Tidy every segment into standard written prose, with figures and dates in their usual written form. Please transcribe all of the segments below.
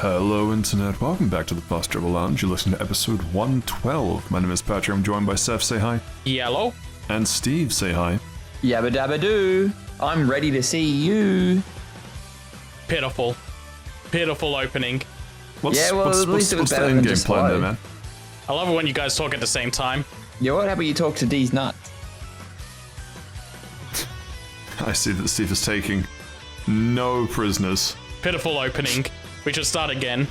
Hello Internet, welcome back to the Fast Travel Lounge. You're listening to episode 112. My name is Patrick, I'm joined by Saif, say hi. Yellow. And Steve, say hi. Yabba dabba doo. I'm ready to see you. Pitiful. Pitiful opening. What's at least it was the better end than game just plan slow. there, man? I love it when you guys talk at the same time. Yo, what? How about you talk to D's nuts? I see that Steve is taking no prisoners. Pitiful opening. We should start again.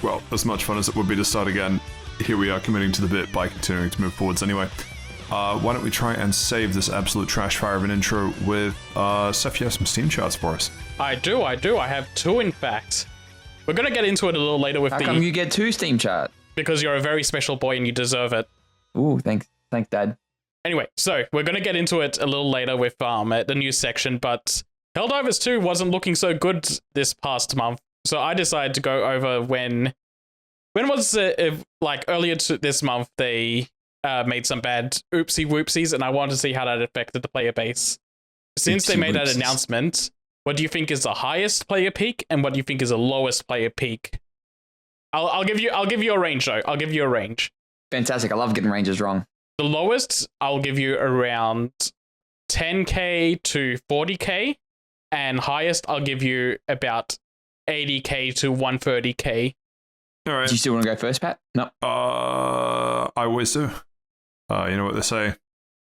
Well, as much fun as it would be to start again, here we are committing to the bit by continuing to move forwards anyway. Why don't we try and save this absolute trash fire of an intro with, Seth, you have some Steamcharts for us. I do. I have two, in fact. We're going to get into it a little later with How come you get two Steamcharts? Because you're a very special boy and you deserve it. Ooh, thanks, Dad. Anyway, so we're going to get into it a little later with the news section, but Helldivers 2 wasn't looking so good this past month, so I decided to go over when was it, like earlier this month, they made some bad oopsie whoopsies, and I wanted to see how that affected the player base. Since they made that announcement, what do you think is the highest player peak, and what do you think is the lowest player peak? I'll give you a range though. I'll give you a range. Fantastic. I love getting ranges wrong. The lowest, I'll give you around 10k to 40k, and highest, I'll give you about 80k to 130k. All right. Do you still want to go first, Pat? No. I always do. You know what they say,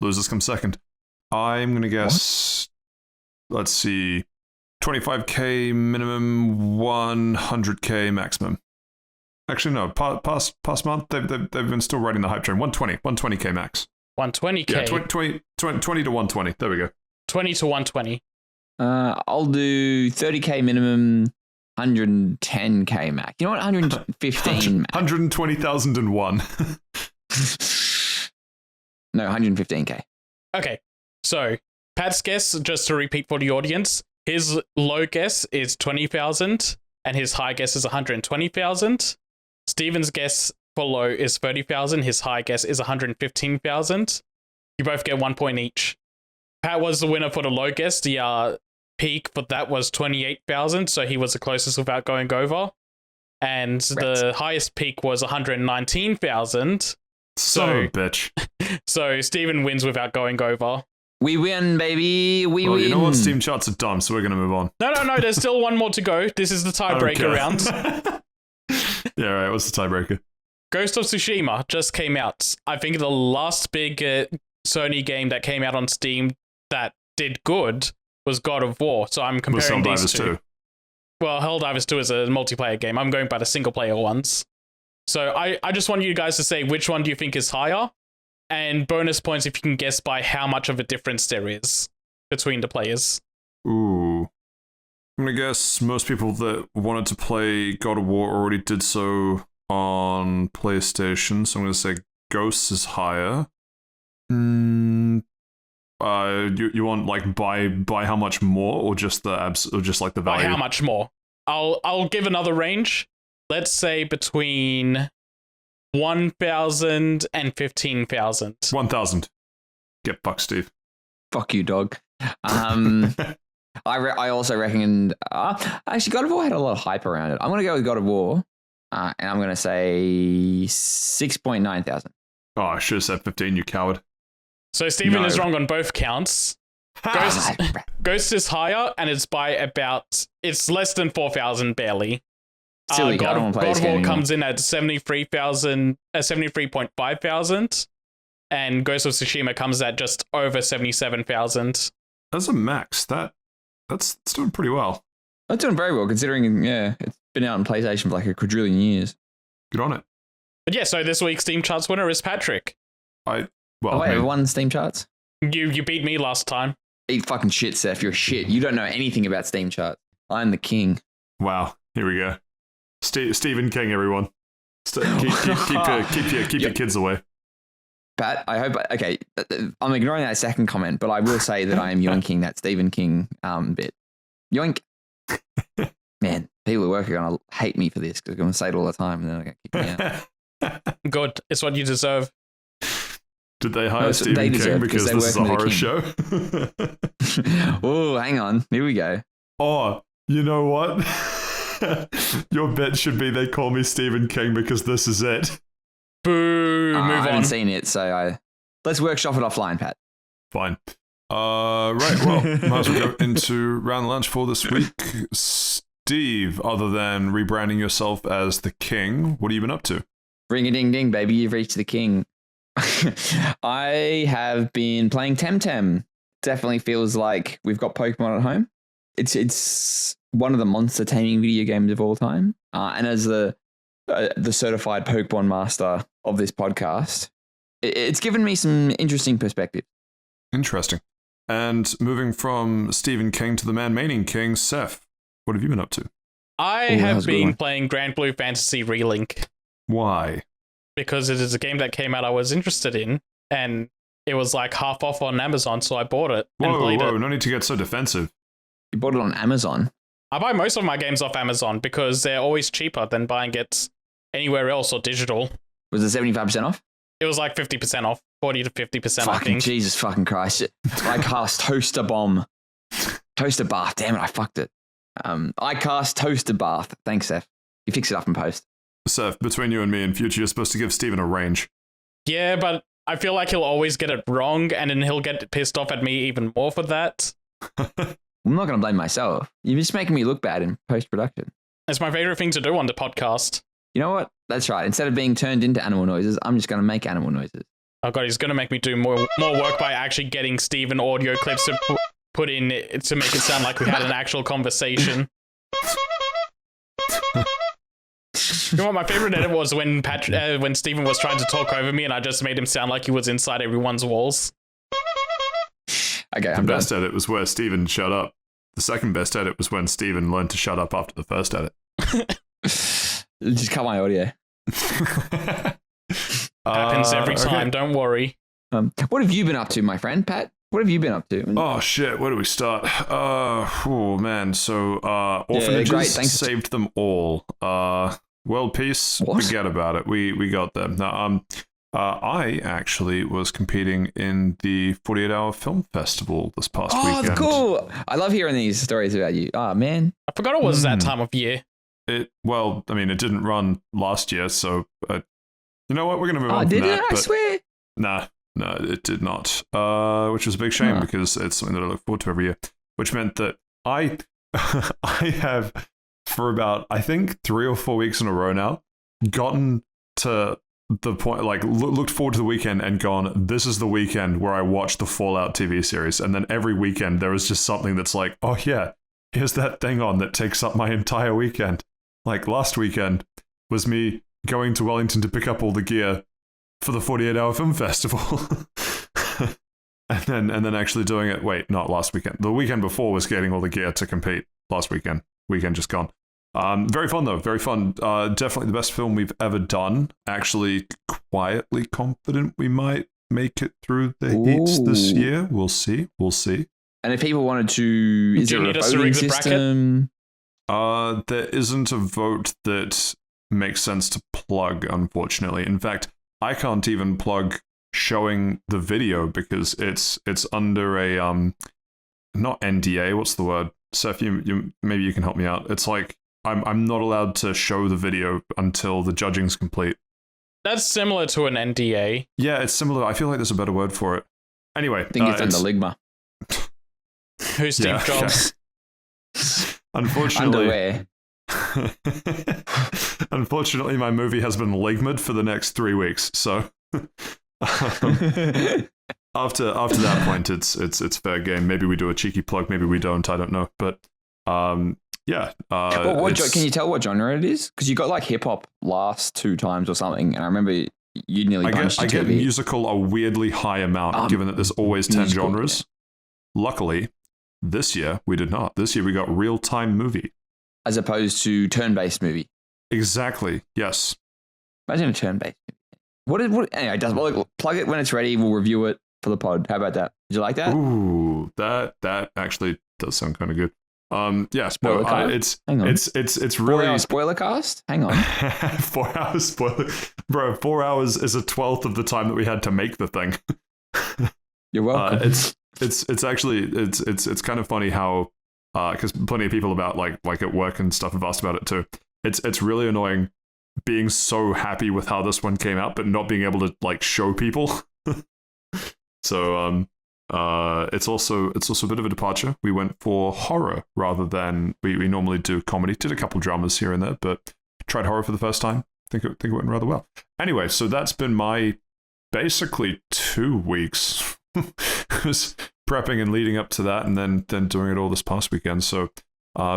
losers come second. I'm gonna guess, let's see, 25k minimum, 100k maximum. Actually, no, past month, they've been still riding the hype train. 120k max. 120k? Yeah, 20 to 120, there we go. 20 to 120. I'll do 30k minimum, 110k max. You know what? 115 max. 120,001. No, 115k. Okay, so Pat's guess, just to repeat for the audience, his low guess is 20,000 and his high guess is 120,000. Steven's guess for low is 30,000, his high guess is 115,000. You both get 1 point each. Pat was the winner for the low guess. The peak for that was 28,000, so he was the closest without going over. And the highest peak was 119,000. Son of a bitch. So Steven wins without going over. We win, baby. We win. You know what? Steamcharts are dumb, so we're going to move on. No. There's still one more to go. This is the tiebreaker round. Yeah, right. What's the tiebreaker? Ghost of Tsushima just came out. I think the last big Sony game that came out on Steam that did good was God of War. So I'm comparing these two. 2. Well, Helldivers 2 is a multiplayer game. I'm going by the single player ones. So I just want you guys to say which one do you think is higher, and bonus points if you can guess by how much of a difference there is between the players. Ooh. I'm going to guess most people that wanted to play God of War already did so on PlayStation, so I'm going to say Ghosts is higher. You want like by how much more, or just or just like the value? By how much more? I'll give another range. Let's say between 1,000 and 15,000. 1,000. Get fucked, Steve. Fuck you, dog. I also reckon. Actually, God of War had a lot of hype around it. I'm going to go with God of War, and I'm going to say 6.9 thousand. Oh, I should have said 15, you coward. So Steven is wrong on both counts. Ghost is higher, and it's by it's less than 4,000 barely. Silly, God of War comes in at 73.5 thousand, and Ghost of Tsushima comes at just over 77,000. As a max, that's doing pretty well. That's doing very well, considering, it's been out on PlayStation for like a quadrillion years. Good on it. But yeah, so this week's Steamcharts winner is Patrick. Won Steamcharts? You beat me last time. Eat fucking shit, Seth. You're shit. You don't know anything about Steamcharts. I'm the king. Wow, here we go. Stephen King, everyone. Keep your kids away. Pat, I hope. Okay, I'm ignoring that second comment, but I will say that I am yoinking that Stephen King bit. Yoink. Man, people are working on to hate me for this because I'm going to say it all the time and then they're going to kick me out. Good. It's what you deserve. Did they hire Stephen King because this is a horror show? Oh, hang on. Here we go. Oh, you know what? Your bit should be they call me Stephen King because this is it. Boo! Move I on. haven't seen it, so let's workshop it offline, Pat. Fine. Right, well, might as well go into round lunch for this week. Steve, other than rebranding yourself as the king, what have you been up to? Ring-a-ding-ding, baby, you've reached the king. I have been playing Temtem. Definitely feels like we've got Pokemon at home. It's one of the monster taming video games of all time. And as the certified Pokemon master of this podcast, it's given me some interesting perspective. Interesting. And moving from Stephen King to the man-meaning king, Saif, what have you been up to? I have been playing Granblue Fantasy Relink. Why? Because it is a game that came out I was interested in, and it was like half off on Amazon, so I bought it and played it. No need to get so defensive. You bought it on Amazon? I buy most of my games off Amazon because they're always cheaper than buying it anywhere else or digital. Was it 75% off? It was like 50% off, 40 to 50%, fucking I think. Jesus fucking Christ. I cast Toaster Bomb. Toaster Bath. Damn it, I fucked it. I cast Toaster Bath. Thanks, Seth. You fix it up in post. Seth, between you and me in future, you're supposed to give Steven a range. Yeah, but I feel like he'll always get it wrong, and then he'll get pissed off at me even more for that. I'm not going to blame myself. You're just making me look bad in post-production. It's my favorite thing to do on the podcast. You know what? That's right. Instead of being turned into animal noises, I'm just going to make animal noises. Oh god, he's going to make me do more work by actually getting Steven audio clips to put in to make it sound like we had an actual conversation. You know what my favorite edit was when Steven was trying to talk over me and I just made him sound like he was inside everyone's walls. Okay, the best edit was where Steven shut up. The second best edit was when Steven learned to shut up after the first edit. Just cut my audio. Happens every time, don't worry. What have you been up to, my friend, Pat? What have you been up to? Oh shit, where do we start? Oh man, so orphanages saved them all. World peace, forget about it. We got them. Now, I actually was competing in the 48-hour film festival this past weekend. Oh, cool. I love hearing these stories about you. Oh, man. I forgot it was that time of year. It didn't run last year, so you know what? We're going to move on from did that. I swear? No, it did not, which was a big shame because it's something that I look forward to every year, which meant that I have, for about, I think, 3 or 4 weeks in a row now, gotten to the point, like, looked forward to the weekend and gone, this is the weekend where I watch the Fallout TV series. And then every weekend there is just something that's like, oh yeah, here's that thing on that takes up my entire weekend. Like last weekend was me going to Wellington to pick up all the gear for the 48-hour film festival. and then actually doing it. Wait, not last weekend. The weekend before was getting all the gear to compete. Last weekend. Weekend just gone. Very fun though, very fun. Definitely the best film we've ever done. Actually, quietly confident we might make it through the heats this year. We'll see. And if people wanted to, is there a voting system? There isn't a vote that makes sense to plug, unfortunately. In fact, I can't even plug showing the video because it's under a not NDA. What's the word? Seth, you maybe you can help me out. It's like I'm not allowed to show the video until the judging's complete. That's similar to an NDA. Yeah, it's similar. I feel like there's a better word for it. Anyway, I think it's under Ligma. Who's Steve Jobs? Okay. Unfortunately, unfortunately, my movie has been ligmaed for the next 3 weeks. So after that point, it's fair game. Maybe we do a cheeky plug. Maybe we don't. I don't know. But yeah. Can you tell what genre it is? Because you got like hip hop last 2 times or something, and I remember you nearly punched I get musical a weirdly high amount, given that there's always 10 genres. Yeah. Luckily, this year we did not. This year we got real-time movie. As opposed to turn-based movie. Exactly, yes. Imagine a turn-based movie. Anyway, it doesn't. Well, plug it when it's ready. We'll review it for the pod. How about that? Did you like that? Ooh, that actually does sound kind of good. Yeah, spoiler cast? Hang on. It's really 4-hour spoiler cast? Hang on. 4 hours spoiler. Bro, 4 hours is a 12th of the time that we had to make the thing. You're welcome. It's actually it's kind of funny how because plenty of people about like at work and stuff have asked about it too. It's really annoying being so happy with how this one came out, but not being able to like show people. So it's also a bit of a departure. We went for horror rather than we normally do comedy. Did a couple dramas here and there, but tried horror for the first time. I think it went rather well. Anyway, so that's been my basically 2 weeks. Was prepping and leading up to that, and then doing it all this past weekend. So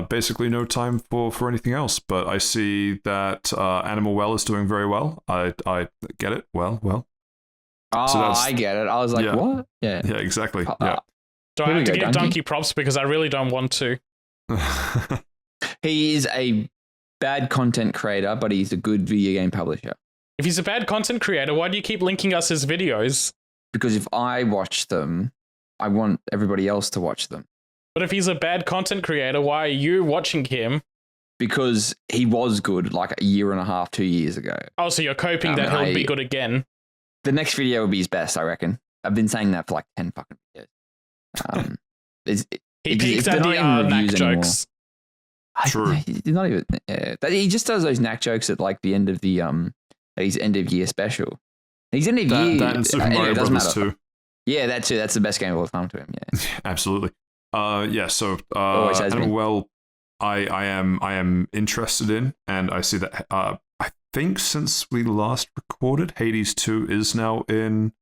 basically no time for anything else. But I see that Animal Well is doing very well. I get it. Well. Oh, So I get it. I was like, yeah. what? Yeah. Yeah, exactly. Yeah. So I Here we have to go, give Donkey. Donkey props because I really don't want to. He is a bad content creator, but he's a good video game publisher. If he's a bad content creator, why do you keep linking us his videos? Because if I watch them, I want everybody else to watch them. But if he's a bad content creator, why are you watching him? Because he was good like a year and a half, 2 years ago. Oh, so you're coping that he'll be good again. The next video will be his best, I reckon. I've been saying that for like 10 fucking videos. He peaked at the knack jokes. True. He's not even. He just does those knack jokes at like the end of the his end of year special. He's end of year. That and Super Mario Brothers too. Yeah, that too. That's the best game of all time to him. Yeah, Absolutely. Yeah. So Always has been. Well, I am interested in, and I see that. I think since we last recorded, Hades 2 is now in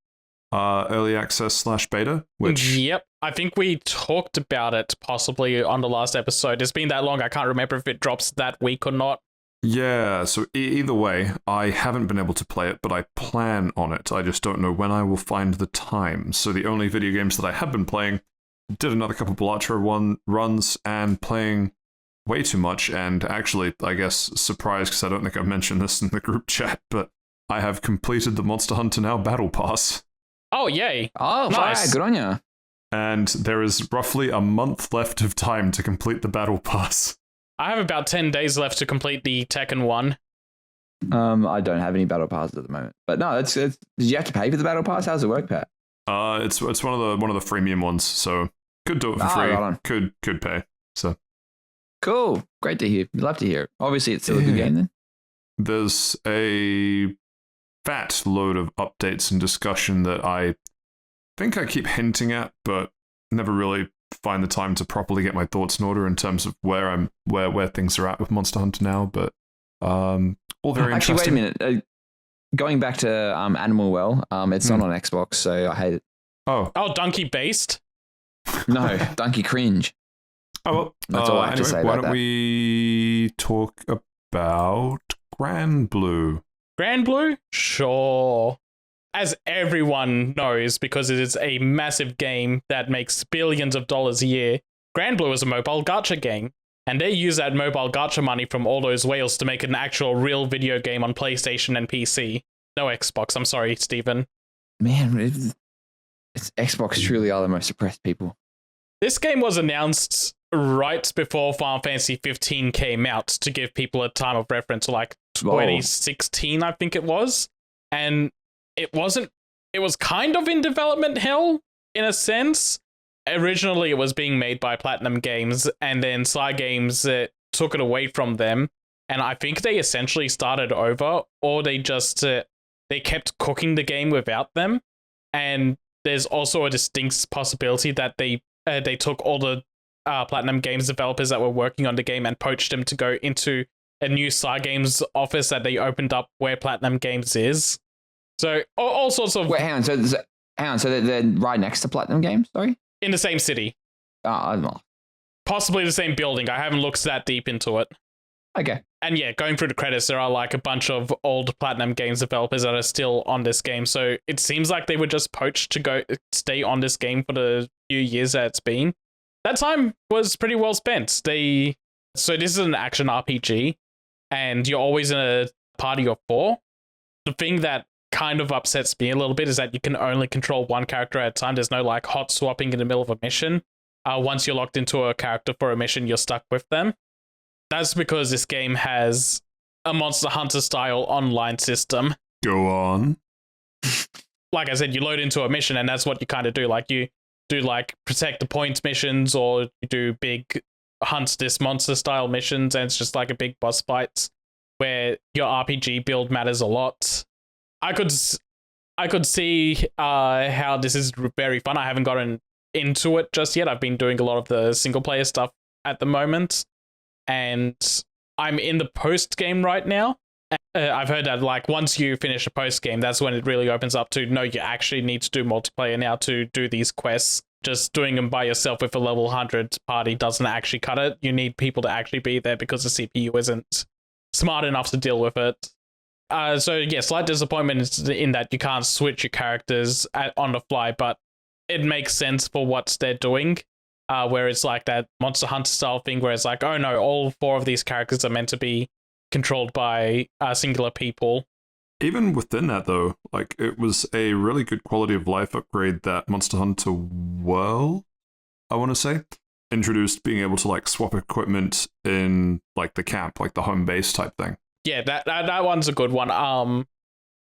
early access / beta. Which Yep. I think we talked about it possibly on the last episode. It's been that long, I can't remember if it drops that week or not. Yeah, so either way, I haven't been able to play it, but I plan on it. I just don't know when I will find the time. So the only video games that I have been playing, did another couple Balatro runs, and playing way too much, and actually, I guess, surprised, because I don't think I've mentioned this in the group chat, but I have completed the Monster Hunter Now Battle Pass. Oh, yay. Oh, Nice. fire. Good on you. And there is roughly a month left of time to complete the Battle Pass. I have about 10 days left to complete the Tekken 1. I don't have any battle passes at the moment, but no, that's. Did you have to pay for the battle pass? How's it work, Pat? It's one of the freemium ones, so could do it for free. Right on. Could pay. So Cool, great to hear. We'd love to hear it. Obviously, it's still a good game then. there's a fat load of updates and discussion that I think I keep hinting at, but never really find the time to properly get my thoughts in order in terms of where things are at with Monster Hunter now. But all very Actually, interesting. wait a minute. Going back to Animal Well, it's not on Xbox, so I hate it. Oh, Donkey based? No, Donkey cringe. well, That's all I have to anyway, say why about don't that. we talk about Granblue? Granblue? Sure. As everyone knows, because it is a massive game that makes billions of dollars a year, Granblue is a mobile gacha game. And they use that mobile gacha money from all those whales to make an actual real video game on PlayStation and PC. No Xbox, I'm sorry, Stephen. Man, it's Xbox truly are the most oppressed people. This game was announced right before Final Fantasy 15 came out to give people a time of reference, like 2016, I think it was. And it was kind of in development hell, in a sense. Originally, it was being made by Platinum Games, and then Sly Games took it away from them. And I think they essentially started over, or they just they kept cooking the game without them. And there's also a distinct possibility that they took all the Platinum Games developers that were working on the game and poached them to go into a new Sly Games office that they opened up where Platinum Games is. So all sorts of... Wait, hang on. So they're right next to Platinum Games? Sorry? In the same city. I don't know. Possibly the same building. I haven't looked that deep into it. Okay. And yeah, going through the credits, there are like a bunch of old Platinum Games developers that are still on this game. So it seems like they were just poached to stay on this game for the few years that it's been. That time was pretty well spent. So this is an action RPG, and you're always in a party of 4. The thing that kind of upsets me a little bit is that you can only control one character at a time. There's no like hot swapping in the middle of a mission. Once you're locked into a character for a mission, you're stuck with them. That's because this game has a Monster Hunter style online system. Go on. Like I said, you load into a mission and that's what you kind of do. Like you do like protect the points missions, or you do big hunt this monster style missions, and it's just like a big boss fight where your RPG build matters a lot. I could see how this is very fun. I haven't gotten into it just yet. I've been doing a lot of the single player stuff at the moment, and I'm in the post game right now. I've heard that like once you finish a post game, that's when it really opens up to no, you actually need to do multiplayer now to do these quests. Just doing them by yourself with a level 100 party doesn't actually cut it. You need people to actually be there because the CPU isn't smart enough to deal with it. So yeah, slight disappointment is in that you can't switch your characters on the fly, but it makes sense for what they're doing. Where it's like that Monster Hunter style thing where it's like, oh no, all 4 of these characters are meant to be controlled by singular people. Even within that, though, like it was a really good quality of life upgrade that Monster Hunter World, I want to say, introduced being able to like swap equipment in like the camp, like the home base type thing. Yeah, that one's a good one.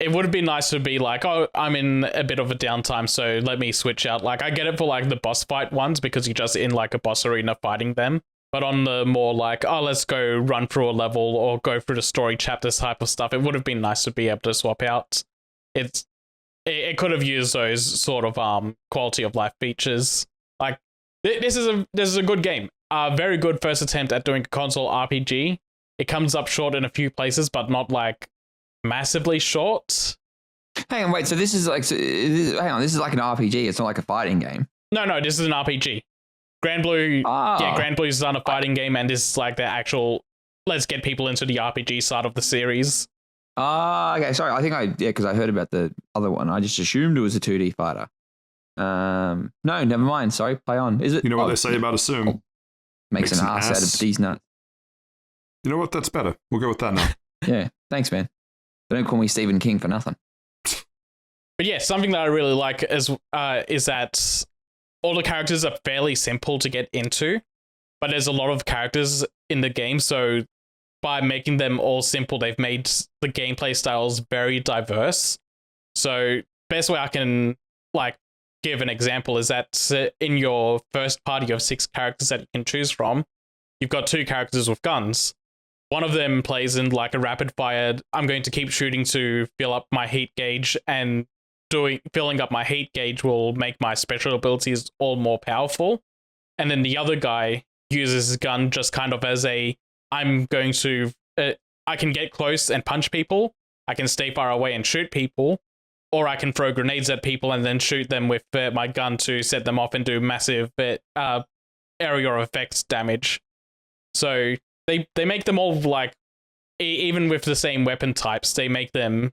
It would have been nice to be like, oh, I'm in a bit of a downtime, so let me switch out. Like, I get it for like the boss fight ones because you're just in like a boss arena fighting them. But on the more like, oh, let's go run through a level or go through the story chapters type of stuff, it would have been nice to be able to swap out. It could have used those sort of quality of life features. Like, this is a good game. Very good first attempt at doing a console RPG. It comes up short in a few places, but not like massively short. Hang on, wait. So this is like, this is like an RPG. It's not like a fighting game. No, this is an RPG. Granblue, Granblue's done a fighting game, and this is like the actual. Let's get people into the RPG side of the series. Okay. Sorry, because I heard about the other one. I just assumed it was a 2D fighter. No, never mind. Sorry, play on. Is it? You know what they say about assume? Makes an ass out of these nuts. You know what? That's better. We'll go with that now. Yeah, thanks, man. Don't call me Stephen King for nothing. But yeah, something that I really like is that all the characters are fairly simple to get into, but there's a lot of characters in the game, so by making them all simple, they've made the gameplay styles very diverse. So best way I can like give an example is that in your first party of 6 characters that you can choose from, you've got 2 characters with guns. One of them plays in like a rapid fire, I'm going to keep shooting to fill up my heat gauge, and filling up my heat gauge will make my special abilities all more powerful. And then the other guy uses his gun just kind of as I'm going to, I can get close and punch people, I can stay far away and shoot people, or I can throw grenades at people and then shoot them with my gun to set them off and do massive area of effects damage. So they make them all like, even with the same weapon types, they make them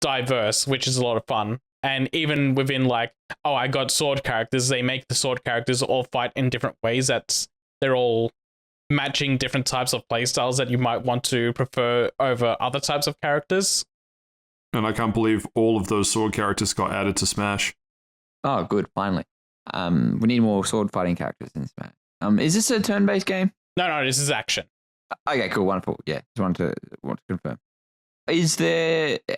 diverse, which is a lot of fun. And even within like, oh, I got sword characters, they make the sword characters all fight in different ways. They're all matching different types of playstyles that you might want to prefer over other types of characters. And I can't believe all of those sword characters got added to Smash. Oh, good, finally. We need more sword fighting characters in Smash. Is this a turn-based game? No, this is action. Okay, cool, wonderful. Yeah, just want to confirm.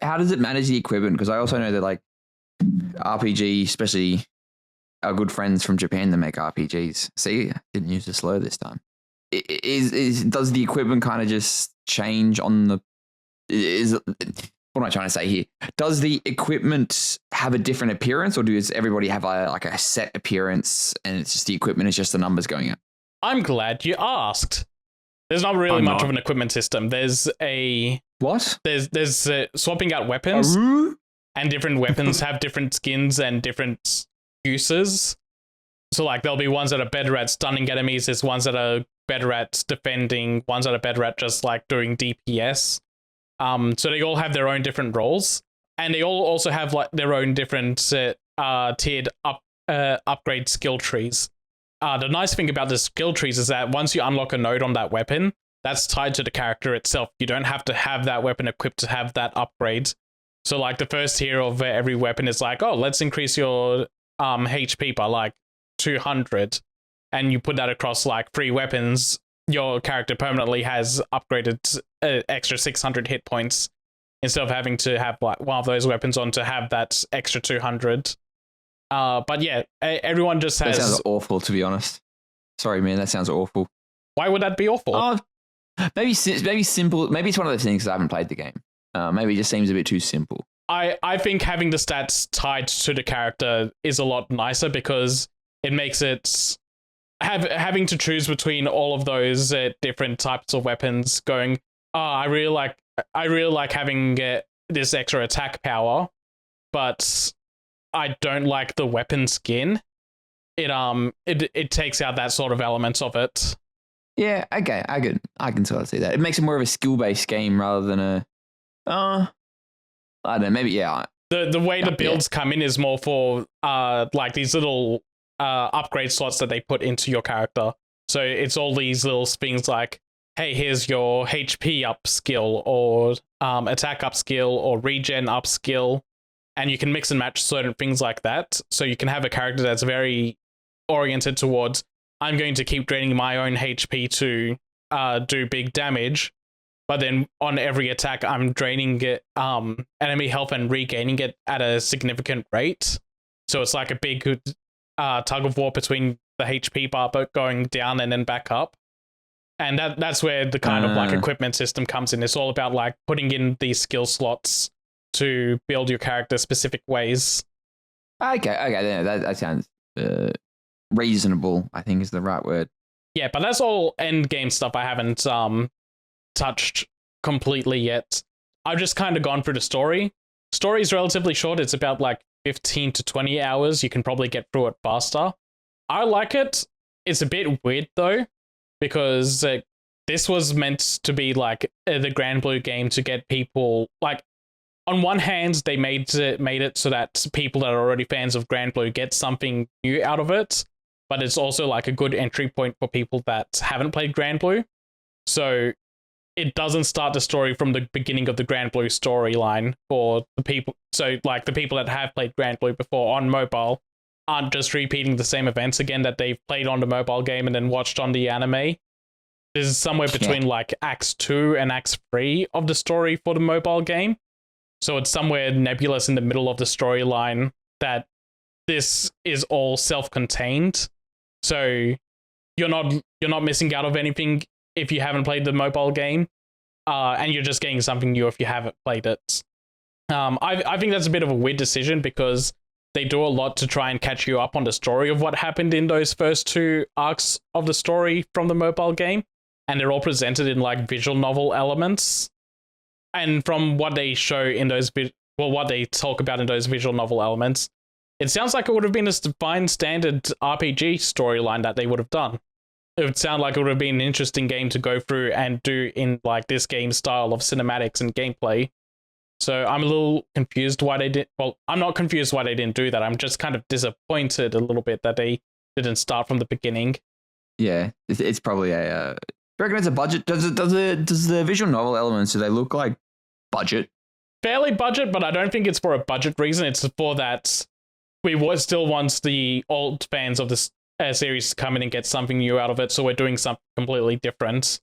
How does it manage the equipment? Because I also know that like RPG, especially our good friends from Japan that make RPGs. See, I didn't use the slur this time. Does the equipment kind of just change on the? What am I trying to say here? Does the equipment have a different appearance, or does everybody have a set appearance, and it's just the equipment is just the numbers going up? I'm glad you asked. There's not really much of an equipment system. There's a what? There's swapping out weapons, and different weapons have different skins and different uses. So like there'll be ones that are better at stunning enemies. There's ones that are better at defending. Ones that are better at just like doing DPS. So they all have their own different roles, and they all also have like their own different tiered upgrade skill trees. The nice thing about the skill trees is that once you unlock a node on that weapon, that's tied to the character itself. You don't have to have that weapon equipped to have that upgrade. So like the first tier of every weapon is like, oh, let's increase your HP by like 200, and you put that across like 3 weapons, your character permanently has upgraded extra 600 hit points instead of having to have like one of those weapons on to have that extra 200. But yeah, everyone just has... That sounds awful, to be honest. Sorry, man, that sounds awful. Why would that be awful? Oh, maybe simple. Maybe it's one of those things 'cause I haven't played the game. Maybe it just seems a bit too simple. I think having the stats tied to the character is a lot nicer because it makes it having to choose between all of those different types of weapons. Going, I really like having this extra attack power, but I don't like the weapon skin. It takes out that sort of element of it. Yeah, okay, I can sort of see that. It makes it more of a skill-based game rather than a. I don't know. Maybe yeah. The way the builds come in is more for like these little upgrade slots that they put into your character. So it's all these little things like, hey, here's your HP up skill or attack up skill or regen up skill, and you can mix and match certain things like that. So you can have a character that's very oriented towards, I'm going to keep draining my own HP to do big damage, but then on every attack, I'm draining enemy health and regaining it at a significant rate. So it's like a big tug of war between the HP bar but going down and then back up. And that's where the kind of like equipment system comes in. It's all about like putting in these skill slots to build your character specific ways. Okay, that sounds reasonable, I think is the right word. Yeah, but that's all end game stuff I haven't touched completely yet. I've just kind of gone through the story. Story's relatively short. It's about like 15 to 20 hours. You can probably get through it faster. I like it. It's a bit weird though, because this was meant to be like the Granblue game to get people like, on one hand, they made it so that people that are already fans of Granblue get something new out of it, but it's also like a good entry point for people that haven't played Granblue. So it doesn't start the story from the beginning of the Granblue storyline for the people. So like the people that have played Granblue before on mobile aren't just repeating the same events again that they've played on the mobile game and then watched on the anime. This is somewhere between like Acts 2 and Acts 3 of the story for the mobile game. So it's somewhere nebulous in the middle of the storyline that this is all self-contained. So you're not missing out of anything if you haven't played the mobile game, and you're just getting something new if you haven't played it. I think that's a bit of a weird decision because they do a lot to try and catch you up on the story of what happened in those first two arcs of the story from the mobile game, and they're all presented in like visual novel elements. And from what they show in those, what they talk about in those visual novel elements, it sounds like it would have been a fine standard RPG storyline that they would have done. It would sound like it would have been an interesting game to go through and do in like this game style of cinematics and gameplay. So I'm a little confused why they did. Well, I'm not confused why they didn't do that. I'm just kind of disappointed a little bit that they didn't start from the beginning. Yeah, it's probably a. Do you reckon it's a budget? Does the visual novel elements, do they look like budget? Fairly budget, but I don't think it's for a budget reason. It's for that we still want the old fans of this series to come in and get something new out of it, so we're doing something completely different.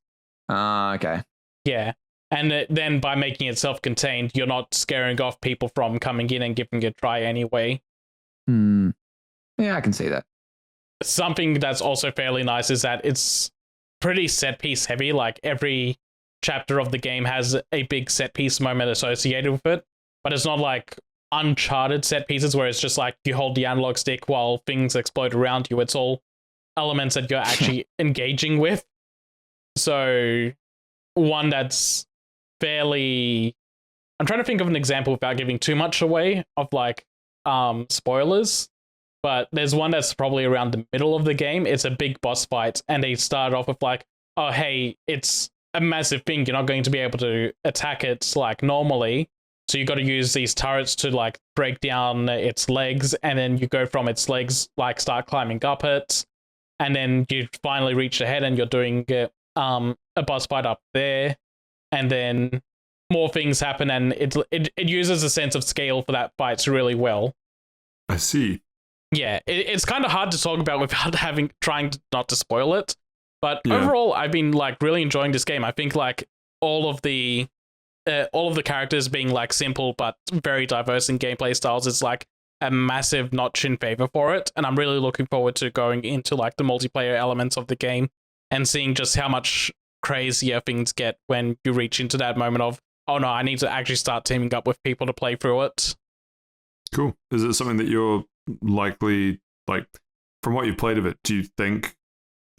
Okay. Yeah. And then by making it self-contained, you're not scaring off people from coming in and giving it a try anyway. Yeah, I can see that. Something that's also fairly nice is that it's pretty set-piece heavy. Like, every chapter of the game has a big set-piece moment associated with it, but it's not like Uncharted set pieces where it's just like you hold the analog stick while things explode around you. It's all elements that you're actually engaging with. So one that's fairly, I'm trying to think of an example without giving too much away of like spoilers, but there's one that's probably around the middle of the game. It's a big boss fight and they start off with like, oh hey, it's a massive thing, you're not going to be able to attack it like normally. So you got to use these turrets to like break down its legs, and then you go from its legs, like start climbing up it, and then you finally reach the head, and you're doing a boss fight up there, and then more things happen, and it uses a sense of scale for that fight really well. I see. Yeah, it's kind of hard to talk about without trying not to spoil it, but overall, I've been like really enjoying this game. I think like all of the characters being like simple but very diverse in gameplay styles is like a massive notch in favor for it, and I'm really looking forward to going into like the multiplayer elements of the game and seeing just how much crazier things get when you reach into that moment of, oh no, I need to actually start teaming up with people to play through it. Cool. Is it something that you're likely, like, from what you've played of it, do you think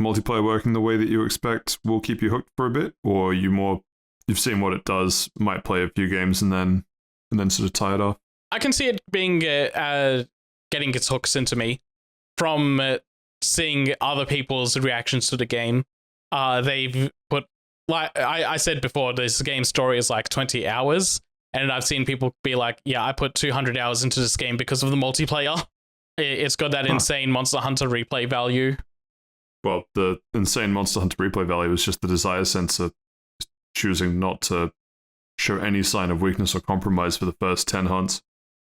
multiplayer working the way that you expect will keep you hooked for a bit? Or are you more, you've seen what it does, might play a few games and then sort of tie it off? I can see it being getting its hooks into me from seeing other people's reactions to the game. They've put, like I said before, this game's story is like 20 hours, and I've seen people be like, yeah, I put 200 hours into this game because of the multiplayer. It's got that insane Monster Hunter replay value. Well, the insane Monster Hunter replay value is just the desire sensor choosing not to show any sign of weakness or compromise for the first 10 hunts.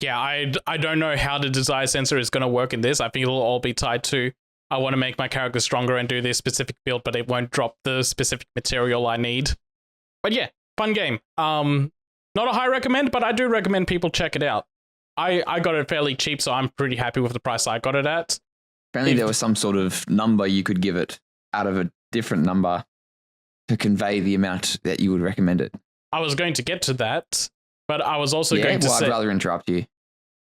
Yeah, I don't know how the desire sensor is going to work in this. I think it'll all be tied to, I want to make my character stronger and do this specific build, but it won't drop the specific material I need. But yeah, fun game. Not a high recommend, but I do recommend people check it out. I got it fairly cheap, so I'm pretty happy with the price I got it at. Apparently there was some sort of number you could give it out of a different number to convey the amount that you would recommend it. I was going to get to that, but I was also going to say... I'd rather interrupt you.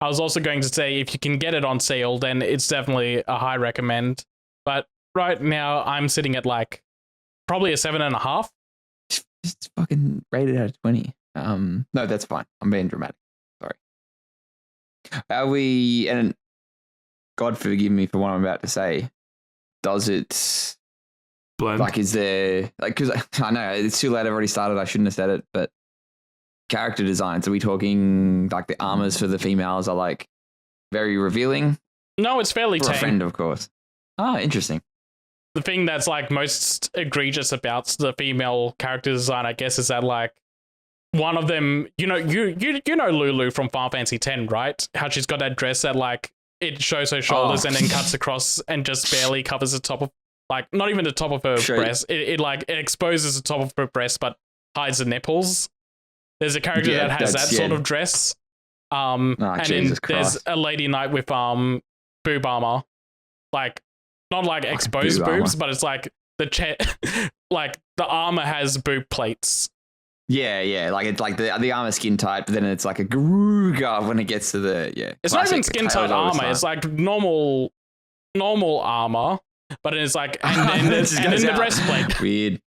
I was also going to say, if you can get it on sale, then it's definitely a high recommend. But right now, I'm sitting at like probably a 7.5. It's fucking rated out of 20. No, that's fine. I'm being dramatic. Sorry. Are we... And God forgive me for what I'm about to say. Does it... Blend? Like, is there... Like, because I know it's too late. I've already started. I shouldn't have said it, but... Character designs, are we talking like the armors for the females are like very revealing? No, it's fairly for tame. A friend, of course. Oh, interesting. The thing that's like most egregious about the female character design, I guess, is that like one of them, you know Lulu from Final Fantasy X, right? How she's got that dress that like it shows her shoulders and then cuts across and just barely covers the top of, like, not even the top of her breast. It exposes the top of her breast but hides the nipples. There's a character that has that sort of dress. And then there's a lady knight with boob armor. Like, not like exposed boobs, but it's like like the armor has boob plates. Yeah, like it's like the armor skin tight, but then it's like a Garuga when it gets to the It's not even skin tight armor. It's like normal armor, but it's like and then the breastplate. Weird.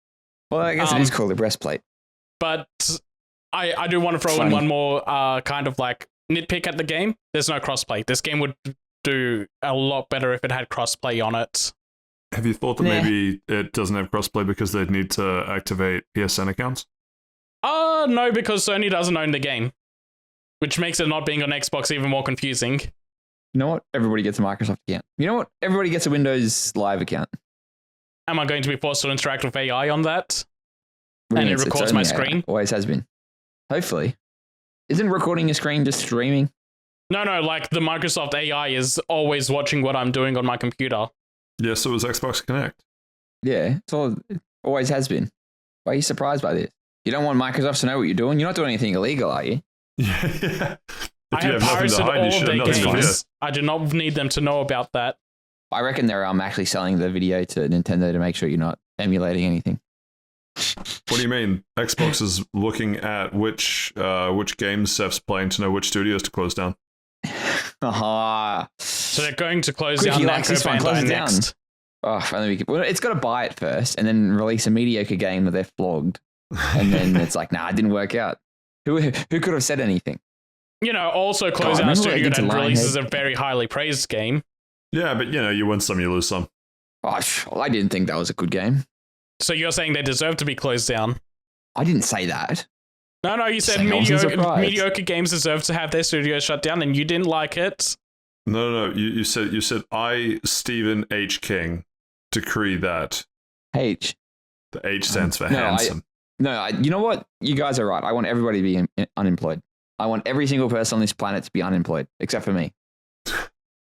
Well, I guess it is called a breastplate. But I do want to throw in one more kind of like nitpick at the game. There's no crossplay. This game would do a lot better if it had crossplay on it. Have you thought that maybe it doesn't have crossplay because they'd need to activate PSN accounts? No, because Sony doesn't own the game, which makes it not being on Xbox even more confusing. You know what? Everybody gets a Microsoft account. You know what? Everybody gets a Windows Live account. Am I going to be forced to interact with AI on that? And it records my screen? Always has been. Hopefully. Isn't recording your screen just streaming? No, like the Microsoft AI is always watching what I'm doing on my computer. Yeah, so is Xbox Connect. Yeah, it always has been. Why are you surprised by this? You don't want Microsoft to know what you're doing? You're not doing anything illegal, are you? Yeah. I have pirated all of their games. I do not need them to know about that. I reckon they're actually selling the video to Nintendo to make sure you're not emulating anything. What do you mean? Xbox is looking at which games Seth's playing to know which studios to close down. So they're going to close down Namco Bandai next. Oh, if only we could. Well, it's got to buy it first and then release a mediocre game that they've flogged. And then it's like, nah, it didn't work out. Who could have said anything? You know, also close down a studio that releases a very highly praised game. Yeah, but you win some, you lose some. Oh, I didn't think that was a good game. So you're saying they deserve to be closed down? I didn't say that. No, you said mediocre games deserve to have their studios shut down, and you didn't like it. No. You said I, Stephen H. King, decree that. H. The H stands for handsome. You know what? You guys are right. I want everybody to be unemployed. I want every single person on this planet to be unemployed, except for me.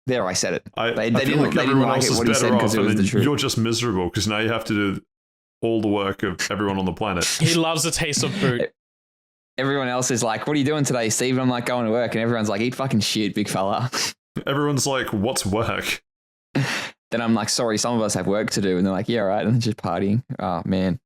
There, I said it. They didn't like it what he said because it was the truth. You're just miserable because now you have to do all the work of everyone on the planet. He loves the taste of boot. Everyone else is like, what are you doing today, Steve? And I'm like, going to work. And everyone's like, eat fucking shit, big fella. Everyone's like, what's work? then I'm like, sorry, some of us have work to do. And they're like, yeah, right. And they're just partying. Oh, man.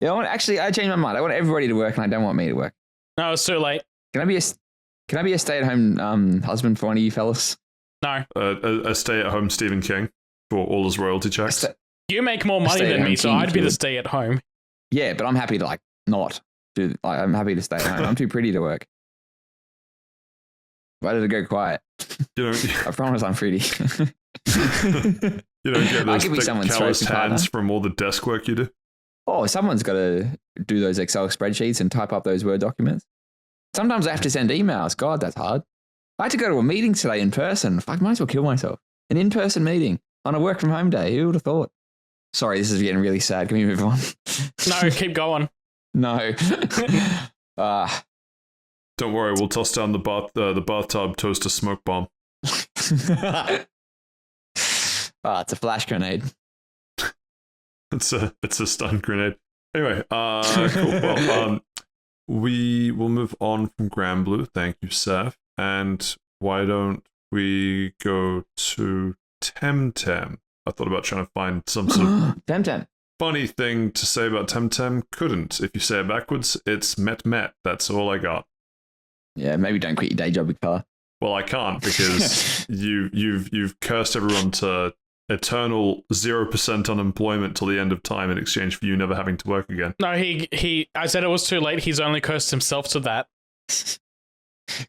Yeah, actually, I changed my mind. I want everybody to work and I don't want me to work. No, it's too late. Can I be a stay-at-home husband for one of you fellas? No. A stay-at-home Stephen King for all his royalty checks. You make more money than me, so I'd be the stay at home. Yeah, but I'm happy to not do. I'm happy to stay at home. I'm too pretty to work. Why did it go quiet? I promise I'm pretty. You don't get those thick, calloused hands from all the desk work you do? Oh, someone's got to do those Excel spreadsheets and type up those Word documents. Sometimes I have to send emails. God, that's hard. I had to go to a meeting today in person. Fuck, I might as well kill myself. An in-person meeting on a work from home day. Who would have thought? Sorry, this is getting really sad. Can we move on? No, keep going. No. Don't worry, we'll toss down the bathtub toast a smoke bomb. It's a flash grenade. It's a stun grenade. Anyway, cool. Well, we will move on from Granblue. Thank you, Saif. And why don't we go to Tem Tem? I thought about trying to find some sort of Tem Tem. Funny thing to say about Tem Tem. Couldn't. If you say it backwards, it's met. That's all I got. Yeah, maybe don't quit your day job, big fella. Well, I can't because you've cursed everyone to eternal 0% unemployment till the end of time in exchange for you never having to work again. No, I said it was too late. He's only cursed himself to that.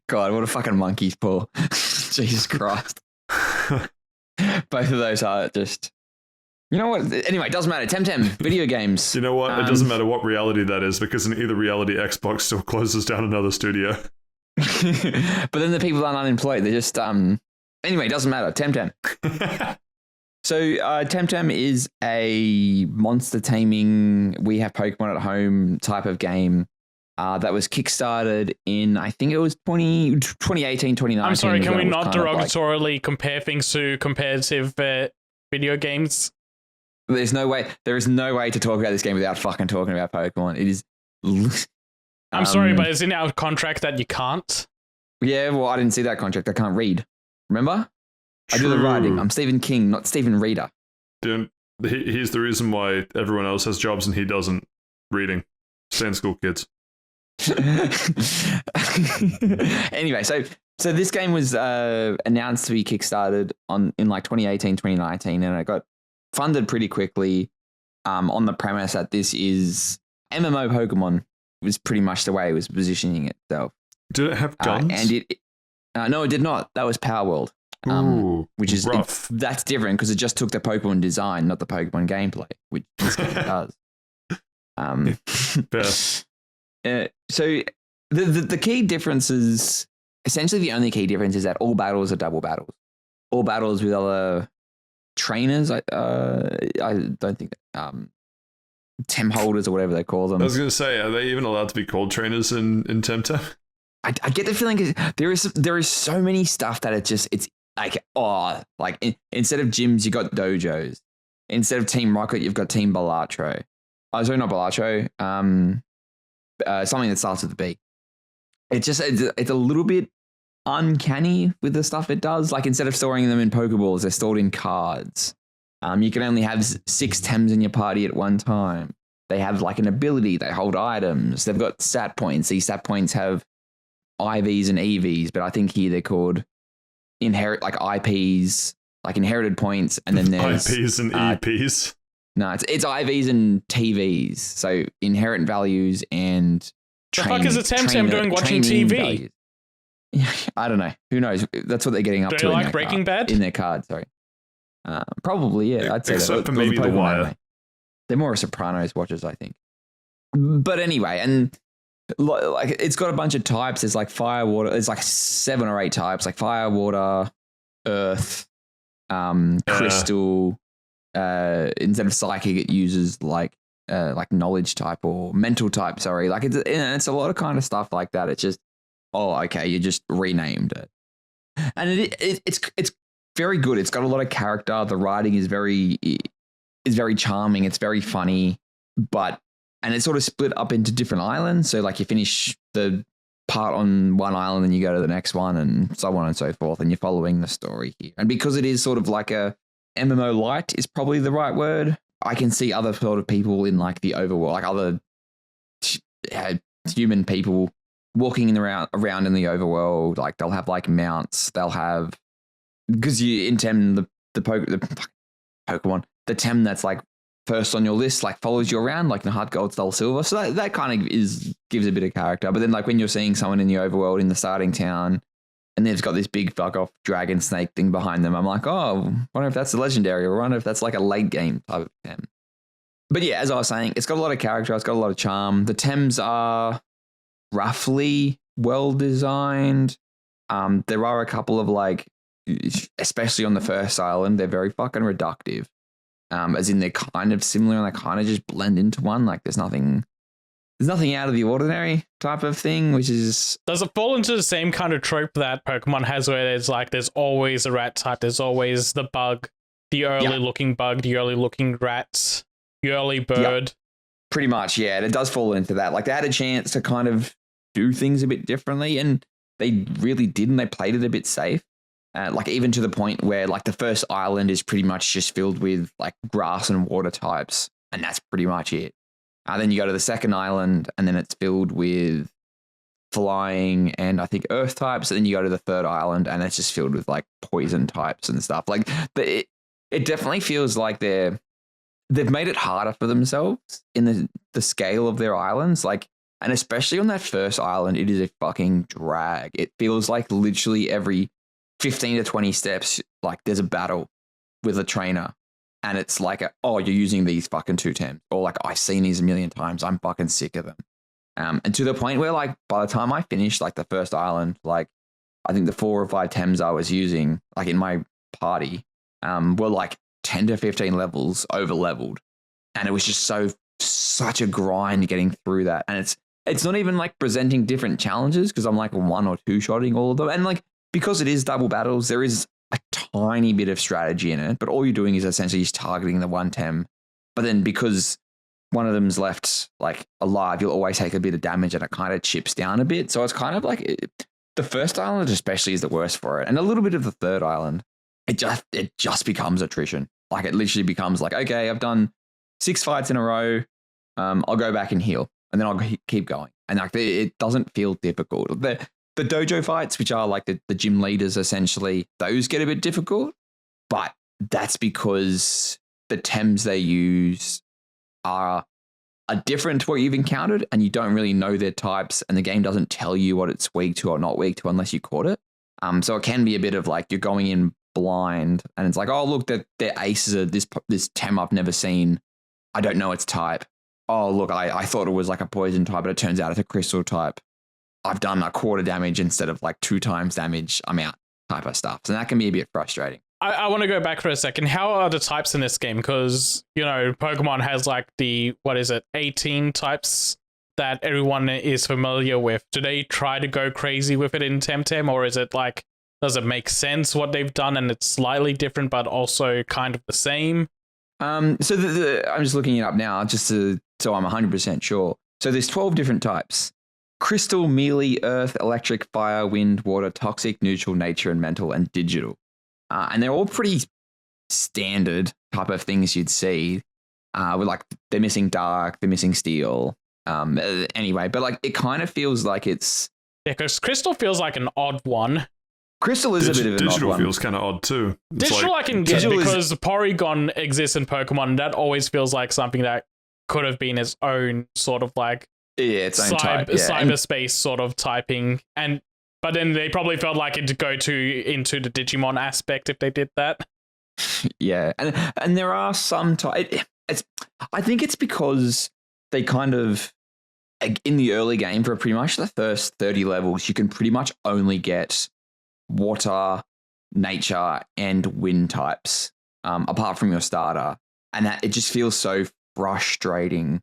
God, what a fucking monkey's paw. Jesus Christ. Both of those are just... You know what? Anyway, it doesn't matter. Tem Tem, video games. You know what? It doesn't matter what reality that is because in either reality, Xbox still closes down another studio. But then the people aren't unemployed. They're just... Anyway, it doesn't matter. Tem Tem. So Tem Tem is a monster taming, we have Pokemon at home type of game that was kickstarted in, I think it was 2018, 2019. I'm sorry, can we not derogatorily compare things to competitive video games? There is no way to talk about this game without fucking talking about Pokemon. It is... I'm sorry, but it's in our contract that you can't. Yeah, well, I didn't see that contract. I can't read. Remember? True. I do the writing. I'm Stephen King, not Stephen Reader. Dude, he's the reason why everyone else has jobs and he doesn't. Reading. Stay in school, kids. Anyway, so this game was announced to be kickstarted in like 2018, 2019, and it got funded pretty quickly on the premise that this is MMO Pokemon was pretty much the way it was positioning itself. Did it have guns? No, it did not. That was Power World. Which is rough. That's different because it just took the Pokemon design, not the Pokemon gameplay, which this game does. So the key difference is essentially the only key difference is that all battles are double battles. All battles with other trainers. I don't think Tem holders or whatever they call them. I was going to say, are they even allowed to be called trainers in Temtem? I get the feeling there is so many stuff that it's like instead of gyms you got dojos, instead of Team Rocket you've got Team Balatro. Oh, sorry, not Balatro. Something that starts with a B. It's a little bit uncanny with the stuff it does. Like instead of storing them in Pokeballs, they're stored in cards. You can only have 6 Tems in your party at one time. They have like an ability. They hold items. They've got stat points. These stat points have IVs and EVs, but I think here they're called IPs, like inherited points, and then there's IPs and EPs. No, it's IVs and TVs, so inherent values and. The fuck is a Temtem doing watching TV? I don't know. Who knows? That's what they're getting up to. Do you like Breaking Bad? In their card, sorry. Probably, yeah. I'd say except for maybe The Wire. Anime. They're more Sopranos watchers, I think. But anyway, and like it's got a bunch of types. There's like fire, water. There's like 7 or 8 types, like fire, water, earth, crystal. Instead of psychic, it uses like knowledge type or mental type. Sorry, like it's a lot of kind of stuff like that. It's just okay, you just renamed it, and it's very good. It's got a lot of character. The writing is very charming. It's very funny, and it's sort of split up into different islands. So like you finish the part on one island and you go to the next one and so on and so forth, and you're following the story here. And because it is sort of like a MMO light is probably the right word. I can see other sort of people in like the overworld, like other human people walking around in the overworld. Like they'll have like mounts. They'll have, because you in Tem the Pokemon, the Tem that's like first on your list like follows you around like the Heart Gold, Soul Silver. So that kind of gives a bit of character. But then like when you're seeing someone in the overworld in the starting town, and they've got this big fuck off dragon snake thing behind them, I'm like, oh, I wonder if that's a legendary, or I wonder if that's like a late game type of Tem. But yeah, as I was saying, it's got a lot of character. It's got a lot of charm. The Tems are roughly well designed. There are a couple of like, especially on the first island, they're very fucking reductive. As in they're kind of similar and they kind of just blend into one. Like there's nothing out of the ordinary type of thing, which is... Does it fall into the same kind of trope that Pokemon has where there's always a rat type, there's always the bug, the early looking bug, the early looking rat, the early bird? Yep. Pretty much, yeah. And it does fall into that. Like they had a chance to kind of do things a bit differently, and they really didn't. They played it a bit safe. Like even to the point where like the first island is pretty much just filled with like grass and water types, and that's pretty much it. Then you go to the second island, and then it's filled with flying and I think earth types. And then you go to the third island, and it's just filled with like poison types and stuff. Like, but it definitely feels like they've made it harder for themselves in the scale of their islands. Like, and especially on that first island, it is a fucking drag. It feels like literally every 15 to 20 steps, like there's a battle with a trainer. And it's like, you're using these fucking 2 Tems. Or like, I've seen these a million times. I'm fucking sick of them. And to the point where like, by the time I finished like the first island, like I think the 4 or 5 Tems I was using like in my party were like 10 to 15 levels over leveled. And it was just such a grind getting through that. And it's not even like presenting different challenges because I'm like 1 or 2 shotting all of them. And like, because it is double battles, there is a tiny bit of strategy in it, but all you're doing is essentially just targeting the 1 Tem. But then because one of them's left like alive, you'll always take a bit of damage and it kind of chips down a bit. So it's kind of like the first island especially is the worst for it. And a little bit of the third island, it just becomes attrition. Like it literally becomes like, okay, I've done 6 fights in a row. I'll go back and heal and then I'll keep going. And like it doesn't feel difficult. The dojo fights, which are like the gym leaders, essentially, those get a bit difficult. But that's because the Tems they use are different to what you've encountered, and you don't really know their types, and the game doesn't tell you what it's weak to or not weak to unless you caught it. So it can be a bit of like you're going in blind, and it's like, oh look, their aces are this Tem I've never seen. I don't know its type. Oh look, I thought it was like a poison type, but it turns out it's a crystal type. I've done a quarter damage instead of like 2 times damage. I'm out type of stuff. So that can be a bit frustrating. I want to go back for a second. How are the types in this game? Because, Pokemon has like 18 types that everyone is familiar with. Do they try to go crazy with it in Temtem, or is it like, does it make sense what they've done and it's slightly different, but also kind of the same? So I'm just looking it up now just so I'm 100% sure. So there's 12 different types. Crystal, melee, earth, electric, fire, wind, water, toxic, neutral, nature, and mental, and digital. And they're all pretty standard type of things you'd see. With like, they're missing dark, they're missing steel. Anyway, but like, it kind of feels like it's... Yeah, because Crystal feels like an odd one. Crystal is a bit of an odd one. Digital feels kind of odd too. Digital I can get because Porygon exists in Pokemon, and that always feels like something that could have been its own sort of like... Yeah, its own type. Yeah. Cyberspace sort of typing, but then they probably felt like it'd go into the Digimon aspect if they did that. Yeah, and there are some I think it's because they kind of in the early game for pretty much the first 30 levels, you can pretty much only get water, nature, and wind types apart from your starter, and that it just feels so frustrating.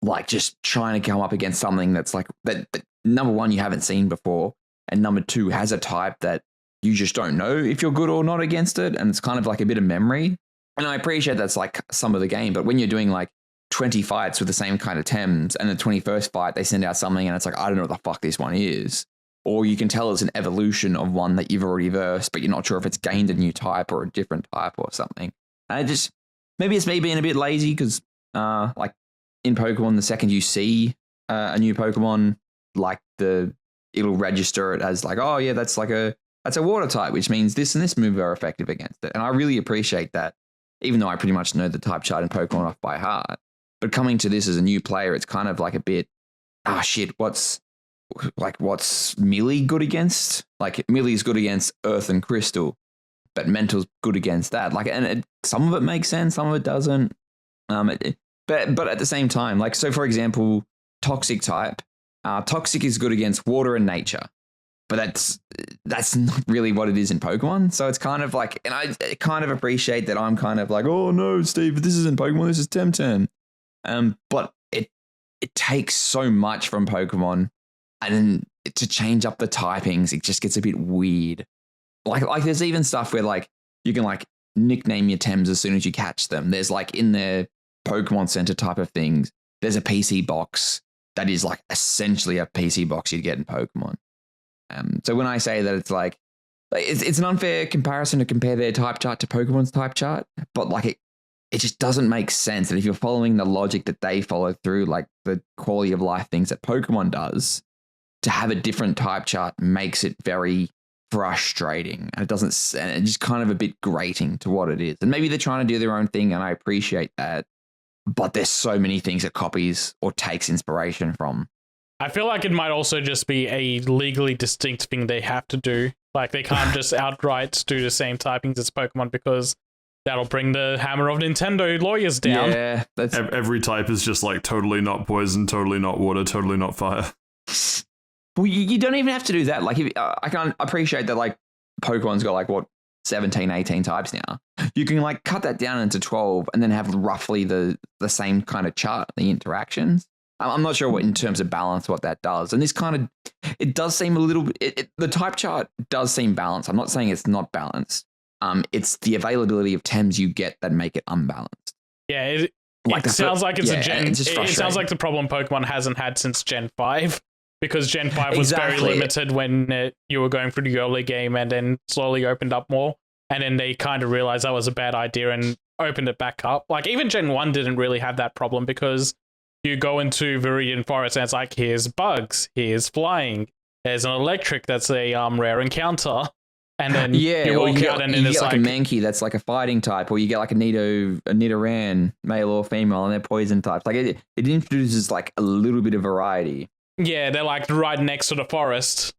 Like just trying to come up against something that's like that number one, you haven't seen before. And number 2 has a type that you just don't know if you're good or not against it. And it's kind of like a bit of memory. And I appreciate that's like some of the game. But when you're doing like 20 fights with the same kind of Tems and the 21st fight, they send out something and it's like, I don't know what the fuck this one is. or you can tell it's an evolution of one that you've already versed, but you're not sure if it's gained a new type or a different type or something. And maybe it's me being a bit lazy because, like in Pokemon, the second you see a new Pokemon, like it'll register it as like, oh yeah, that's a water type, which means this and this move are effective against it. And I really appreciate that, even though I pretty much know the type chart in Pokemon off by heart. But coming to this as a new player, it's kind of like a bit, shit, what's Melee good against? Like Melee is good against Earth and Crystal, but Mental's good against that. Like, and some of it makes sense, some of it doesn't. But at the same time, like, so for example, Toxic type, Toxic is good against water and nature, but that's not really what it is in Pokemon. So it's kind of like, and I kind of appreciate that I'm kind of like, oh no, Steve, this isn't Pokemon, this is Temtem. But it takes so much from Pokemon, and then to change up the typings, it just gets a bit weird. Like there's even stuff where like you can like nickname your Tems as soon as you catch them. There's like in their Pokemon Center type of things, there's a PC box that is like essentially a PC box you'd get in Pokemon. So when I say that it's like it's an unfair comparison to compare their type chart to Pokemon's type chart, but like it just doesn't make sense. And if you're following the logic that they follow through, like the quality of life things that Pokemon does, to have a different type chart makes it very frustrating. And it's just kind of a bit grating to what it is. And maybe they're trying to do their own thing, and I appreciate that. But there's so many things it copies or takes inspiration from. I feel like it might also just be a legally distinct thing they have to do. Like they can't just outright do the same typings as Pokemon because that'll bring the hammer of Nintendo lawyers down. Yeah, every type is just like totally not poison, totally not water, totally not fire. Well, you don't even have to do that. Like, I can appreciate that, like, Pokemon's got, like, 17, 18 types now. You can, like, cut that down into 12 and then have roughly the same kind of chart, the interactions. I'm not sure what, in terms of balance, what that does. And this kind of, it does seem a little bit, the type chart does seem balanced. I'm not saying it's not balanced. It's the availability of Tems you get that make it unbalanced. Yeah, it sounds like it's a Gen. It sounds like the problem Pokemon hasn't had since Gen 5. Because Gen 5 was very limited when you were going through the early game and then slowly opened up more. And then they kind of realized that was a bad idea and opened it back up. Like, even Gen 1 didn't really have that problem because you go into Viridian Forest and it's like, here's bugs, here's flying, there's an electric that's a rare encounter. And then you walk out and then it's like a Mankey that's like a fighting type, or you get like a Nidoran, male or female, and they're poison types. Like it introduces like a little bit of variety. Yeah, they're like right next to the forest.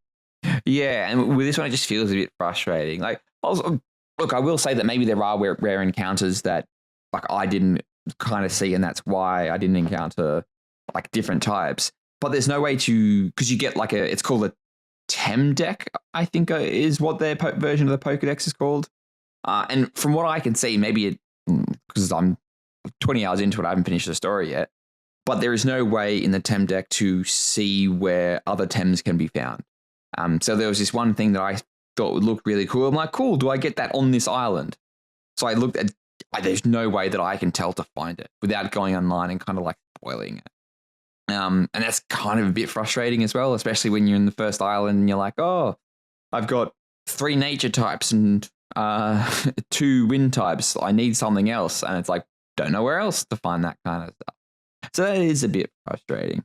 Yeah, and with this one, it just feels a bit frustrating. Like, look, I will say that maybe there are rare encounters that like I didn't kind of see, and that's why I didn't encounter like different types. But there's no way to, because you get like it's called a Tem deck, I think is what their version of the Pokedex is called. And from what I can see, maybe because I'm 20 hours into it, I haven't finished the story yet. But there is no way in the Tem deck to see where other Tems can be found. So there was this one thing that I thought would look really cool. I'm like, cool, do I get that on this island? So I looked at, there's no way that I can tell to find it without going online and kind of like spoiling it. And that's kind of a bit frustrating as well, especially when you're in the first island and you're like, oh, I've got 3 nature types and 2 wind types. I need something else. And it's like, don't know where else to find that kind of stuff. So that is a bit frustrating.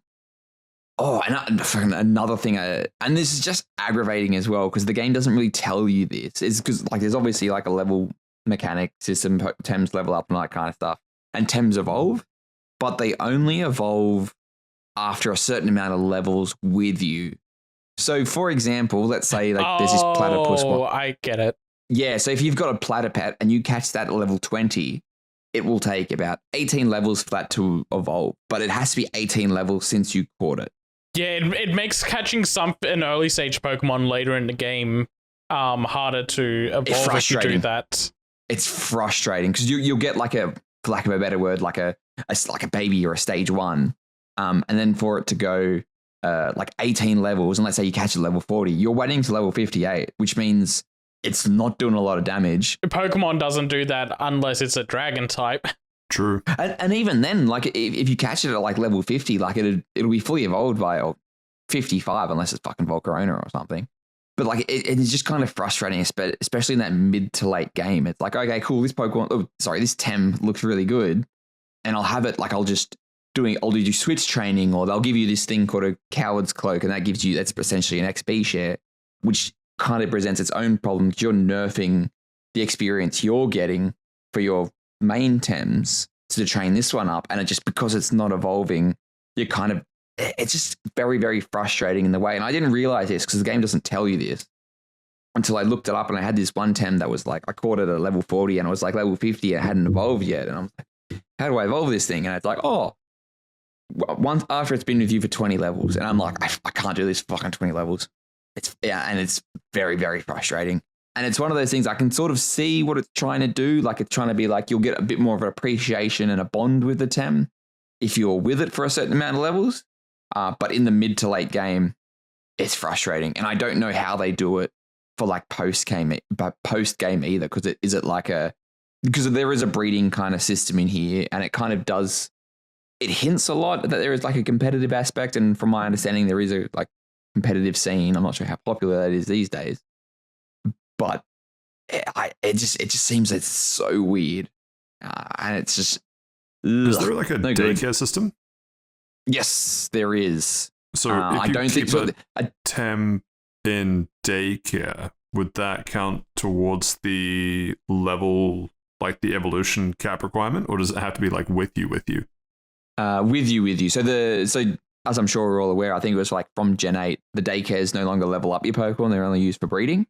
Oh, and another thing, and this is just aggravating as well, because the game doesn't really tell you this. It's because like there's obviously like a level mechanic system, Tems level up and that kind of stuff, and Tems evolve, but they only evolve after a certain amount of levels with you. So, for example, let's say like there's this platypus. Oh, I get it. Yeah, so if you've got a platypet and you catch that at level 20, it will take about 18 levels for that to evolve, but it has to be 18 levels since you caught it. Yeah, it makes catching an early stage Pokemon later in the game harder to evolve if you do that. It's frustrating because you'll get like for lack of a better word, like a baby or a stage 1, and then for it to go like 18 levels, and let's say you catch it at level 40, you're waiting to level 58, which means it's not doing a lot of damage. Pokemon doesn't do that unless it's a dragon type. True. And even then, like if you catch it at like level 50, like it'll be fully evolved by 55 unless it's fucking Volcarona or something. But like it is just kind of frustrating, especially in that mid to late game. It's like, okay, cool, this Tem looks really good, and I'll have it like I'll do switch training, or they'll give you this thing called a coward's cloak, and that's essentially an XP share, which kind of presents its own problem because you're nerfing the experience you're getting for your main Tems to train this one up, and because it's not evolving, it's just very, very frustrating in the way. And I didn't realize this because the game doesn't tell you this until I looked it up, and I had this one Tem that was like, I caught it at level 40 and it was like level 50 and it hadn't evolved yet. And I'm like, how do I evolve this thing? And it's like, once after it's been with you for 20 levels. And I'm like, I can't do this for fucking 20 levels. And it's very, very frustrating. And it's one of those things I can sort of see what it's trying to do. Like it's trying to be like, you'll get a bit more of an appreciation and a bond with the Tem if you're with it for a certain amount of levels. But in the mid to late game, it's frustrating. And I don't know how they do it for like post game either. Because there is a breeding kind of system in here, and it kind of does, it hints a lot that there is like a competitive aspect. And from my understanding, there is a like competitive scene. I'm not sure how popular that is these days, but it just seems it's so weird. And it's just, is there like a daycare system? Yes, there is. So I don't think so. A Tem in daycare, would that count towards the level, like the evolution cap requirement, or does it have to be like with you? With you. So as I'm sure we're all aware, I think it was like from Gen 8, the daycares no longer level up your Pokemon; they're only used for breeding.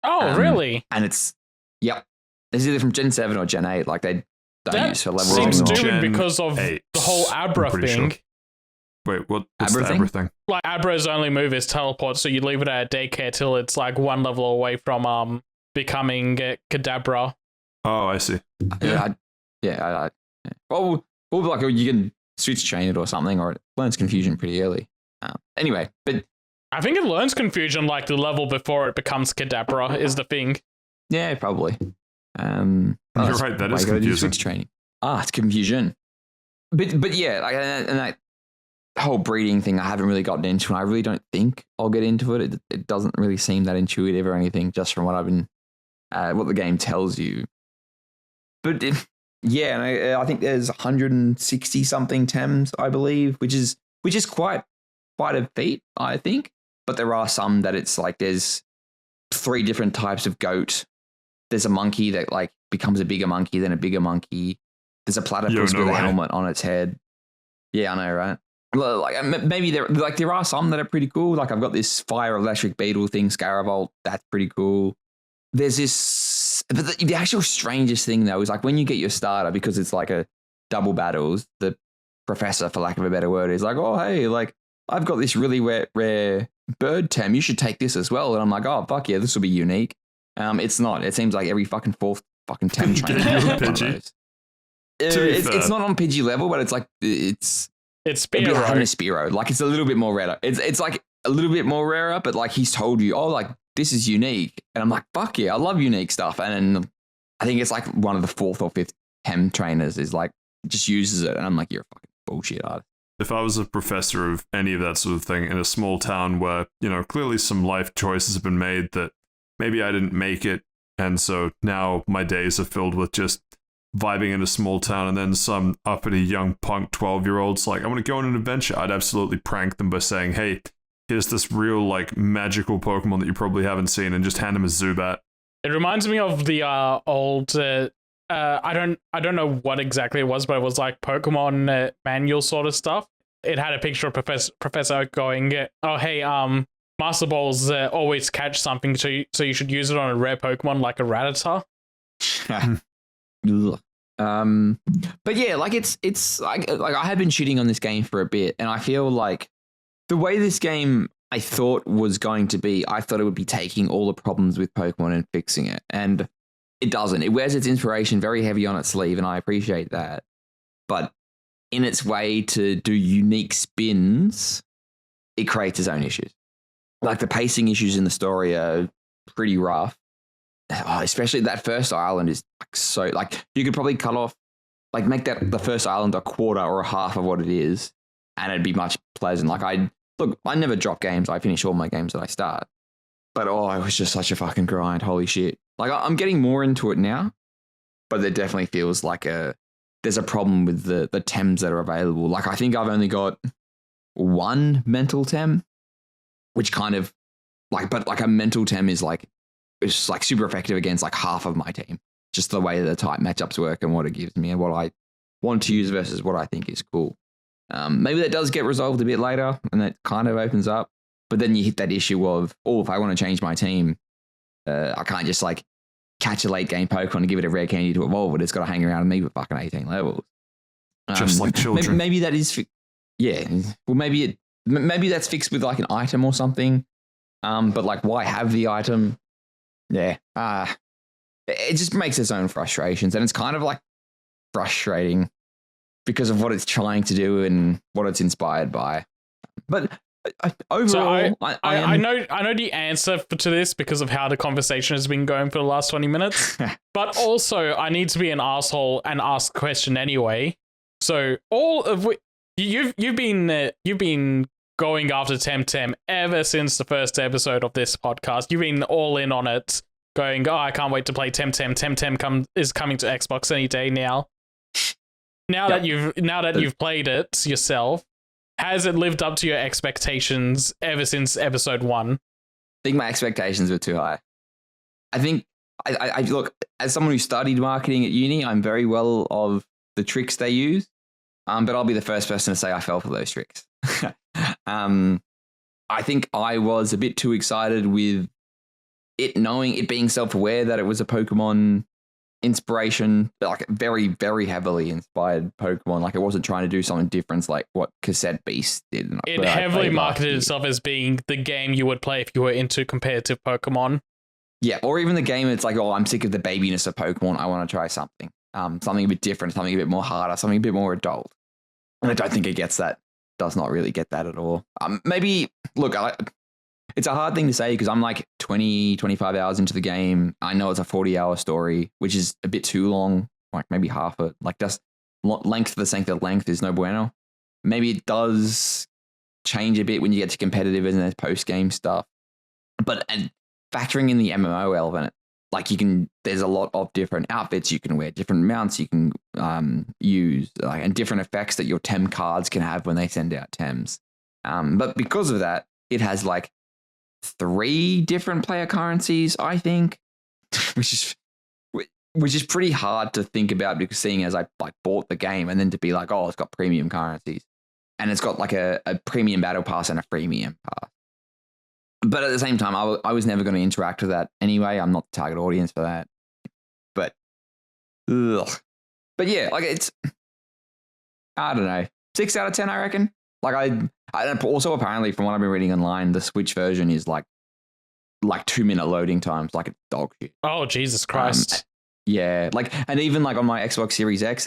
Oh, really? And it's it's either from Gen 7 or Gen 8. Like they don't use for level. Seems stupid because of 8, the whole Abra thing. Sure. Wait, what's the Abra thing? Like Abra's only move is teleport, so you leave it at daycare till it's like one level away from becoming Kadabra. Oh, I see. Yeah. Well, like you can switch train it or something, or it learns confusion pretty early. Anyway, but I think it learns confusion like the level before it becomes Kadabra is the thing. Yeah, probably. You're right. That is confusing. Switch training. It's confusion. But yeah, and that whole breeding thing I haven't really gotten into, and I really don't think I'll get into it. It doesn't really seem that intuitive or anything, just from what I've been, what the game tells you. But and I think there's 160 something Tems, I believe, which is quite a feat, I think. But there are some that it's like there's 3 different types of goat. There's a monkey that like becomes a bigger monkey, then a bigger monkey. There's a platypus with a helmet on its head. Yeah, I know, right? Like maybe there are some that are pretty cool. Like I've got this fire electric beetle thing, Scarabolt. That's pretty cool. There's this, but the actual strangest thing though is like when you get your starter, because it's like a double battles. The professor, for lack of a better word, is like, oh hey, like I've got this really rare bird Tem. You should take this as well. And I'm like, oh fuck yeah, this will be unique. It's not. It seems like every fucking 4th fucking Tem trainer has one of those. It's not on Pidgey level, but it's like it's Spearow. Having a Spearow. Like it's a little bit more rare. It's like a little bit more rarer, but like he's told you, oh, like this is unique. And I'm like, fuck yeah, I love unique stuff. And then I think it's like one of the 4th or 5th Tem trainers is like, just uses it. And I'm like, you're a fucking bullshit artist. If I was a professor of any of that sort of thing in a small town where, clearly some life choices have been made that maybe I didn't make it, and so now my days are filled with just vibing in a small town, and then some uppity young punk 12-year-old's like, I want to go on an adventure, I'd absolutely prank them by saying, hey, here's this real like magical Pokemon that you probably haven't seen, and just hand them a Zubat. It reminds me of the old I don't know what exactly it was, but it was like Pokemon manual sort of stuff. It had a picture of Professor Oak going, oh hey, Master Balls always catch something, so you should use it on a rare Pokemon like a Rattata. But yeah, like it's like I have been shitting on this game for a bit, and I feel like the way this game I thought was going to be, I thought it would be taking all the problems with Pokemon and fixing it, and it doesn't. It wears its inspiration very heavy on its sleeve, and I appreciate that. But in its way to do unique spins, it creates its own issues. Like the pacing issues in the story are pretty rough. Especially that first island is like so, like you could probably cut off, like make that the first island a quarter or a half of what it is, and it'd be much pleasant. Like look, I never drop games. I finish all my games that I start. But it was just such a fucking grind. Holy shit. Like I'm getting more into it now, but there definitely feels like there's a problem with the Tems that are available. Like I think I've only got one mental Tem, which kind of but a mental Tem is it's like super effective against like half of my team. Just the way the type matchups work and what it gives me and what I want to use versus what I think is cool. Maybe that does get resolved a bit later and that kind of opens up. But then you hit that issue of, if I want to change my team, I can't just like catch a late game Pokemon and give it a rare candy to evolve it. It's got to hang around me for fucking 18 levels. Just like children. Maybe that is, yeah. Well, maybe that's fixed with like an item or something. But like, why have the item? Yeah. It just makes its own frustrations, and it's kind of like frustrating because of what it's trying to do and what it's inspired by. But overall, so I know the answer to this because of how the conversation has been going for the last 20 minutes. But also, I need to be an asshole and ask a question anyway. So you've been going after Temtem ever since the first episode of this podcast. You've been all in on it, going, I can't wait to play Temtem. Temtem is coming to Xbox any day now. Now that you've played it yourself, has it lived up to your expectations ever since episode 1? I think my expectations were too high. I think I look, as someone who studied marketing at uni, I'm very well of the tricks they use. But I'll be the first person to say I fell for those tricks. I think I was a bit too excited with it being self-aware that it was a Pokemon inspiration, like very, very heavily inspired Pokemon. Like it wasn't trying to do something different like what Cassette Beast did. It heavily marketed itself as being the game you would play if you were into competitive Pokemon. Yeah, or even the game it's like, I'm sick of the babiness of Pokemon. I want to try something. Something a bit different, something a bit more harder, something a bit more adult. And I don't think it gets that. Does not really get that at all. Maybe, look, it's a hard thing to say because I'm like 20, 25 hours into the game. I know it's a 40-hour story, which is a bit too long, like maybe half it. Like just length for the sake of length is no bueno. Maybe it does change a bit when you get to competitive and there's post-game stuff. But factoring in the MMO element, like there's a lot of different outfits you can wear, different mounts you can use, and different effects that your Tem cards can have when they send out Tems. But because of that, it has like 3 different player currencies, I think, which is pretty hard to think about because seeing as I like bought the game and then to be like, it's got premium currencies and it's got like a premium battle pass and a freemium pass. But at the same time, I was never going to interact with that anyway. I'm not the target audience for that. But yeah, like it's, I don't know, 6 out of 10, I reckon. Like I also apparently from what I've been reading online, the Switch version is like 2-minute loading times, like it's dog shit. Oh, Jesus Christ. Yeah, like, and even like on my Xbox Series X,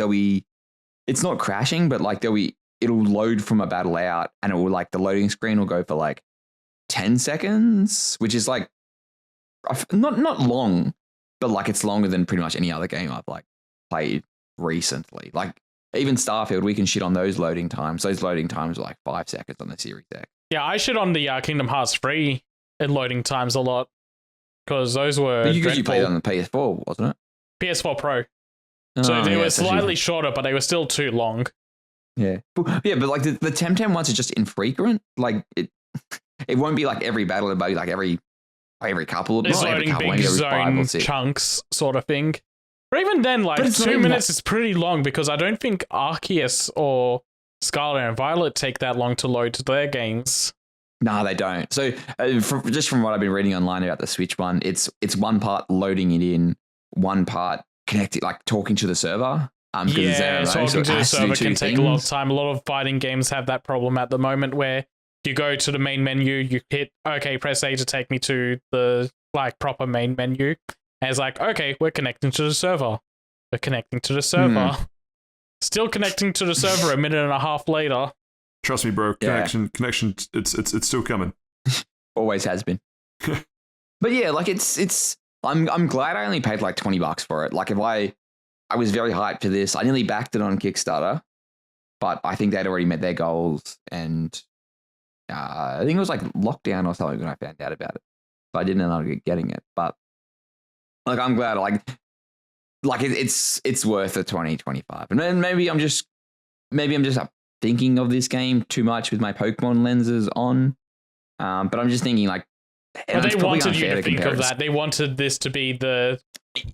it's not crashing, but like it'll load from a battle out and it will like the loading screen will go for like 10 seconds, which is like not long, but like it's longer than pretty much any other game I've like played recently. Like even Starfield, we can shit on those loading times. Those loading times are like 5 seconds on the Series X. Yeah, I shit on the Kingdom Hearts 3 loading times a lot because those were because you played on the PS4, wasn't it? PS4 Pro. So they were slightly shorter, but they were still too long. Yeah. Yeah, but like the Temtem ones are just infrequent. Like it won't be like every battle, it'll be like every couple of it's loading big zone chunks sort of thing. But even then, like 2 minutes is pretty long because I don't think Arceus or Scarlet and Violet take that long to load their games. No, they don't. So from what I've been reading online about the Switch one, it's one part loading it in, one part connecting, like talking to the server. Talking to the server can take a lot of time. A lot of fighting games have that problem at the moment where you go to the main menu, you hit, press A to take me to the like proper main menu. And it's like, we're connecting to the server. We're connecting to the server. Still connecting to the server a minute and a half later. Trust me, bro. Connection. It's still coming. Always has been. But yeah, like it's. I'm glad I only paid like $20 for it. Like if I was very hyped for this. I nearly backed it on Kickstarter, but I think they'd already met their goals and I think it was like lockdown or something when I found out about it. So I didn't end up getting it. But like, I'm glad. It's worth the 2025. And then maybe I'm just thinking of this game too much with my Pokemon lenses on. But I'm just thinking like. But they wanted you to think of that. They wanted this to be the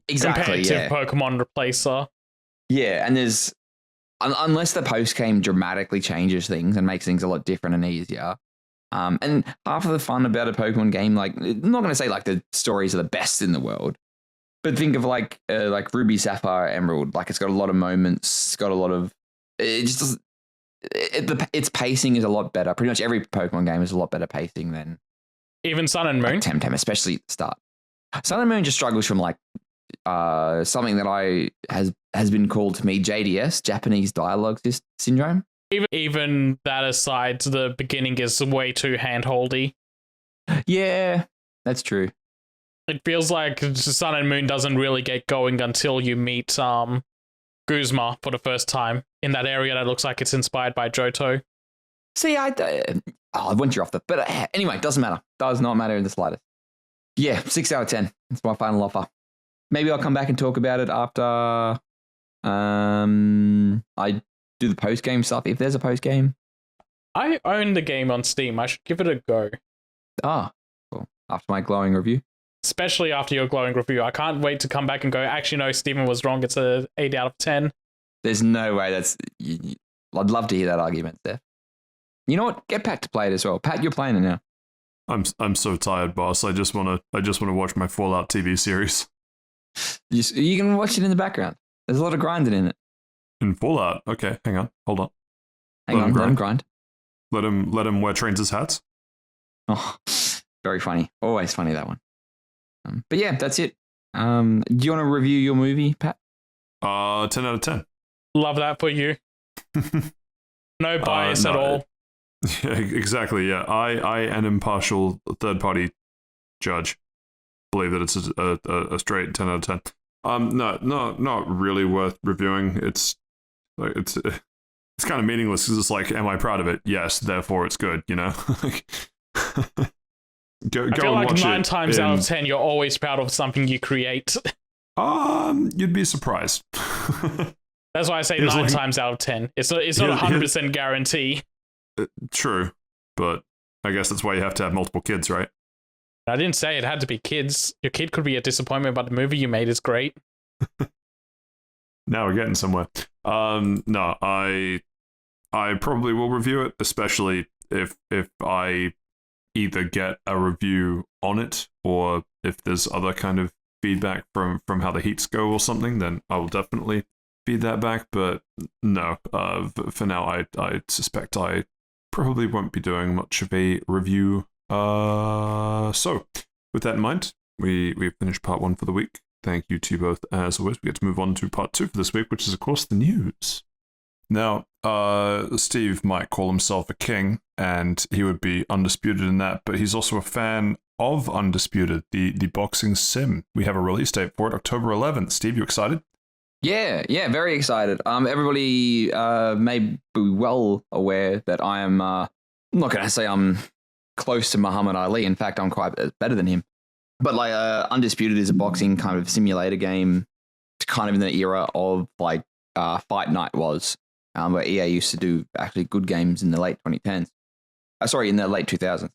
competitive Pokemon replacer. Yeah, and there's unless the post game dramatically changes things and makes things a lot different and easier. And half of the fun about a Pokemon game, like I'm not going to say like the stories are the best in the world, but think of like Ruby, Sapphire, Emerald. Like it's got a lot of moments. It's got a lot of. It just doesn't. Its pacing is a lot better. Pretty much every Pokemon game is a lot better pacing than. Even Sun and Moon? Like Temtem, especially at the start. Sun and Moon just struggles from like something that has been called to me JDS, Japanese Dialogue Syndrome. Even that aside, the beginning is way too hand-holdy. Yeah, that's true. It feels like Sun and Moon doesn't really get going until you meet Guzma for the first time in that area that looks like it's inspired by Johto. See, I went you off the. But anyway, doesn't matter. Does not matter in the slightest. Yeah, 6 out of 10. That's my final offer. Maybe I'll come back and talk about it after I do the post game stuff. If there's a post game, I own the game on Steam. I should give it a go. Ah, cool. After my glowing review, especially after your glowing review, I can't wait to come back and go. Actually, no, Steven was wrong. It's a 8 out of 10. There's no way that's. I'd love to hear that argument, Steph. You know what? Get Pat to play it as well. Pat, you're playing it now. I'm so tired, boss. I just wanna watch my Fallout TV series. You can watch it in the background. There's a lot of grinding in it. In Fallout, okay. Hang on, hold on. Let him grind. Let him wear trains' hats. Oh, very funny. Always funny, that one. But yeah, that's it. Do you want to review your movie, Pat? 10 out of 10. Love that for you. No bias at all. Yeah, exactly. Yeah, I, an impartial third-party judge, believe that it's a straight 10 out of 10. Not really worth reviewing. It's kind of meaningless because it's like, am I proud of it? Yes, therefore it's good. You know. Go I feel and like watch 9 times out of 10, you're always proud of something you create. You'd be surprised. That's why I say 9 times out of 10. It's not a 100% guarantee. True, but I guess that's why you have to have multiple kids, right? I didn't say it had to be kids. Your kid could be a disappointment, but the movie you made is great. Now we're getting somewhere. No, I probably will review it, especially if I either get a review on it or if there's other kind of feedback from how the heats go or something, then I will definitely feed that back. But no, for now, I suspect I probably won't be doing much of a review. So with that in mind, we've finished part 1 for the week. Thank you to you both as always. We get to move on to part 2 for this week, which is of course the news. Now, Steve might call himself a king, and he would be undisputed in that, but he's also a fan of Undisputed, the boxing sim. We have a release date for it, October 11th. Steve, you excited? Yeah, very excited. Everybody may be well aware that I am, I'm not going to say I'm close to Muhammad Ali. In fact, I'm quite better than him. But like Undisputed is a boxing kind of simulator game. It's kind of in the era of like Fight Night was, where EA used to do actually good games in the late 2010s. In the late 2000s.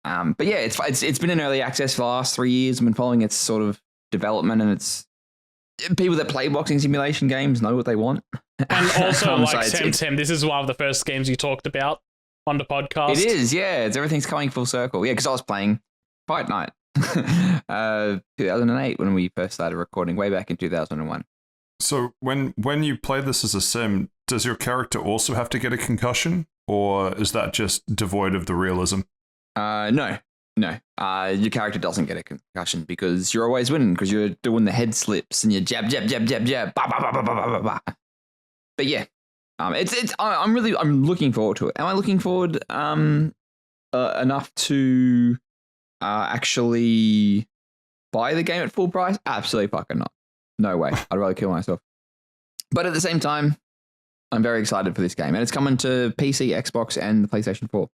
But yeah, it's been in early access for the last 3 years. I've been following its sort of development, and it's people that play boxing simulation games know what they want. And also, like Tem, this is one of the first games you talked about on the podcast. It is, yeah. Everything's coming full circle. Yeah, because I was playing Fight Night 2008 when we first started recording, way back in 2001. So when you play this as a sim, does your character also have to get a concussion, or is that just devoid of the realism? No. Your character doesn't get a concussion because you're always winning because you're doing the head slips and you jab, bah, bah, bah, bah, bah, bah, bah. But yeah, I'm looking forward to it. Am I looking forward enough to actually buy the game at full price? Absolutely fucking not. No way. I'd rather kill myself. But at the same time, I'm very excited for this game, and it's coming to PC, Xbox, and the PlayStation 4.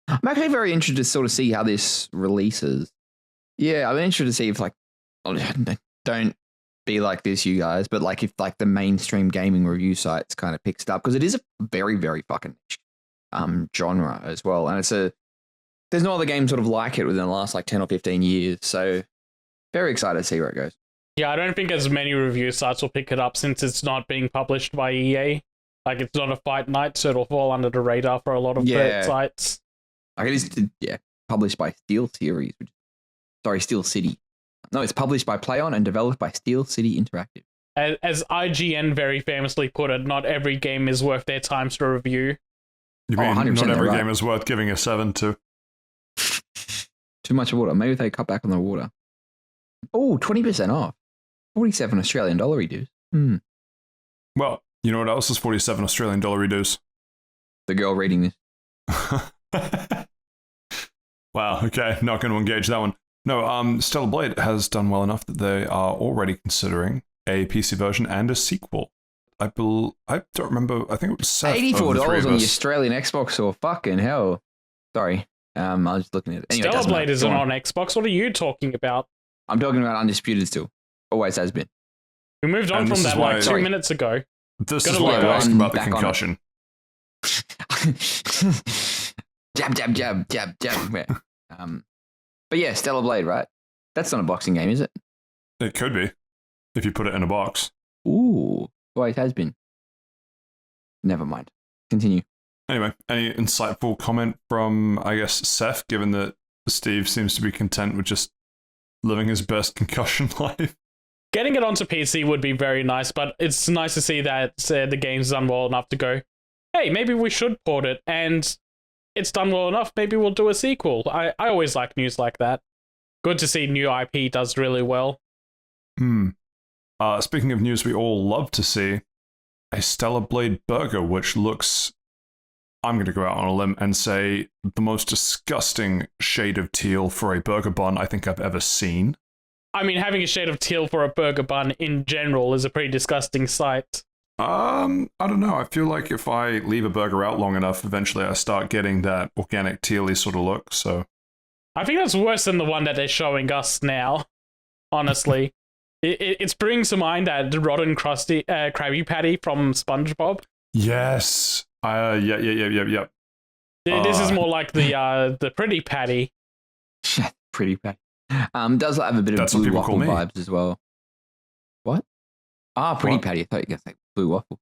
I'm actually very interested to sort of see how this releases. Yeah, I'm interested to see if like, don't be like this, you guys, but like if like the mainstream gaming review sites kind of picks it up, because it is a very, very fucking niche genre as well. And there's no other game sort of like it within the last like 10 or 15 years. So very excited to see where it goes. Yeah, I don't think as many review sites will pick it up since it's not being published by EA. Like, it's not a fight night, so it'll fall under the radar for a lot of sites. Like, it is, published by Steel Series. Steel City. No, it's published by PlayOn and developed by Steel City Interactive. As IGN very famously put it, not every game is worth their time to review. You mean not every game is worth giving a 7 to? Too much water. Maybe they cut back on the water. Oh, 20% off. 47 Australian dollar dues. Well, you know what else is 47 Australian dollar dues? The girl reading this. Wow, okay, not going to engage that one. No, Stellar Blade has done well enough that they are already considering a PC version and a sequel. I don't remember, I think it was Saif $84 on the Australian Xbox Store. Fucking hell. Sorry, I was just looking at it. Anyway, Stellar Blade isn't on Xbox. What are you talking about? I'm talking about Undisputed still. Always has been. We moved on from that like 2 minutes ago. This is why I asked about the concussion. Jab. But yeah, Stellar Blade, right? That's not a boxing game, is it? It could be, if you put it in a box. Ooh, always has been. Never mind. Continue. Anyway, any insightful comment from, I guess, Saif, given that Steve seems to be content with just living his best concussion life? Getting it onto PC would be very nice, but it's nice to see that the game's done well enough to go, hey, maybe we should port it, and it's done well enough, maybe we'll do a sequel. I always like news like that. Good to see new IP does really well. Speaking of news we all love to see, a Stellar Blade burger, which looks, I'm going to go out on a limb and say, the most disgusting shade of teal for a burger bun I think I've ever seen. I mean, having a shade of teal for a burger bun in general is a pretty disgusting sight. I don't know. I feel like if I leave a burger out long enough, eventually I start getting that organic tealy sort of look, so... I think that's worse than the one that they're showing us now, honestly. It's bringing to mind that rotten crusty Krabby Patty from SpongeBob. Yes. Yep. This is more like the Pretty Patty. Pretty Patty. Does have a bit of blue waffle vibes as well. What? Pretty Patty. I thought you were going to say blue waffle.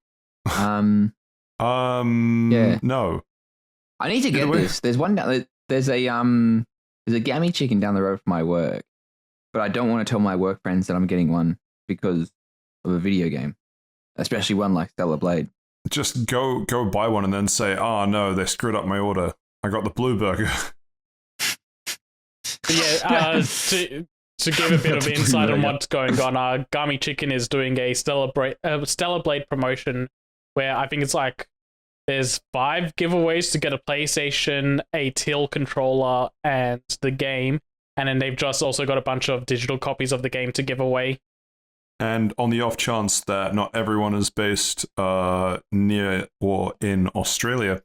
Yeah. No. I need to get this. There's one down. There's a gammy chicken down the road from my work, but I don't want to tell my work friends that I'm getting one because of a video game, especially one like Stellar Blade. Just go buy one and then say, "Oh no, they screwed up my order. I got the blue burger." Yeah. To give a bit of insight on what's going on, Gummy Chicken is doing a Stellar Blade promotion where I think it's like there's 5 giveaways to get a PlayStation, a Teal controller, and the game. And then they've just also got a bunch of digital copies of the game to give away. And on the off chance that not everyone is based near or in Australia,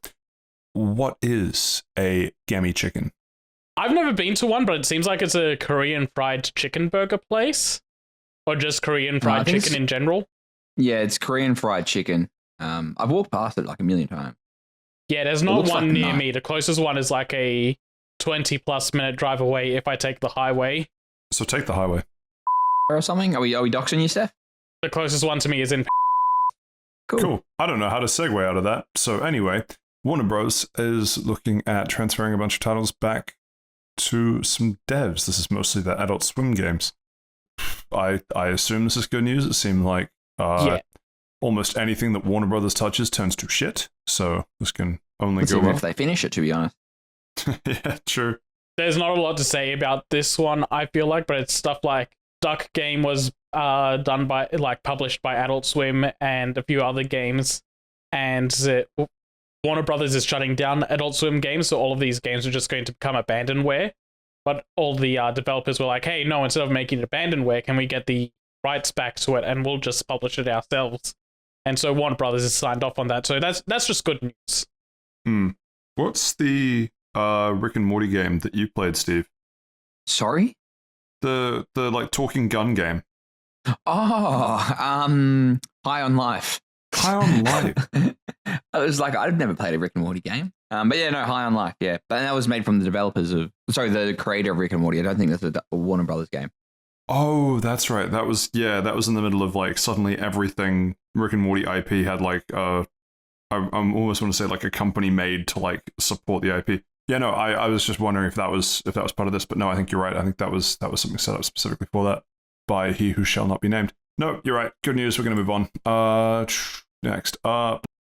what is a gammy chicken? I've never been to one, but it seems like it's a Korean fried chicken burger place. Or just Korean fried chicken in general. Yeah, it's Korean fried chicken. I've walked past it like a million times. Yeah, there's not one near me. The closest one is like a 20+ minute drive away if I take the highway. So take the highway. Or something? Are we doxing you, Steph? The closest one to me is in... Cool. I don't know how to segue out of that. So anyway, Warner Bros. Is looking at transferring a bunch of titles back to some devs. This is mostly the Adult Swim games. I assume this is good news. It seemed like almost anything that Warner Brothers touches turns to shit. So this can only go well. If they finish it, to be honest. Yeah, true. There's not a lot to say about this one, I feel like, but it's stuff like Duck Game was published by Adult Swim and a few other games, and Warner Brothers is shutting down Adult Swim games, so all of these games are just going to become abandonware. But all the developers were like, hey, no, instead of making it abandonware, can we get the rights back to it and we'll just publish it ourselves? And so Warner Brothers has signed off on that, so that's just good news. What's the Rick and Morty game that you played, Steve. Sorry? The like talking gun game. Oh, High on Life. High on Life. I was like, I've never played a Rick and Morty game. But yeah, no, High on Life, yeah. But that was made from the creator of Rick and Morty. I don't think that's a Warner Brothers game. Oh, that's right. That was in the middle of like suddenly everything Rick and Morty IP had like I almost want to say like a company made to like support the IP. Yeah, no, I was just wondering if that was part of this, but no, I think you're right. I think that was something set up specifically for that by he who shall not be named. No, you're right. Good news. We're going to move on. Next.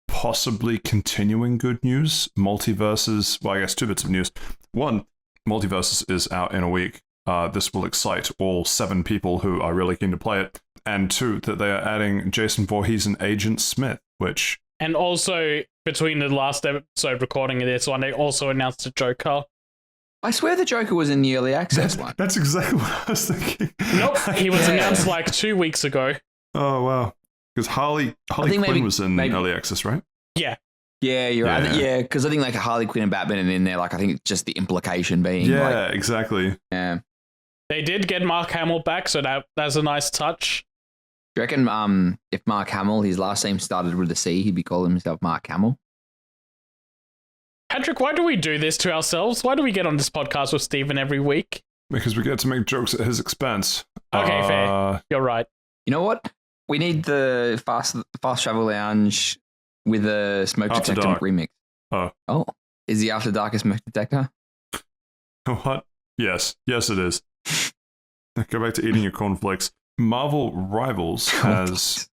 Possibly continuing good news. Multiverses. Well, I guess 2 bits of news. 1, Multiverses is out in a week. This will excite all 7 people who are really keen to play it. And 2, that they are adding Jason Voorhees and Agent Smith, which... And also, between the last episode recording of this one, they also announced a Joker. I swear the Joker was in the early access one. That's exactly what I was thinking. Nope, he was announced like 2 weeks ago. Oh, wow. Because Harley Quinn was in early access, right? Yeah. Yeah, you're right. Yeah, because I think like Harley Quinn and Batman are in there. Like I think just the implication being. Yeah, exactly. Yeah. They did get Mark Hamill back, so that's a nice touch. Do you reckon if Mark Hamill, his last name started with a C, he'd be calling himself Mark Hamill? Patrick, why do we do this to ourselves? Why do we get on this podcast with Stephen every week? Because we get to make jokes at his expense. Okay, fair. You're right. You know what? We need the fast travel lounge with a smoke After detector Dark. remix. Oh, is the After Dark a smoke detector? What? Yes, it is. Go back to eating your cornflakes. Marvel Rivals has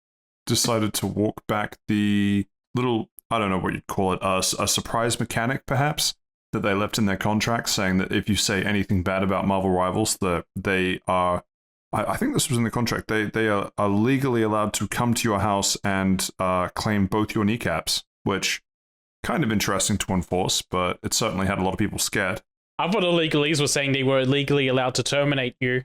decided to walk back the little, I don't know what you'd call it, a surprise mechanic, perhaps, that they left in their contract, saying that if you say anything bad about Marvel Rivals, that they are, I think this was in the contract, they are legally allowed to come to your house and claim both your kneecaps, which kind of interesting to enforce, but it certainly had a lot of people scared. I thought the legalese were saying they were legally allowed to terminate you.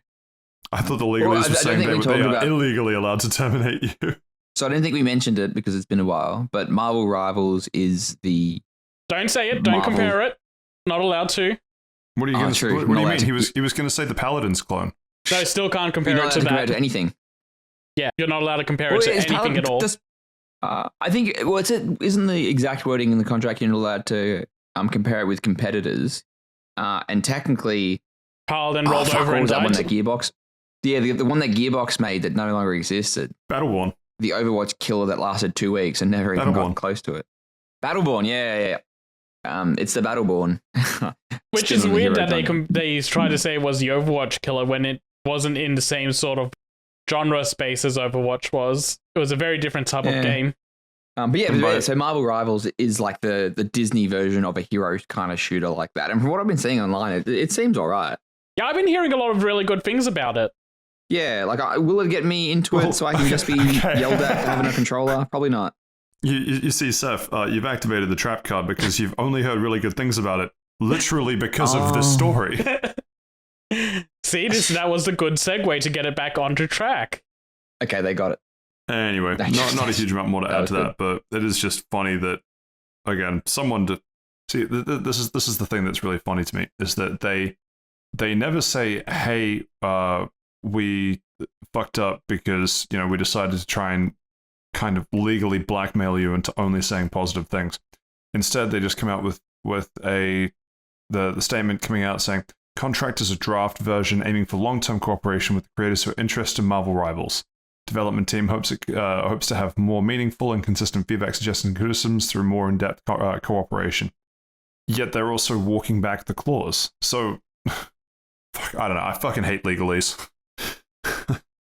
I thought the legalese were saying they are illegally allowed to terminate you. So I don't think we mentioned it because it's been a while, but Marvel Rivals is the... Don't say it. Don't compare it. Not allowed to. What are you going to? What do you mean? He was going to say the Paladins clone. No, still can't compare it to that. Compare it to anything. Yeah, you're not allowed to compare it to anything at all. I think isn't the exact wording in the contract you're not allowed to compare it with competitors, and technically, Paladin rolled over and that died. one that Gearbox. Yeah, the one that Gearbox made that no longer existed. Battleborn. The Overwatch killer that lasted 2 weeks and never even got close to it. Battleborn, yeah. It's the Battleborn. Which is weird that they tried to say it was the Overwatch killer when it wasn't in the same sort of genre space as Overwatch was. It was a very different type of game. So Marvel Rivals is like the Disney version of a hero kind of shooter like that. And from what I've been seeing online, it seems all right. Yeah, I've been hearing a lot of really good things about it. Yeah, like will it get me into it so I can just be yelled at for having a controller? Probably not. You see, Saif, you've activated the trap card because you've only heard really good things about it, literally because of this story. See, that was a good segue to get it back onto track. Okay, they got it. Anyway, not a huge amount more to add to that, but it is just funny that, again, this is the thing that's really funny to me, is that they never say, hey, we fucked up because, we decided to try and kind of legally blackmail you into only saying positive things. Instead, they just come out with the statement coming out saying, contract is a draft version aiming for long-term cooperation with the creators who are interested in Marvel Rivals. Development team hopes to have more meaningful and consistent feedback, suggestions, and criticisms through more in-depth cooperation. Yet they're also walking back the clause. So, I don't know. I fucking hate legalese.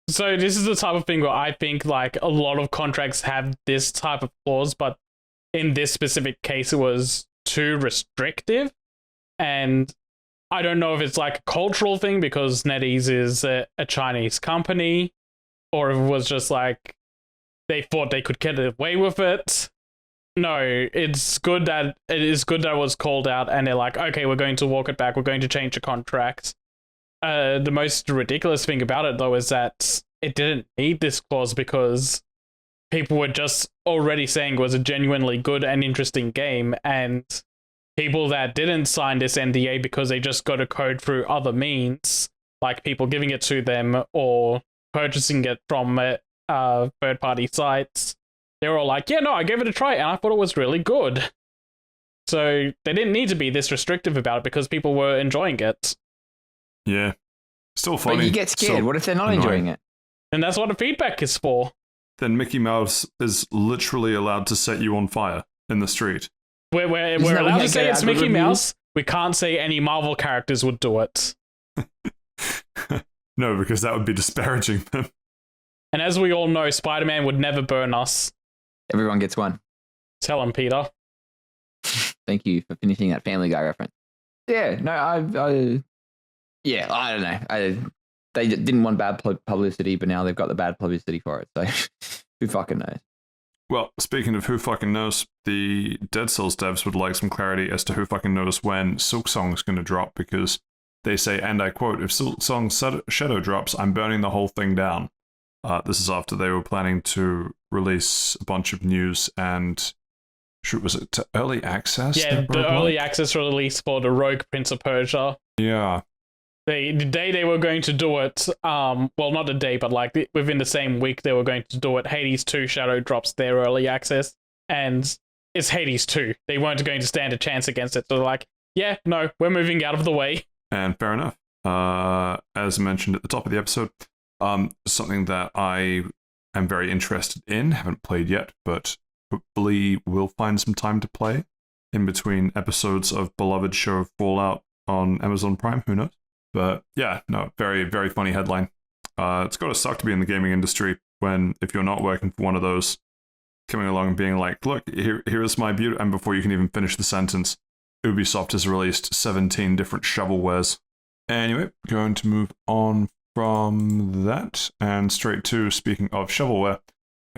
So this is the type of thing where I think like a lot of contracts have this type of clause, but in this specific case, it was too restrictive. And I don't know if it's like a cultural thing because NetEase is a Chinese company, or if it was just like they thought they could get away with it. No, it is good that it was called out and they're like, okay, we're going to walk it back. We're going to change the contract. The most ridiculous thing about it, though, is that it didn't need this clause because people were just already saying it was a genuinely good and interesting game, and people that didn't sign this NDA because they just got a code through other means, like people giving it to them or purchasing it from third-party sites, they were all like, yeah, no, I gave it a try and I thought it was really good. So they didn't need to be this restrictive about it because people were enjoying it. Yeah. Still funny. But you get scared. So what if they're not annoying. enjoying it? And that's what the feedback is for. Then Mickey Mouse is literally allowed to set you on fire in the street. We're that allowed when to they say get it's out the Mickey reviews? Mouse. We can't say any Marvel characters would do it. No, because that would be disparaging them. And as we all know, Spider-Man would never burn us. Everyone gets one. Tell him, Peter. Thank you for finishing that Family Guy reference. Yeah, no, I don't know. They didn't want bad publicity, but now they've got the bad publicity for it. So who fucking knows? Well, speaking of who fucking knows, the Dead Cells devs would like some clarity as to who fucking knows when Silksong's going to drop, because they say, and I quote, if Silksong's Shadow drops, I'm burning the whole thing down. This is after they were planning to release a bunch of news and... was it to early access? Yeah, the early access release for the Rogue Prince of Persia. Yeah. The day they were going to do it, well, not the day, but like within the same week they were going to do it, Hades 2 Shadow drops their early access, and it's Hades 2. They weren't going to stand a chance against it, so they're like, yeah, no, we're moving out of the way. And fair enough. As mentioned at the top of the episode, something that I am very interested in, haven't played yet, but hopefully we'll find some time to play in between episodes of beloved show Fallout on Amazon Prime, who knows? But yeah, no, very, very funny headline. It's got to suck to be in the gaming industry when, if you're not working for one of those, coming along and being like, look, here's my beauty, and before you can even finish the sentence, Ubisoft has released 17 different shovelwares. Anyway, going to move on from that, and straight to, speaking of shovelware,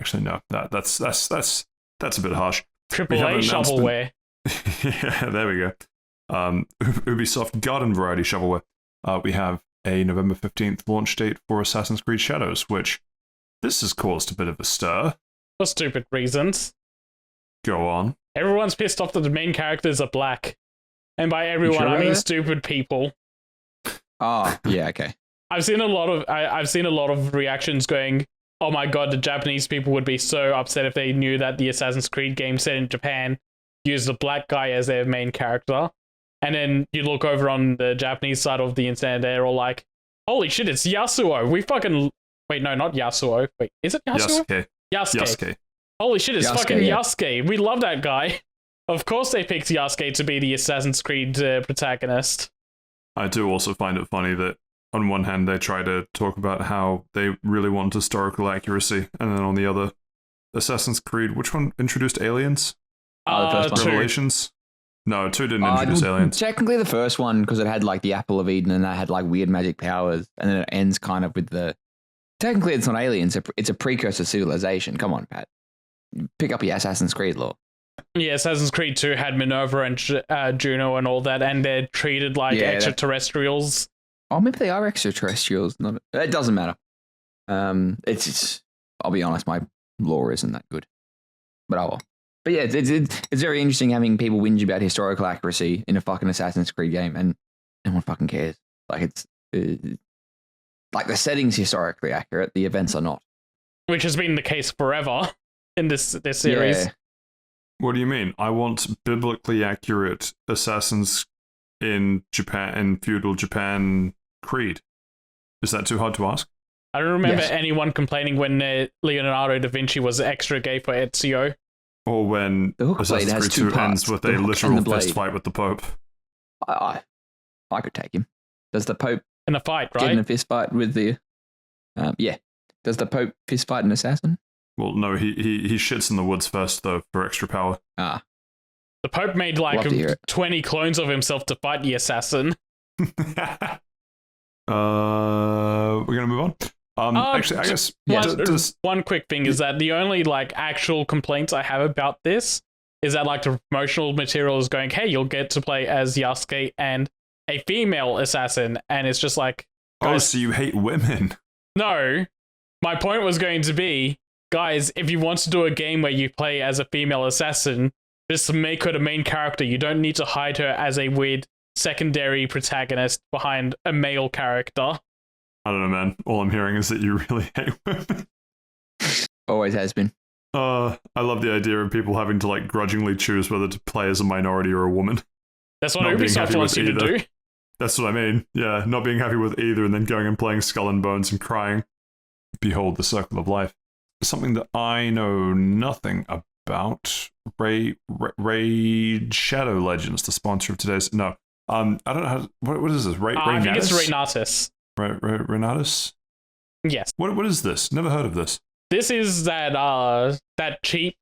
actually no, that's a bit harsh. AAA shovelware. Yeah, there we go. Ubisoft Garden Variety shovelware. We have a November 15th launch date for Assassin's Creed Shadows, which this has caused a bit of a stir. For stupid reasons. Go on. Everyone's pissed off that the main characters are black. And by everyone, I mean stupid people. Oh, yeah, okay. I've seen a lot of reactions going, oh my god, the Japanese people would be so upset if they knew that the Assassin's Creed game set in Japan used a black guy as their main character. And then you look over on the Japanese side of the internet, they're all like, holy shit, it's Yasuo. We fucking... Wait, no, not Yasuo. Wait, is it Yasuo? Yasuke. Holy shit, it's fucking Yasuke. We love that guy. Of course they picked Yasuke to be the Assassin's Creed protagonist. I do also find it funny that on one hand they try to talk about how they really want historical accuracy, and then on the other, Assassin's Creed, which one introduced aliens? The first one. Revelations? No, 2 didn't introduce aliens. Technically the first one, because it had like the Apple of Eden and that had like weird magic powers, and then it ends kind of with the... Technically it's not aliens, it's a precursor civilization. Come on, Pat. Pick up your Assassin's Creed lore. Yeah, Assassin's Creed 2 had Minerva and Juno and all that, and they're treated like extraterrestrials. Oh, maybe they are extraterrestrials. It doesn't matter. It's I'll be honest, my lore isn't that good. But oh well. But yeah, it's very interesting having people whinge about historical accuracy in a fucking Assassin's Creed game, and no one fucking cares. Like it's like the setting's historically accurate, the events are not. Which has been the case forever in this series. Yeah. What do you mean? I want biblically accurate assassins in Japan, in feudal Japan Creed. Is that too hard to ask? I don't remember anyone complaining when Leonardo da Vinci was extra gay for Ezio. Or when Assassin's Creed 2 ends with a literal fist fight with the Pope. I could take him. Does the Pope in a fight, right? Get in a fist fight with the... yeah. Does the Pope fist fight an assassin? Well, no, he shits in the woods first, though, for extra power. Ah. The Pope made like 20 clones of himself to fight the assassin. We're going to move on. Actually, I guess... One quick thing is that the only like actual complaints I have about this is that like the promotional material is going, hey, you'll get to play as Yasuke and a female assassin, and it's just like... Oh, so you hate women? No. My point was going to be, guys, if you want to do a game where you play as a female assassin, Just make her the main character. You don't need to hide her as a weird secondary protagonist behind a male character. I don't know, man. All I'm hearing is that you really hate women. Always has been. I love the idea of people having to like grudgingly choose whether to play as a minority or a woman. That's what Not being Ubisoft happy wants with you to either. do. That's what I mean. Yeah, not being happy with either and then going and playing Skull and Bones and crying. Behold the circle of life. Something that I know nothing about. Raid Shadow Legends, the sponsor of today's. No, I don't know how. What is this? I think it's Renatus. Renatus. Yes. What is this? Never heard of this. This is that cheap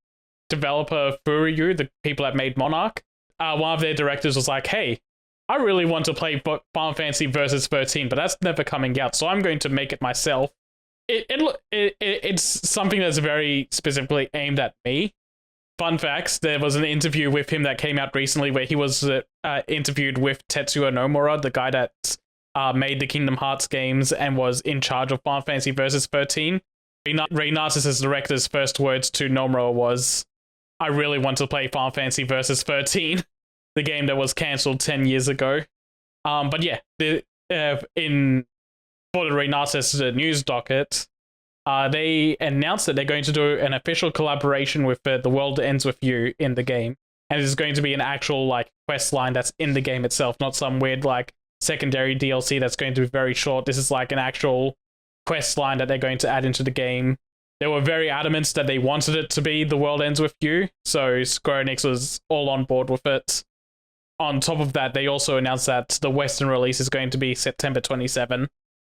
developer Furyu, the people that made Monarch. One of their directors was like, "Hey, I really want to play Final Fantasy Versus 13, but that's never coming out, so I'm going to make it myself." It's something that's very specifically aimed at me. Fun facts, there was an interview with him that came out recently where he was interviewed with Tetsuya Nomura, the guy that made the Kingdom Hearts games and was in charge of Final Fantasy Versus 13. Renatus' director's first words to Nomura was, "I really want to play Final Fantasy Versus 13, the game that was cancelled 10 years ago." But yeah, for the Renatus news docket, they announced that they're going to do an official collaboration with The World Ends With You in the game. And it's going to be an actual like quest line that's in the game itself, not some weird like secondary DLC that's going to be very short. This is like an actual quest line that they're going to add into the game. They were very adamant that they wanted it to be The World Ends With You, so Square Enix was all on board with it. On top of that, they also announced that the Western release is going to be September 27.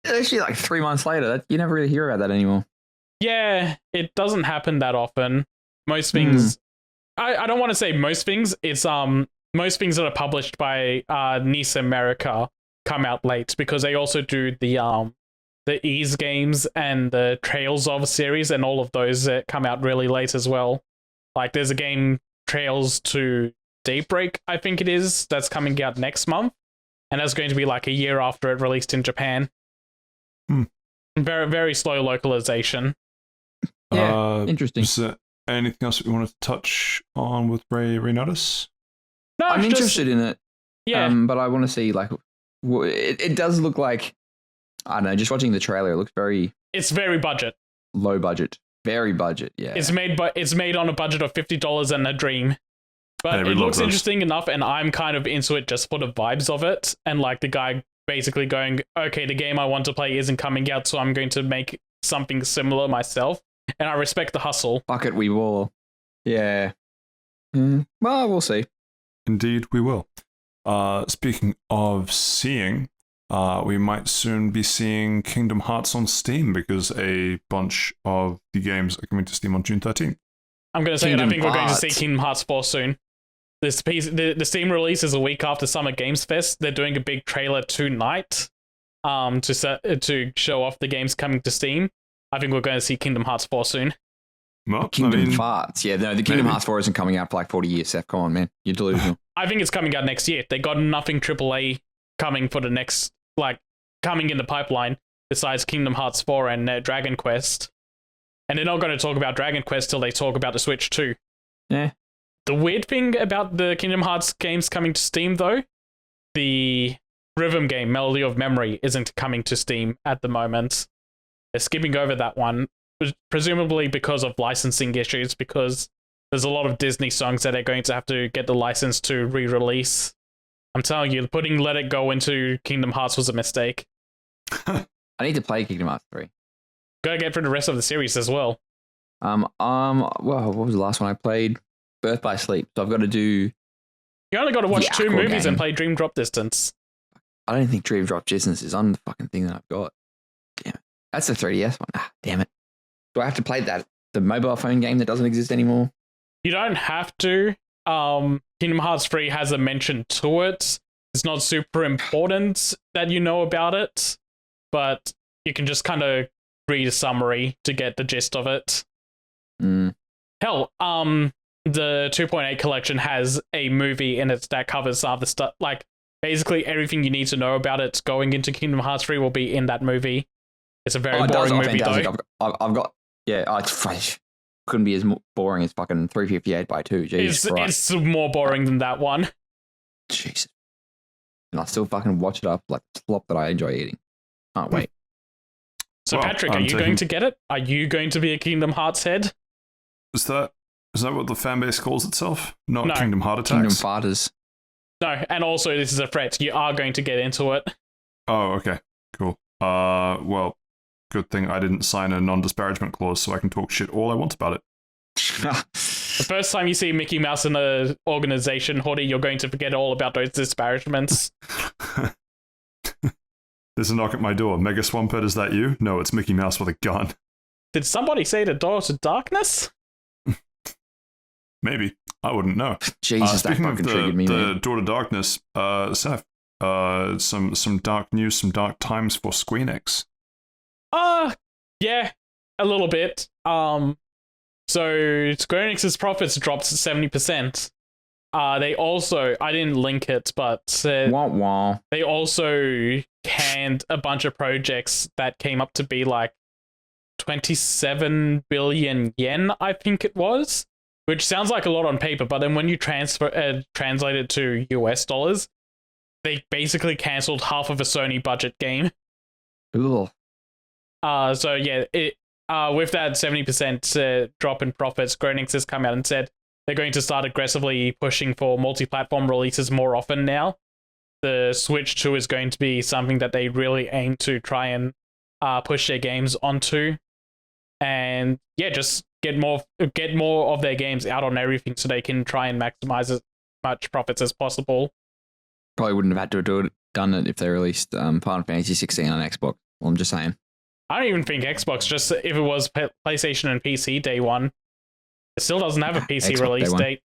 Actually, like 3 months later, you never really hear about that anymore. Yeah, it doesn't happen that often. Most things, I don't want to say most things. It's most things that are published by NIS America come out late because they also do the Ease games and the Trails of series, and all of those come out really late as well. Like there's a game Trails to Daybreak, I think it is, that's coming out next month, and that's going to be like a year after it released in Japan. Very, very slow localization. Yeah, interesting. Is there anything else that we want to touch on with Renatus? No, I'm interested in it. Yeah, but I want to see like it does look like, I don't know. Just watching the trailer, it looks very. It's very budget. Low budget, very budget. Yeah, it's made on a budget of $50 and a dream. But it looks interesting enough, and I'm kind of into it just for the vibes of it, and like the guy basically going, okay, the game I want to play isn't coming out, so I'm going to make something similar myself. And I respect the hustle. Fuck it, we will. Yeah. Well, we'll see. Indeed, we will. Speaking of seeing, we might soon be seeing Kingdom Hearts on Steam because a bunch of the games are coming to Steam on June 13th. I'm going to say I think we're going to see Kingdom Hearts 4 soon. The Steam release is a week after Summer Games Fest. They're doing a big trailer tonight to show off the games coming to Steam. I think we're going to see Kingdom Hearts 4 soon. Well, Kingdom Hearts. Yeah, no, the Kingdom Hearts 4 isn't coming out for like 40 years, Seth. Come on, man. You're delusional. I think it's coming out next year. They got nothing AAA coming for the next, like, coming in the pipeline besides Kingdom Hearts 4 and Dragon Quest. And they're not going to talk about Dragon Quest till they talk about the Switch 2. Yeah. The weird thing about the Kingdom Hearts games coming to Steam, though, the rhythm game, Melody of Memory, isn't coming to Steam at the moment. They're skipping over that one, presumably because of licensing issues, because there's a lot of Disney songs that are going to have to get the license to re-release. I'm telling you, putting Let It Go into Kingdom Hearts was a mistake. I need to play Kingdom Hearts 3. Gotta get through the rest of the series as well. Well, what was the last one I played? Birth by Sleep. So I've got to do. You only got to watch 2 movies and play Dream Drop Distance. I don't think Dream Drop Distance is on the fucking thing that I've got. Damn it. That's the 3DS one. Ah, damn it. Do I have to play the mobile phone game that doesn't exist anymore? You don't have to. Kingdom Hearts 3 has a mention to it. It's not super important that you know about it, but you can just kind of read a summary to get the gist of it. Hell, the 2.8 collection has a movie in it that covers other stuff. Like, basically everything you need to know about it going into Kingdom Hearts 3 will be in that movie. It's a very boring movie, though. I've got, yeah, it's fresh. couldn't be as boring as fucking 358 by 2. Jesus Christ. It's more boring than that one. Jesus. And I still fucking watch it up like slop that I enjoy eating. Can't wait. So, Well, Patrick, are you going to get it? Are you going to be a Kingdom Hearts head? Is that what the fan base calls itself? Not No. Kingdom Heart Attacks? Kingdom Fighters. No, and also this is a threat. You are going to get into it. Oh, okay. Cool. Well, good thing I didn't sign a non-disparagement clause so I can talk shit all I want about it. The first time you see Mickey Mouse in an organization, Hottie, you're going to forget all about those disparagements. There's a knock at my door. Mega Swampert, is that you? No, it's Mickey Mouse with a gun. Did somebody say the door to darkness? Maybe. I wouldn't know. Jesus, that Speaking of fucking triggered me, the man. Door to Darkness, Saif, some dark news, some dark times for Squeenix. Yeah, a little bit. So Square Enix's profits dropped 70%. They also, I didn't link it, but Wah wah. they also canned a bunch of projects that came up to be like 27 billion yen, I think it was, which sounds like a lot on paper, but then when you translate it to US dollars, they basically cancelled half of a Sony budget game. Ugh. So yeah, with that 70% drop in profits, Square Enix has come out and said they're going to start aggressively pushing for multi-platform releases more often now. The Switch 2 is going to be something that they really aim to try and push their games onto. And yeah, just get more of their games out on everything so they can try and maximize as much profits as possible. Probably wouldn't have had to done it if they released Final Fantasy 16 on Xbox. Well, I'm just saying. I don't even think Xbox, just if it was PlayStation and PC day one, it still doesn't have a PC Xbox release day one. date.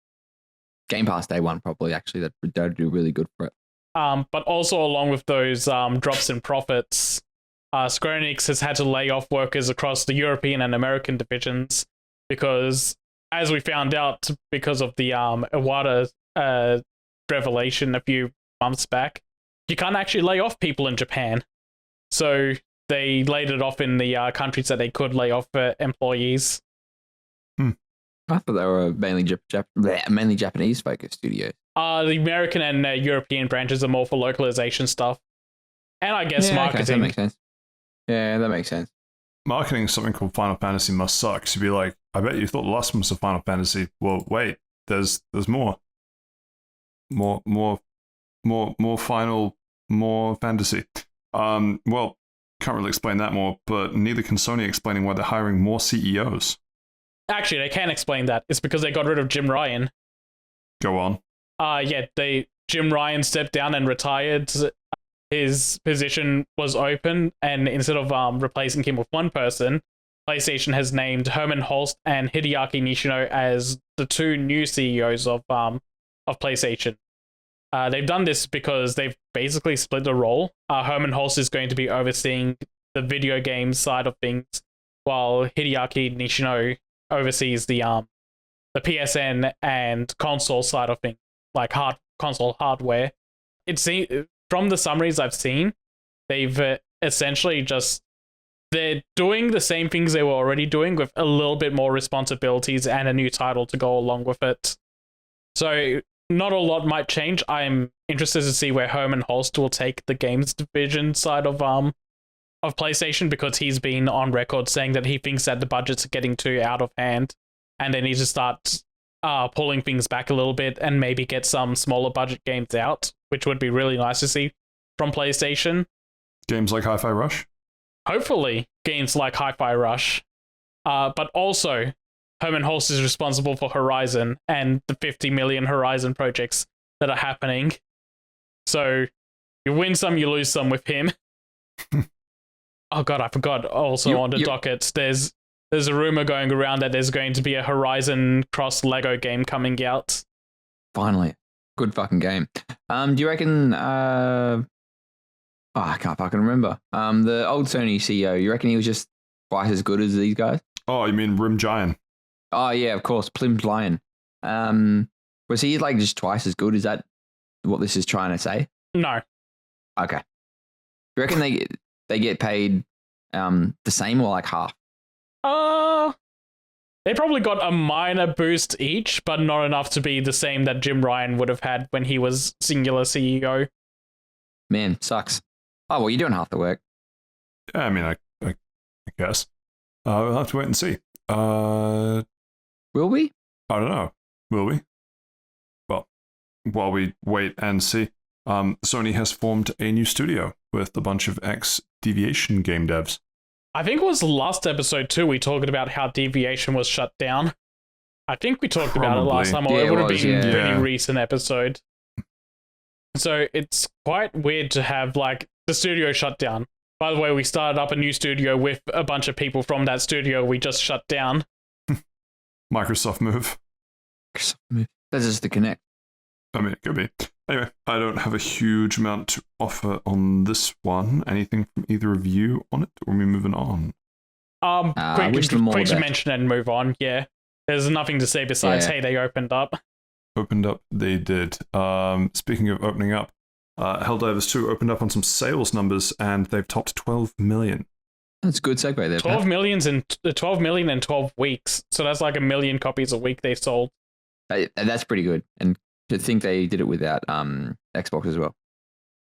Game Pass day one, probably, actually. That'd do really good for it. But also along with those drops in profits, Square Enix has had to lay off workers across the European and American divisions because, as we found out because of the Iwata revelation a few months back, you can't actually lay off people in Japan. So they laid it off in the countries that they could lay off employees. I thought they were mainly Japanese focused studios. The American and European branches are more for localization stuff. And I guess marketing. Okay, that makes sense. Yeah, that makes sense. Marketing something called Final Fantasy must suck. To be like, I bet you thought the last one was a Final Fantasy. Well, wait, there's more. More final, more fantasy. Well, can't really explain that more, but neither can Sony explaining why they're hiring more CEOs. Actually, they can explain that. It's because they got rid of Jim Ryan. Go on. Jim Ryan stepped down and retired. His position was open, and instead of replacing him with one person, PlayStation has named Herman Holst and Hideaki Nishino as the two new CEOs of PlayStation. They've done this because they've basically split the role. Herman Holst is going to be overseeing the video game side of things, while Hideaki Nishino oversees the PSN and console side of things, like console hardware. From the summaries I've seen, they've essentially they're doing the same things they were already doing with a little bit more responsibilities and a new title to go along with it. So not a lot might change. I'm interested to see where Herman Holst will take the games division side of PlayStation, because he's been on record saying that he thinks that the budgets are getting too out of hand and they need to start pulling things back a little bit and maybe get some smaller budget games out, which would be really nice to see from PlayStation. Games like Hi-Fi Rush? Hopefully, games like Hi-Fi Rush. But also, Herman Holst is responsible for Horizon and the 50 million Horizon projects that are happening. So, you win some, you lose some with him. Oh god, I forgot. Also on the docket, there's a rumor going around that there's going to be a Horizon cross Lego game coming out. Finally. Good fucking game. Do you reckon I can't fucking remember. The old Sony CEO, you reckon he was just twice as good as these guys? Oh, you mean Rim Giant? Oh yeah, of course, Plim's Lion. Was he like just twice as good? Is that what this is trying to say? No. Okay. You reckon they get paid the same or like half? They probably got a minor boost each, but not enough to be the same that Jim Ryan would have had when he was singular CEO. Man, sucks. Oh, well, you're doing half the work. Yeah, I mean, I guess. We'll have to wait and see. Will we? I don't know. Will we? Well, while we wait and see, Sony has formed a new studio with a bunch of ex-Deviation game devs. I think it was last episode too, we talked about how Deviation was shut down. I think we talked about it last time, or Yeah, it would have was, been a yeah. pretty Yeah. recent episode. So it's quite weird to have, like, the studio shut down. By the way, we started up a new studio with a bunch of people from that studio we just shut down. Microsoft move. That's just the Connect. I mean, it could be. Anyway, I don't have a huge amount to offer on this one. Anything from either of you on it, or are we moving on? I wish them all Quick the to best. mention and move on, yeah. There's nothing to say besides, Yeah. hey, they opened up. Opened up, they did. Speaking of opening up, Helldivers 2 opened up on some sales numbers, and they've topped 12 million. That's a good segue there. 12 Pat. million in 12 weeks. So that's like 1 million copies a week they sold. That's pretty good. And to think they did it without Xbox as well.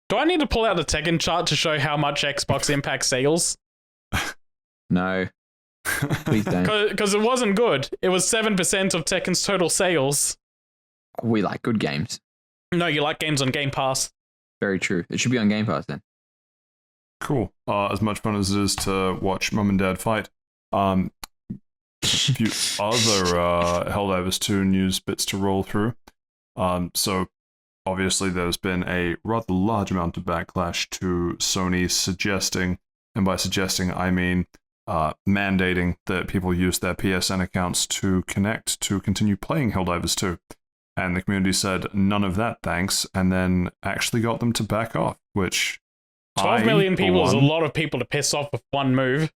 Do I need to pull out the Tekken chart to show how much Xbox impacts sales? No, please don't. Because it wasn't good. It was 7% of Tekken's total sales. We like good games. No, you like games on Game Pass. Very true. It should be on Game Pass then. Cool. As much fun as it is to watch Mum and Dad fight, a few other Helldivers 2 news bits to roll through. So, obviously, there's been a rather large amount of backlash to Sony suggesting, and by suggesting, I mean mandating that people use their PSN accounts to connect to continue playing Helldivers 2. And the community said, none of that, thanks, and then actually got them to back off, which 12 million people is a lot of people to piss off with one move.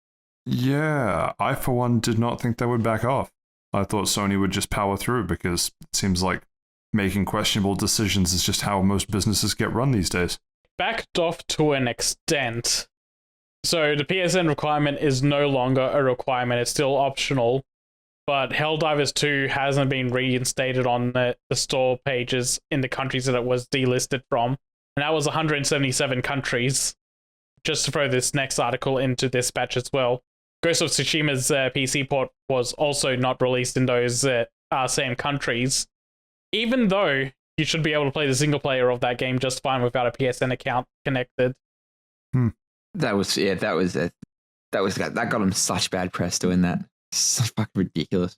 Yeah, I for one did not think they would back off. I thought Sony would just power through because it seems like making questionable decisions is just how most businesses get run these days. Backed off to an extent. So the PSN requirement is no longer a requirement, it's still optional. But Helldivers 2 hasn't been reinstated on the store pages in the countries that it was delisted from. And that was 177 countries. Just to throw this next article into this batch as well. Ghost of Tsushima's PC port was also not released in those same countries. Even though you should be able to play the single player of that game just fine without a PSN account connected. That got them such bad press doing that. So fucking ridiculous.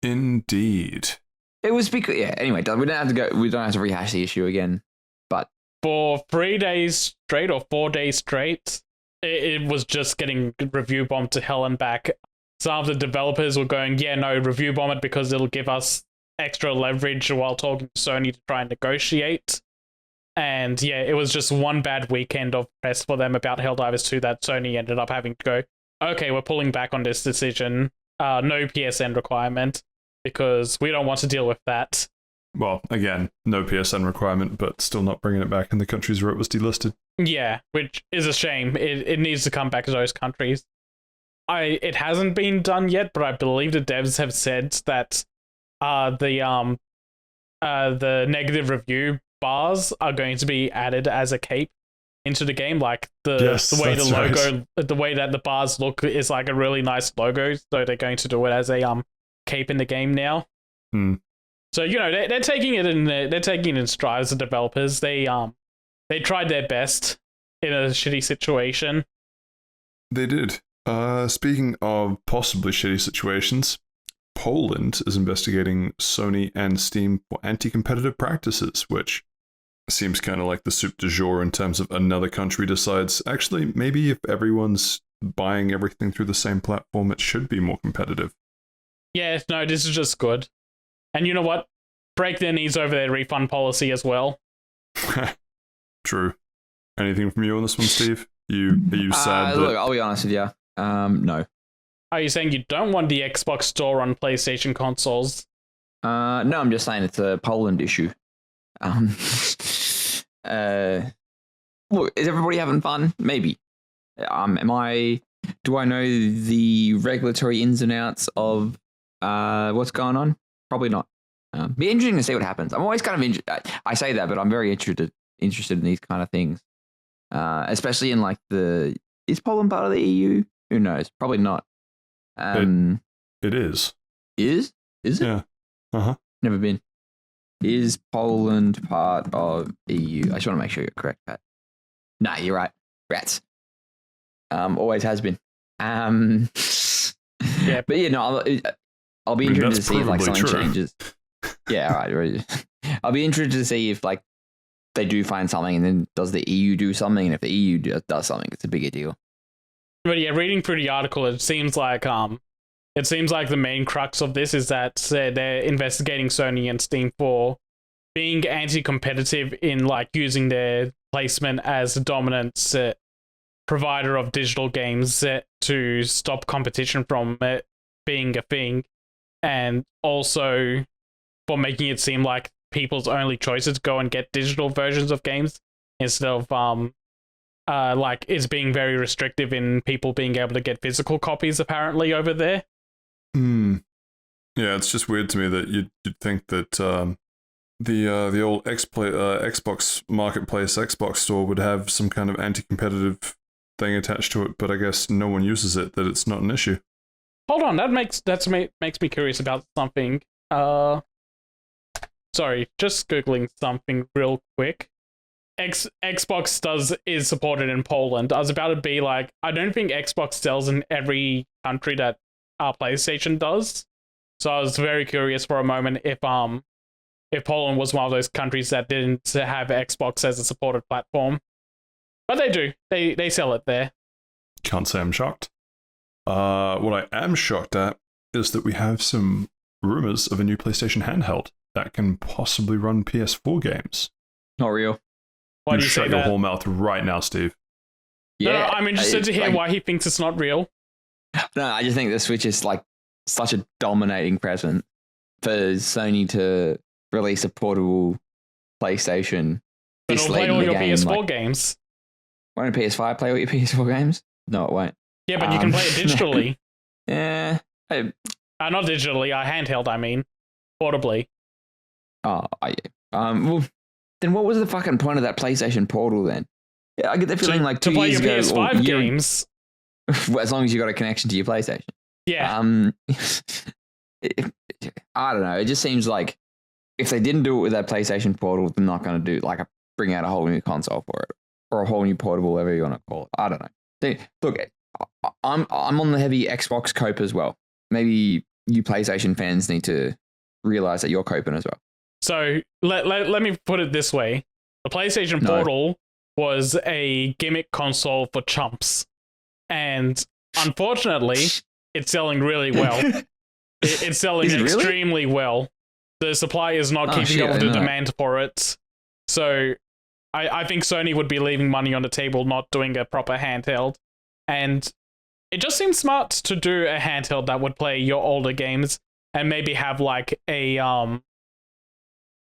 Indeed. It was because anyway, we don't have to rehash the issue again. But For 3 days straight or 4 days straight, it was just getting review bombed to hell and back. Some of the developers were going, yeah, no, review bomb it because it'll give us extra leverage while talking to Sony to try and negotiate. And yeah, it was just one bad weekend of press for them about Helldivers 2 that Sony ended up having to go, okay, we're pulling back on this decision. No PSN requirement because we don't want to deal with that. Well, again, no PSN requirement, but still not bringing it back in the countries where it was delisted. Yeah, which is a shame. It needs to come back to those countries. It hasn't been done yet, but I believe the devs have said that the negative review bars are going to be added as a cape into the game. Like the way the logo, the way that the bars look is like a really nice logo. So they're going to do it as a cape in the game now. So they're taking it in strides. The developers they tried their best in a shitty situation. They did. Speaking of possibly shitty situations, Poland is investigating Sony and Steam for anti-competitive practices, which seems kind of like the soup du jour in terms of another country decides, actually, maybe if everyone's buying everything through the same platform, it should be more competitive. Yeah, no, this is just good. And you know what? Break their knees over their refund policy as well. True. Anything from you on this one, Steve? Are you sad? Look, I'll be honest with you. No. Are you saying you don't want the Xbox store on PlayStation consoles? No, I'm just saying it's a Poland issue. Look, is everybody having fun? Maybe. Do I know the regulatory ins and outs of what's going on? Probably not. Be interesting to see what happens. I'm always kind of interested. I say that, but I'm very interested in these kind of things, especially in like is Poland part of the EU? Who knows? Probably not. It is. Is it? Yeah. Never been. Is Poland part of EU? I just want to make sure you're correct, Pat. No, you're right. Rats. Always has been. Yeah, but I'll be interested to see if like something true. changes. Yeah, all right. I'll be interested to see if like they do find something, and then does the EU do something? And if the EU does something, it's a bigger deal. But yeah, reading through the article, it seems like the main crux of this is that they're investigating Sony and Steam for being anti-competitive in like using their placement as the dominant provider of digital games to stop competition from being a thing, and also for making it seem like people's only choice is to go and get digital versions of games instead of like it's being very restrictive in people being able to get physical copies apparently over there. Yeah, it's just weird to me that you'd think that the old Xbox marketplace, Xbox store would have some kind of anti-competitive thing attached to it, but I guess no one uses it, that it's not an issue. Hold on, that makes me curious about something. Sorry, just googling something real quick. Xbox is supported in Poland. I was about to be like, I don't think Xbox sells in every country that PlayStation does. So I was very curious for a moment if Poland was one of those countries that didn't have Xbox as a supported platform. But they do. They sell it there. Can't say I'm shocked. What I am shocked at is that we have some rumors of a new PlayStation handheld that can possibly run PS4 games. Not real. Why do you shut say your that? whole mouth right now, Steve? Yeah, no, I'm interested to hear like, why he thinks it's not real. No, I just think the Switch is like such a dominating present for Sony to release a portable PlayStation. But this it'll late play in all the your game, PS4 like, games. Won't a PS5 play all your PS4 games? No, it won't. Yeah, but you can play it digitally. Yeah. Not digitally, handheld, I mean. Portably. Well, then what was the fucking point of that PlayStation Portal then? Yeah, I get the feeling like 2 to play years your ago, PS5 games. as long as you got a connection to your PlayStation. Yeah. I don't know. It just seems like if they didn't do it with that PlayStation Portal, they're not going to do like bring out a whole new console for it or a whole new portable, whatever you want to call it. I don't know. Look, I'm on the heavy Xbox cope as well. Maybe you PlayStation fans need to realize that you're coping as well. So let me put it this way: the PlayStation Portal was a gimmick console for chumps, and unfortunately, it's selling really well. It's selling extremely well. The supply is not keeping up with the demand for it. So I think Sony would be leaving money on the table not doing a proper handheld. And it just seems smart to do a handheld that would play your older games and maybe have like a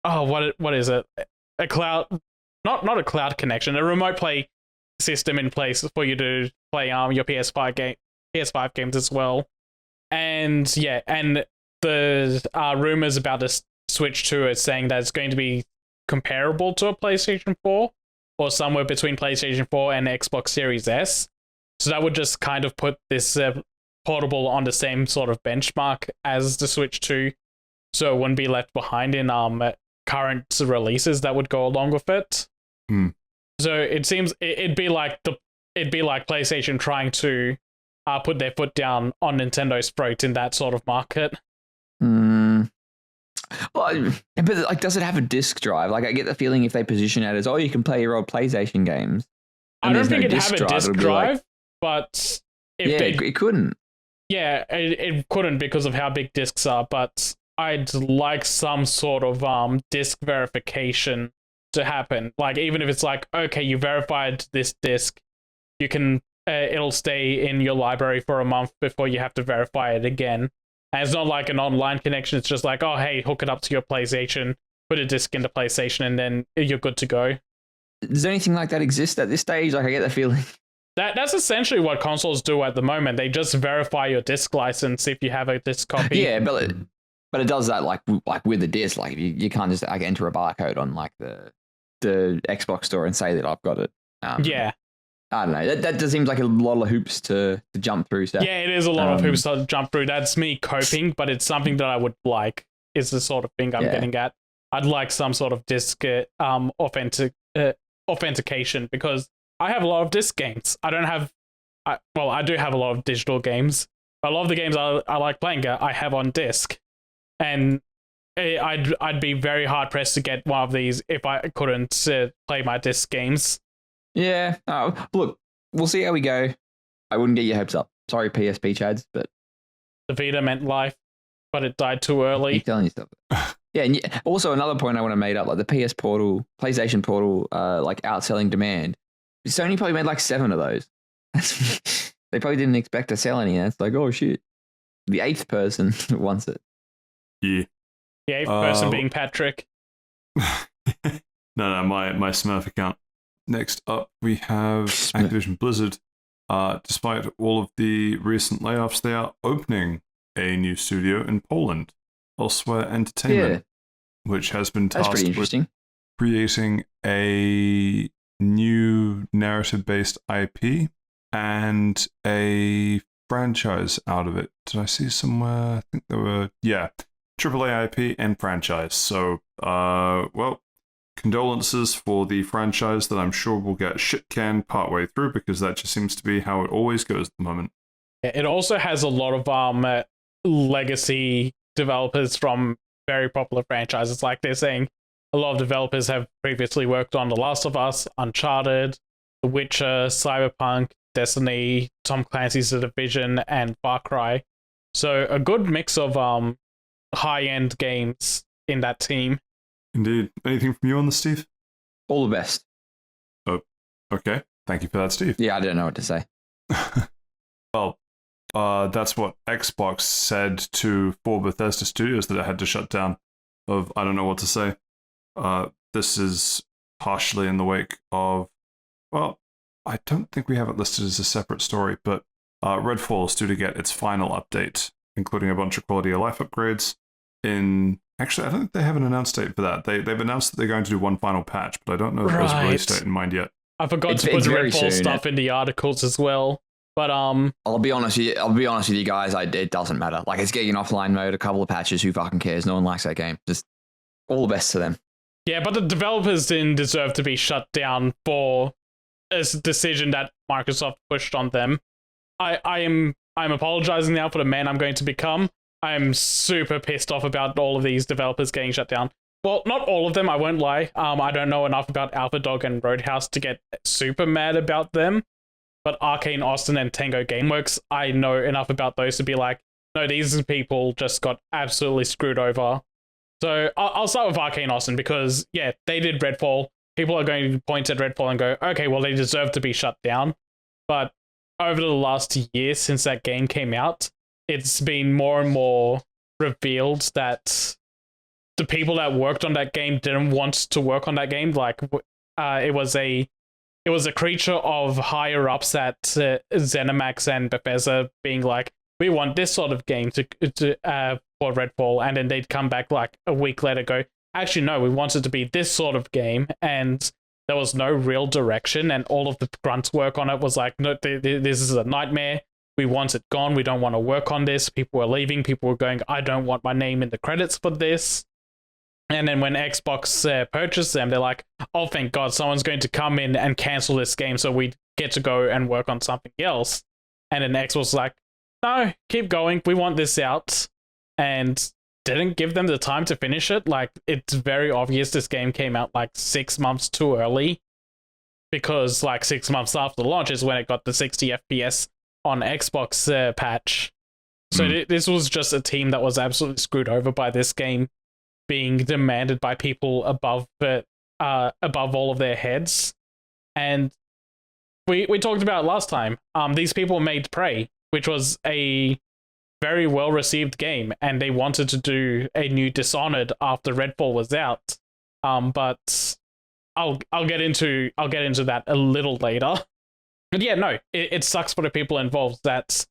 what is it? A cloud, not a cloud connection, a remote play system in place for you to play your PS5 games as well. And yeah, and the rumors about the Switch 2 are saying that it's going to be comparable to a PlayStation 4 or somewhere between PlayStation 4 and Xbox Series S. So that would just kind of put this portable on the same sort of benchmark as the Switch 2, so it wouldn't be left behind in current releases that would go along with it. So it seems it'd be like PlayStation trying to put their foot down on Nintendo's throat in that sort of market. Well, but like, does it have a disc drive? Like, I get the feeling if they position it as, you can play your old PlayStation games. I don't think it'd have a disc drive, but it couldn't. Yeah, it couldn't because of how big discs are. But I'd like some sort of disc verification to happen. Like, even if it's like, okay, you verified this disc, you can it'll stay in your library for a month before you have to verify it again. And it's not like an online connection. It's just like, oh, hey, hook it up to your PlayStation, put a disc into PlayStation, and then you're good to go. Does anything like that exist at this stage? Like, I get the feeling That's essentially what consoles do at the moment. They just verify your disc license if you have a disc copy. Yeah, but it does that like with the disc. Like you can't just like enter a barcode on like the Xbox store and say that I've got it. Yeah. I don't know. That just seems like a lot of hoops to jump through. So. Yeah, it is a lot of hoops to jump through. That's me coping, but it's something that I would like. Is the sort of thing I'm getting at. I'd like some sort of disc authentication because I have a lot of disc games. I do have a lot of digital games. A lot of the games I like playing I have on disc, and I'd be very hard pressed to get one of these if I couldn't play my disc games. Yeah. Oh, look, we'll see how we go. I wouldn't get your hopes up. Sorry, PSP chads, but the Vita meant life, but it died too early. Keep telling yourself. Yeah, and also another point I want to make up, like the PlayStation Portal, like outselling demand. Sony probably made like 7 of those. They probably didn't expect to sell any. It's like, oh shit, the 8th person wants it. Yeah. The 8th person being Patrick. No, my Smurf account. Next up, we have Activision Blizzard. Despite all of the recent layoffs, they are opening a new studio in Poland, Elsewhere Entertainment, which has been tasked with creating a new narrative-based IP and a franchise out of it. Did I see somewhere? I think there were, AAA IP and franchise. So, condolences for the franchise that I'm sure will get shit-canned partway through because that just seems to be how it always goes at the moment. It also has a lot of legacy developers from very popular franchises. Like they're saying a lot of developers have previously worked on The Last of Us, Uncharted, The Witcher, Cyberpunk, Destiny, Tom Clancy's The Division, and Far Cry. So a good mix of high-end games in that team. Indeed. Anything from you on this, Steve? All the best. Oh, okay. Thank you for that, Steve. Yeah, I don't know what to say. Well, that's what Xbox said for Bethesda Studios that it had to shut down. I don't know what to say. This is partially in the wake of, well, I don't think we have it listed as a separate story, but Redfall is due to get its final update, including a bunch of quality of life upgrades. Actually, I don't think they have an announced date for that. They've announced that they're going to do one final patch, but I don't know if there's a release date in mind yet. I forgot to put the Redfall stuff in the articles as well. But I'll be honest with you guys. It doesn't matter. Like it's getting offline mode, a couple of patches. Who fucking cares? No one likes that game. Just all the best to them. Yeah, but the developers didn't deserve to be shut down for a decision that Microsoft pushed on them. I'm apologizing now for the man I'm going to become. I'm super pissed off about all of these developers getting shut down. Well, not all of them, I won't lie. I don't know enough about AlphaDog and Roadhouse to get super mad about them. But Arcane Austin and Tango Gameworks, I know enough about those to be like, no, these people just got absolutely screwed over. So I'll start with Arcane Austin because, yeah, they did Redfall. People are going to point at Redfall and go, okay, well, they deserve to be shut down. But over the last year since that game came out, it's been more and more revealed that the people that worked on that game didn't want to work on that game. Like, it was a creature of higher ups at ZeniMax and Bethesda being like, we want this sort of game for Redfall, and then they'd come back like a week later, go, actually no, we want it to be this sort of game, and there was no real direction, and all of the grunt work on it was like, no, this is a nightmare. We want it gone. We don't want to work on this. People were leaving. People were going, I don't want my name in the credits for this. And then when Xbox purchased them, they're like, oh, thank God, someone's going to come in and cancel this game so we get to go and work on something else. And then Xbox was like, no, keep going. We want this out. And didn't give them the time to finish it. Like, it's very obvious this game came out like 6 months too early. Because like 6 months after launch is when it got the 60 FPS on Xbox patch. So this was just a team that was absolutely screwed over by this game being demanded by people above all of their heads. And we talked about it last time. These people made Prey, which was a very well received game, and they wanted to do a new Dishonored after Redfall was out. But I'll get into that a little later. But yeah, no, it sucks for the people involved that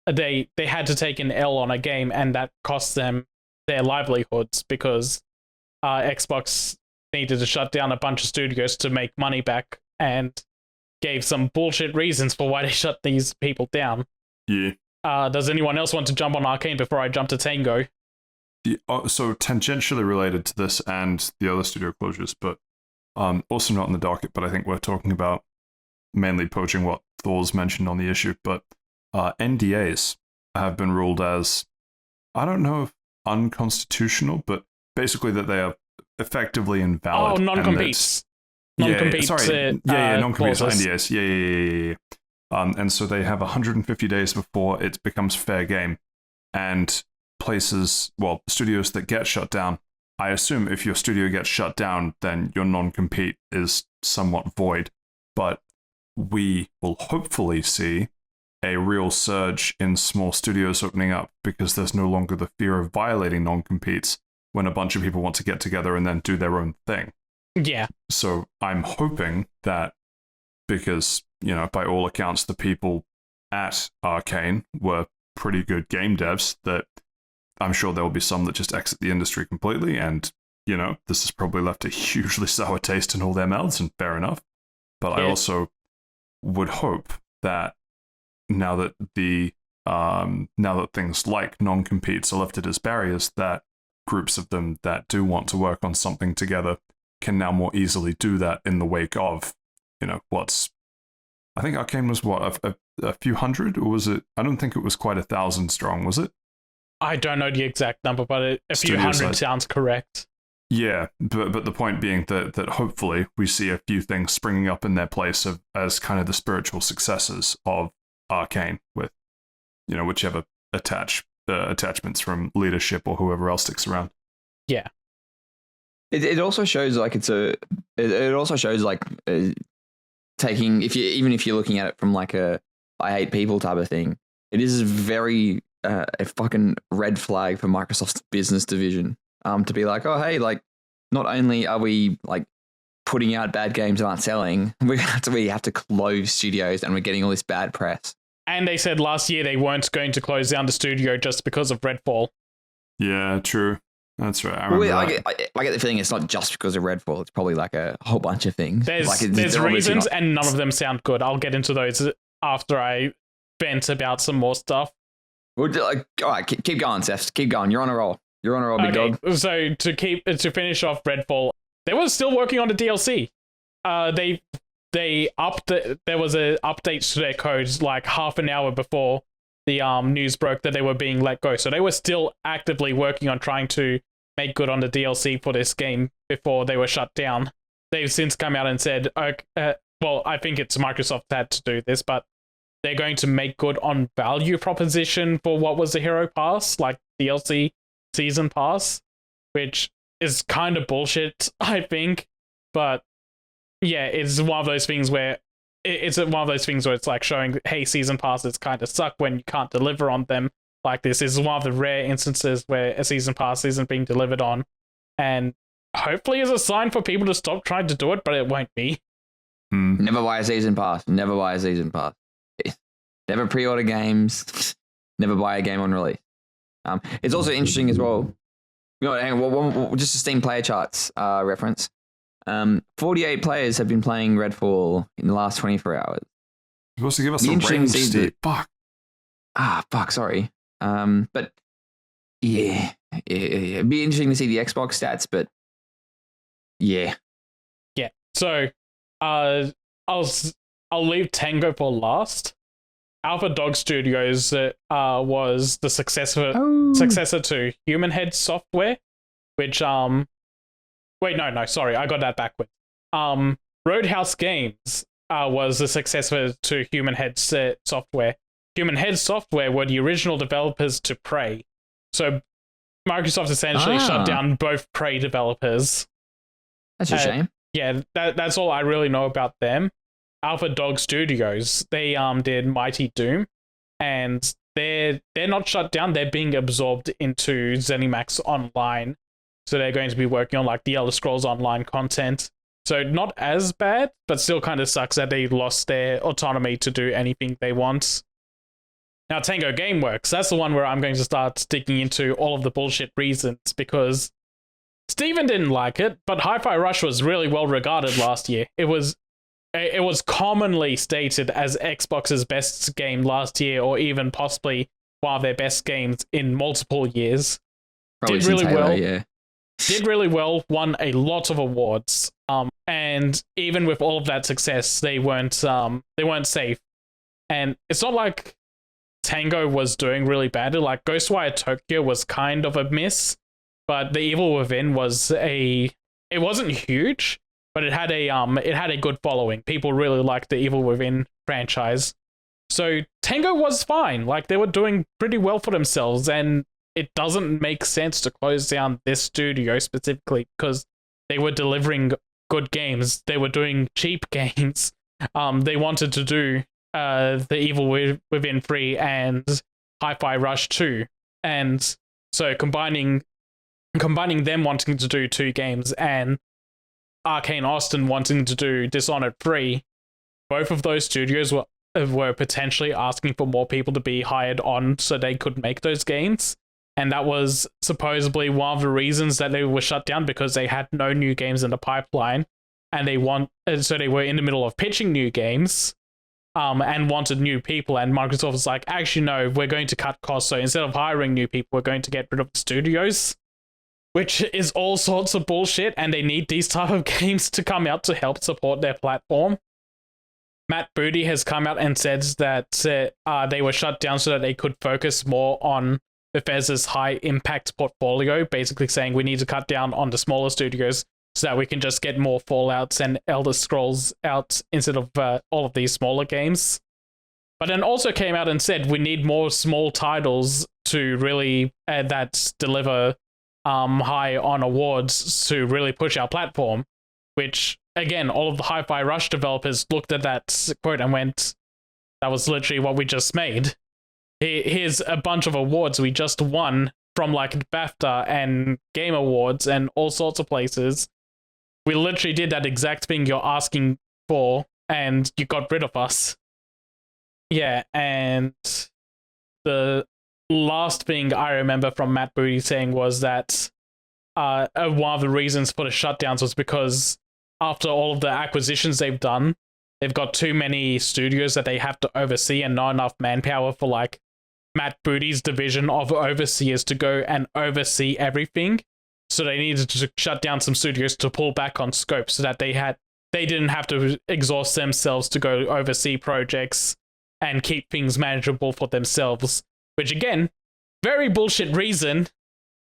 they had to take an L on a game, and that cost them their livelihoods because Xbox needed to shut down a bunch of studios to make money back and gave some bullshit reasons for why they shut these people down. Yeah. Does anyone else want to jump on Arcane before I jump to Tango? So tangentially related to this and the other studio closures, but also not in the docket, but I think we're talking about mainly poaching what Thor's mentioned on the issue, but NDAs have been ruled as, I don't know if unconstitutional, but basically that they are effectively invalid. Oh, non-competes. Non-compete non-compete clauses. NDAs. Yeah. And so they have 150 days before it becomes fair game. And studios that get shut down, I assume if your studio gets shut down, then your non-compete is somewhat void. But we will hopefully see a real surge in small studios opening up because there's no longer the fear of violating non-competes when a bunch of people want to get together and then do their own thing. Yeah. So I'm hoping that because, by all accounts, the people at Arcane were pretty good game devs, that I'm sure there will be some that just exit the industry completely. And, this has probably left a hugely sour taste in all their mouths, and fair enough. But Yeah. I also would hope that now that things like non-competes are lifted as barriers, that groups of them that do want to work on something together can now more easily do that in the wake of, I think Arcane was a few hundred, or was it? I don't think it was quite 1,000 strong, was it? I don't know the exact number, but a few Studio hundred size. sounds correct. Yeah, but the point being that hopefully we see a few things springing up in their place as kind of the spiritual successors of Arcane, with whichever attachments from leadership or whoever else sticks around. Yeah. It also shows like taking, if you're looking at it from like a I hate people type of thing, it is very a fucking red flag for Microsoft's business division. To be like, oh hey, like not only are we like putting out bad games that aren't selling, we have to close studios and we're getting all this bad press. And they said last year they weren't going to close down the studio just because of Redfall. Yeah, true. That's right. I get the feeling it's not just because of Redfall. It's probably like a whole bunch of things. There's reasons, and none of them sound good. I'll get into those after I vent about some more stuff. All right, keep going, Seth. Keep going. You're on a roll. Big dog. So to finish off Redfall, they were still working on the DLC. There was an update to their code like half an hour before the news broke that they were being let go. So they were still actively working on trying to make good on the DLC for this game before they were shut down. They've since come out and said, I think it's Microsoft that had to do this, but they're going to make good on value proposition for what was the Hero Pass, like DLC Season Pass, which is kind of bullshit, I think. But yeah, it's one of those things where it's like showing, hey, Season Passes kind of suck when you can't deliver on them. Like this is one of the rare instances where a Season Pass isn't being delivered on, and hopefully is a sign for people to stop trying to do it, but it won't be. Never buy a Season Pass. Never buy a Season Pass. Never pre-order games. Never buy a game on release. It's also interesting as well. Hang on, just a Steam player charts reference. 48 players have been playing Redfall in the last 24 hours. You're supposed to give us a range, Steve. Fuck, sorry. But yeah. It'd be interesting to see the Xbox stats, but yeah. Yeah. So, I'll leave Tango for last. Alpha Dog Studios was the successor to Human Head Software, which wait, no, sorry, I got that backwards. Roadhouse Games was the successor to Human Head Software. Human Head Software were the original developers to Prey. So Microsoft essentially shut down both Prey developers. That's a shame. Yeah, that's all I really know about them. Alpha Dog Studios, they did Mighty Doom, and they're not shut down, they're being absorbed into ZeniMax Online. So they're going to be working on like the Elder Scrolls Online content. So not as bad, but still kind of sucks that they lost their autonomy to do anything they want. Now, Tango Gameworks, that's the one where I'm going to start digging into all of the bullshit reasons, because Steven didn't like it, but Hi-Fi Rush was really well regarded last year. It was commonly stated as Xbox's best game last year, or even possibly one of their best games in multiple years. Probably Did really since Halo, well. yeah. Did really well, won a lot of awards. And even with all of that success, they weren't safe. And it's not like Tango was doing really badly. Like Ghostwire Tokyo was kind of a miss, but The Evil Within it wasn't huge, but it had a good following. People really liked the Evil Within franchise. So Tango was fine. Like, they were doing pretty well for themselves, and it doesn't make sense to close down this studio specifically because they were delivering good games. They were doing cheap games. They wanted to do The Evil Within 3 and Hi-Fi Rush 2. And so combining them wanting to do 2 games and Arcane Austin wanting to do Dishonored 3, both of those studios were potentially asking for more people to be hired on so they could make those games. And that was supposedly one of the reasons that they were shut down, because they had no new games in the pipeline, and so they were in the middle of pitching new games, and wanted new people. And Microsoft was like, actually, no, we're going to cut costs. So instead of hiring new people, we're going to get rid of the studios, which is all sorts of bullshit. And they need these type of games to come out to help support their platform. Matt Booty has come out and said that they were shut down so that they could focus more on Bethesda's high impact portfolio, basically saying we need to cut down on the smaller studios so that we can just get more Fallouts and Elder Scrolls out instead of all of these smaller games. But then also came out and said we need more small titles to really that deliver high on awards to really push our platform, which, again, all of the Hi-Fi Rush developers looked at that quote and went, that was literally what we just made. Here's a bunch of awards we just won from like BAFTA and Game Awards and all sorts of places. We literally did that exact thing you're asking for, and you got rid of us. Yeah, and the last thing I remember from Matt Booty saying was that one of the reasons for the shutdowns was because after all of the acquisitions they've done, they've got too many studios that they have to oversee and not enough manpower for like Matt Booty's division of overseers to go and oversee everything. So they needed to shut down some studios to pull back on scope so that they didn't have to exhaust themselves to go oversee projects and keep things manageable for themselves. Which, again, very bullshit reason.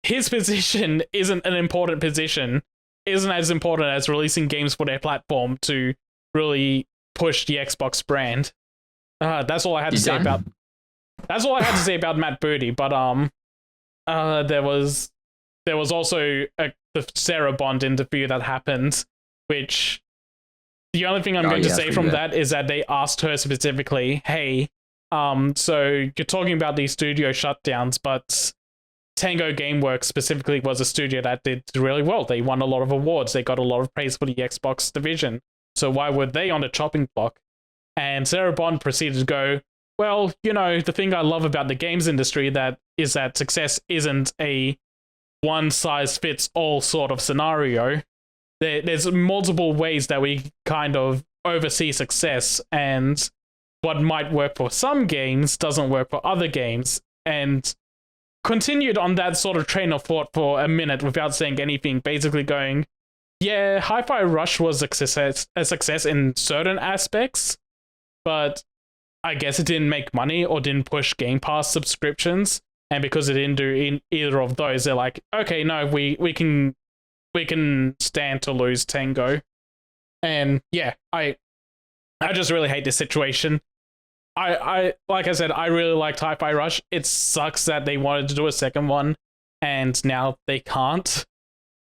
His position isn't an important position, isn't as important as releasing games for their platform to really push the Xbox brand. That's all I had to say about. That's all I had to say about Matt Booty. But there was also the Sarah Bond interview that happened, which the only thing I'm going to say from that is that they asked her specifically, hey, so you're talking about these studio shutdowns, but Tango Gameworks specifically was a studio that did really well. They won a lot of awards. They got a lot of praise for the Xbox division. So why were they on the chopping block? And Sarah Bond proceeded to go, well, you know, the thing I love about the games industry is that success isn't a one-size-fits-all sort of scenario. There's multiple ways that we kind of oversee success, and what might work for some games doesn't work for other games, and continued on that sort of train of thought for a minute without saying anything, basically going, yeah, Hi-Fi Rush was a success in certain aspects, but I guess it didn't make money or didn't push Game Pass subscriptions, and because it didn't do in either of those, they're like, okay, no, we can stand to lose Tango. And yeah, I just really hate this situation. I like I said, I really liked Hi-Fi Rush. It sucks that they wanted to do a second one and now they can't.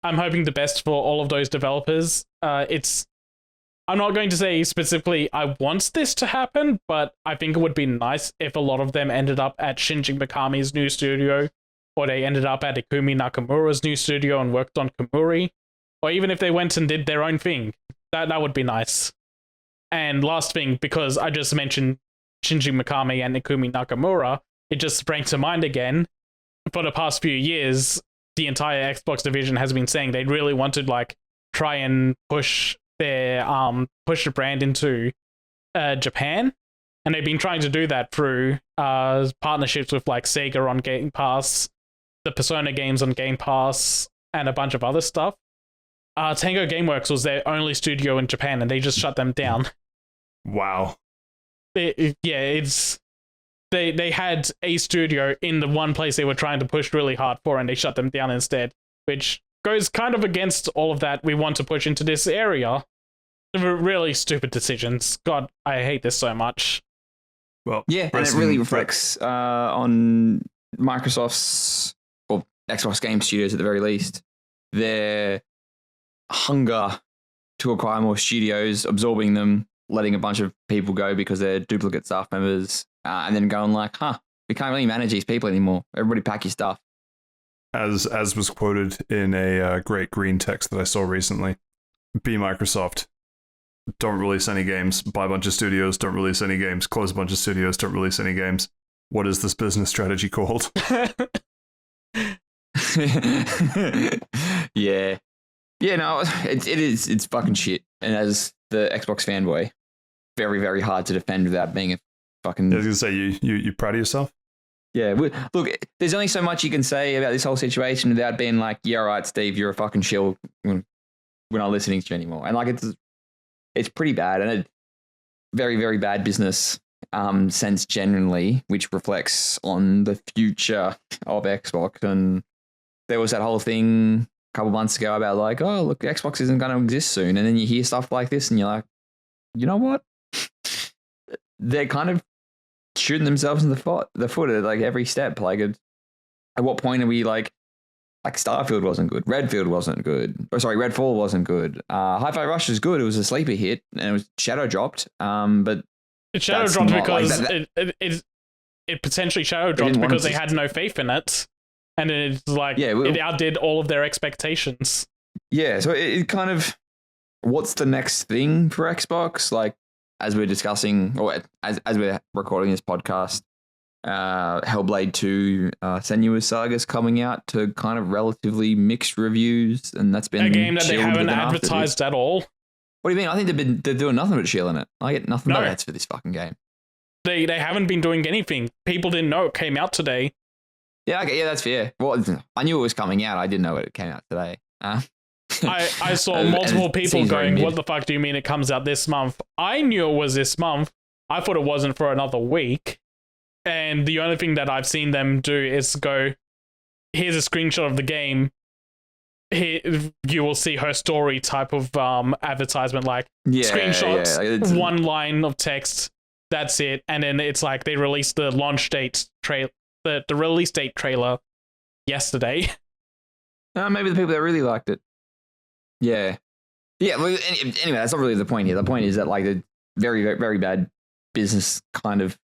I'm hoping the best for all of those developers. I'm not going to say specifically I want this to happen, but I think it would be nice if a lot of them ended up at Shinji Mikami's new studio, or they ended up at Ikumi Nakamura's new studio and worked on Kamuri, or even if they went and did their own thing. That would be nice. And last thing, because I just mentioned Shinji Mikami and Ikumi Nakamura, it just sprang to mind again. For the past few years, the entire Xbox division has been saying they really want to like try and push the brand into Japan, and they've been trying to do that through partnerships with like Sega on Game Pass, the Persona games on Game Pass, and a bunch of other stuff. Tango Gameworks was their only studio in Japan, and they just shut them down. Wow. They had a studio in the one place they were trying to push really hard for, and they shut them down instead, which goes kind of against all of that we want to push into this area. Really stupid decisions. God, I hate this so much. Well, yeah, and it really reflects on Microsoft's, or Xbox Game Studios at the very least, their hunger to acquire more studios, absorbing them, letting a bunch of people go because they're duplicate staff members, and then going like, we can't really manage these people anymore. Everybody pack your stuff. As was quoted in a great green text that I saw recently, be Microsoft. Don't release any games. Buy a bunch of studios. Don't release any games. Close a bunch of studios. Don't release any games. What is this business strategy called? Yeah. Yeah, no, it's fucking shit. And as the Xbox fanboy, very, very hard to defend without being a fucking... I was going to say, you proud of yourself? Yeah, look, there's only so much you can say about this whole situation without being like, yeah, all right, Steve, you're a fucking shill. We're not listening to you anymore. And like, it's pretty bad, and very, very bad business sense generally, which reflects on the future of Xbox. And there was that whole thing a couple months ago about like, oh, look, Xbox isn't going to exist soon. And then you hear stuff like this and you're like, you know what? They're kind of shooting themselves in the foot at like every step. Like, at what point are we like Starfield wasn't good, Redfield wasn't good, or sorry, Redfall wasn't good. Hi-Fi Rush was good. It was a sleeper hit, and it was shadow dropped. But it shadow dropped because it potentially shadow dropped because they had no faith in it, and it's like it outdid all of their expectations. Yeah, so it kind of, what's the next thing for Xbox? Like, as we're discussing, or as we're recording this podcast, Hellblade 2 Senua's Saga's coming out to kind of relatively mixed reviews, and that's been a game that they haven't advertised at all. What do you mean? I think they're doing nothing but shilling it. I get nothing but ads for this fucking game. They haven't been doing anything. People didn't know it came out today. Yeah, okay, yeah, that's fair. Well, I knew it was coming out. I didn't know it came out today. I saw multiple people going, what the fuck do you mean it comes out this month? I knew it was this month. I thought it wasn't for another week. And the only thing that I've seen them do is go, here's a screenshot of the game. Here, you will see her story type of advertisement, like screenshots, one line of text, that's it. And then it's like they released the launch date the release date trailer yesterday. Maybe the people that really liked it. Yeah. Yeah, well, anyway, that's not really the point here. The point is that like the very, very, very bad business kind of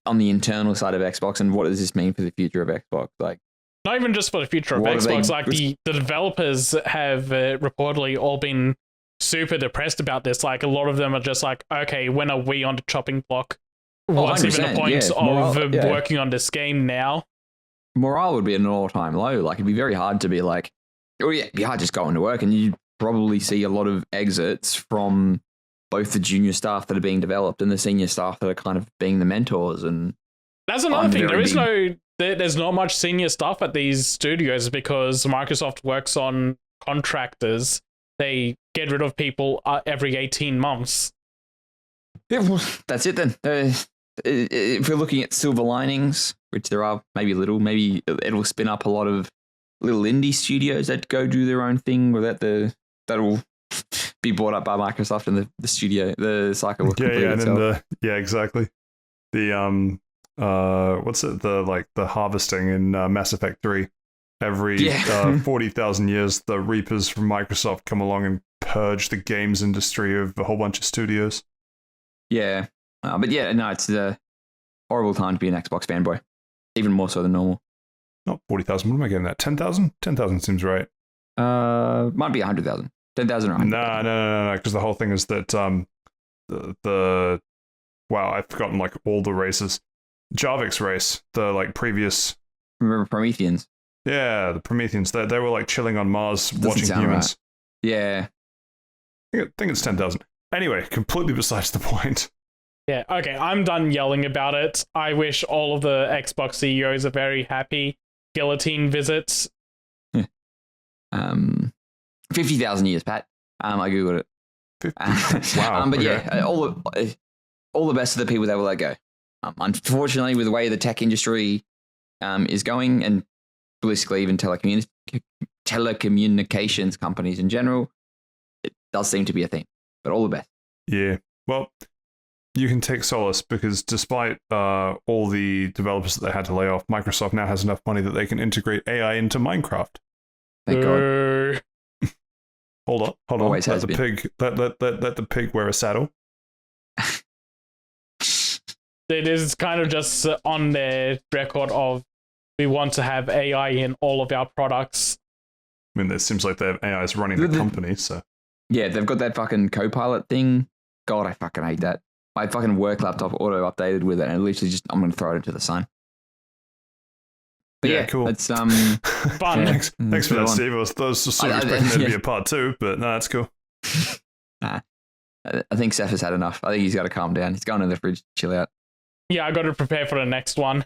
on the internal side of Xbox, and what does this mean for the future of Xbox? Like, not even just for the future of Xbox, like the developers have reportedly all been super depressed about this. Like, a lot of them are just like, okay, when are we on the chopping block? What's even the point of working on this game now? Morale would be at an all-time low. Like, it'd be very hard to be like, oh yeah, it'd be hard just going to work, and you'd probably see a lot of exits from both the junior staff that are being developed and the senior staff that are kind of being the mentors. And that's another thing. There's not much senior staff at these studios because Microsoft works on contractors. They get rid of people every 18 months. Yeah, well, that's it then. If we're looking at silver linings, which there are maybe maybe it'll spin up a lot of little indie studios that go do their own thing, or that'll be bought up by Microsoft, and the cycle will complete itself. Exactly. The what's it? The harvesting in Mass Effect 3. Every 40,000 years, the Reapers from Microsoft come along and purge the games industry of a whole bunch of studios. Yeah, but yeah, no, it's a horrible time to be an Xbox fanboy, even more so than normal. Not 40,000. What am I getting at? 10,000? 10,000 seems right. Might be 100,000. 10,000 right? No, because the whole thing is that the wow, I've forgotten like all the races. Jarvik's race, the like previous. Remember Prometheans? Yeah, the Prometheans. They were like chilling on Mars Doesn't watching sound humans. right. Yeah. I think it's 10,000. Anyway, completely besides the point. Yeah, okay, I'm done yelling about it. I wish all of the Xbox CEOs are very happy. Guillotine visits. 50,000 years, Pat. I googled it. Wow. But okay. yeah, all the best to the people that will let go. Unfortunately, with the way the tech industry is going, and basically even telecommunications companies in general, it does seem to be a theme. But all the best. Yeah. Well, you can take solace because despite all the developers that they had to lay off, Microsoft now has enough money that they can integrate AI into Minecraft. Thank God. Hold on. Always Let has the been. pig let the pig wear a saddle. It is kind of just on their record of we want to have AI in all of our products. I mean, it seems like they have AIs running the company, so. Yeah, they've got that fucking Copilot thing. God, I fucking hate that. My fucking work laptop auto-updated with it, and literally just, I'm going to throw it into the sun. But yeah, cool. It's, Fun. yeah. Thanks for that, on. Steve. I was sort of expecting there to be a part 2, but no, that's cool. I think Saif has had enough. I think he's got to calm down. He's going in the fridge, chill out. Yeah, I got to prepare for the next one.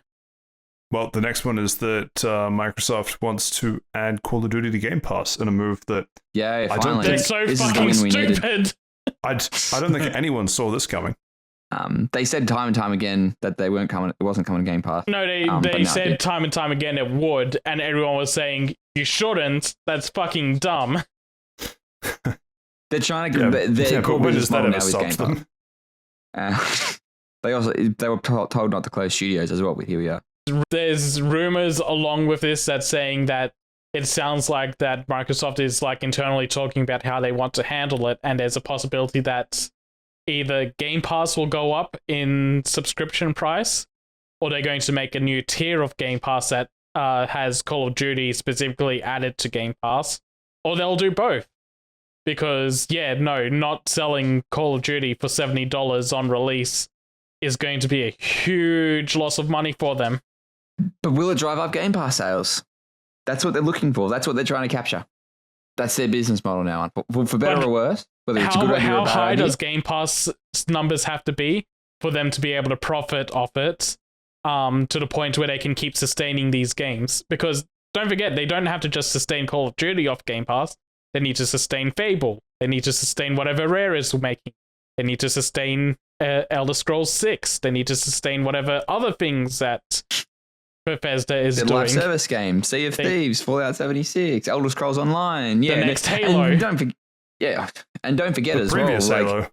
Well, the next one is that Microsoft wants to add Call of Duty to Game Pass in a move that Yeah, I don't finally. They're think- so This is the fucking win we needed. stupid. I don't think anyone saw this coming. They said time and time again that they weren't coming. It wasn't coming to Game Pass. No, But they no, said it- time and time again it would, and everyone was saying, you shouldn't. That's fucking dumb. They're trying to. Yeah, Their but core when business does that model ever now is Game stop Pass. them? They were told not to close studios as well. But here we are. There's rumors along with this that saying that it sounds like that Microsoft is like internally talking about how they want to handle it, and there's a possibility that either Game Pass will go up in subscription price, or they're going to make a new tier of Game Pass that has Call of Duty specifically added to Game Pass, or they'll do both. Because, yeah, no, not selling Call of Duty for $70 on release is going to be a huge loss of money for them. But will it drive up Game Pass sales? That's what they're looking for. That's what they're trying to capture. That's their business model now. For better But or worse, whether it's a good idea or a How bad high idea. does Game Pass numbers have to be for them to be able to profit off it to the point where they can keep sustaining these games? Because don't forget, they don't have to just sustain Call of Duty off Game Pass. They need to sustain Fable. They need to sustain whatever Rare is making. They need to sustain Elder Scrolls 6. They need to sustain whatever other things that Bethesda is Their doing. live service game, Sea of They- Thieves, Fallout 76, Elder Scrolls Online. Yeah, The next Halo. And don't forget The as well. previous Like, Halo.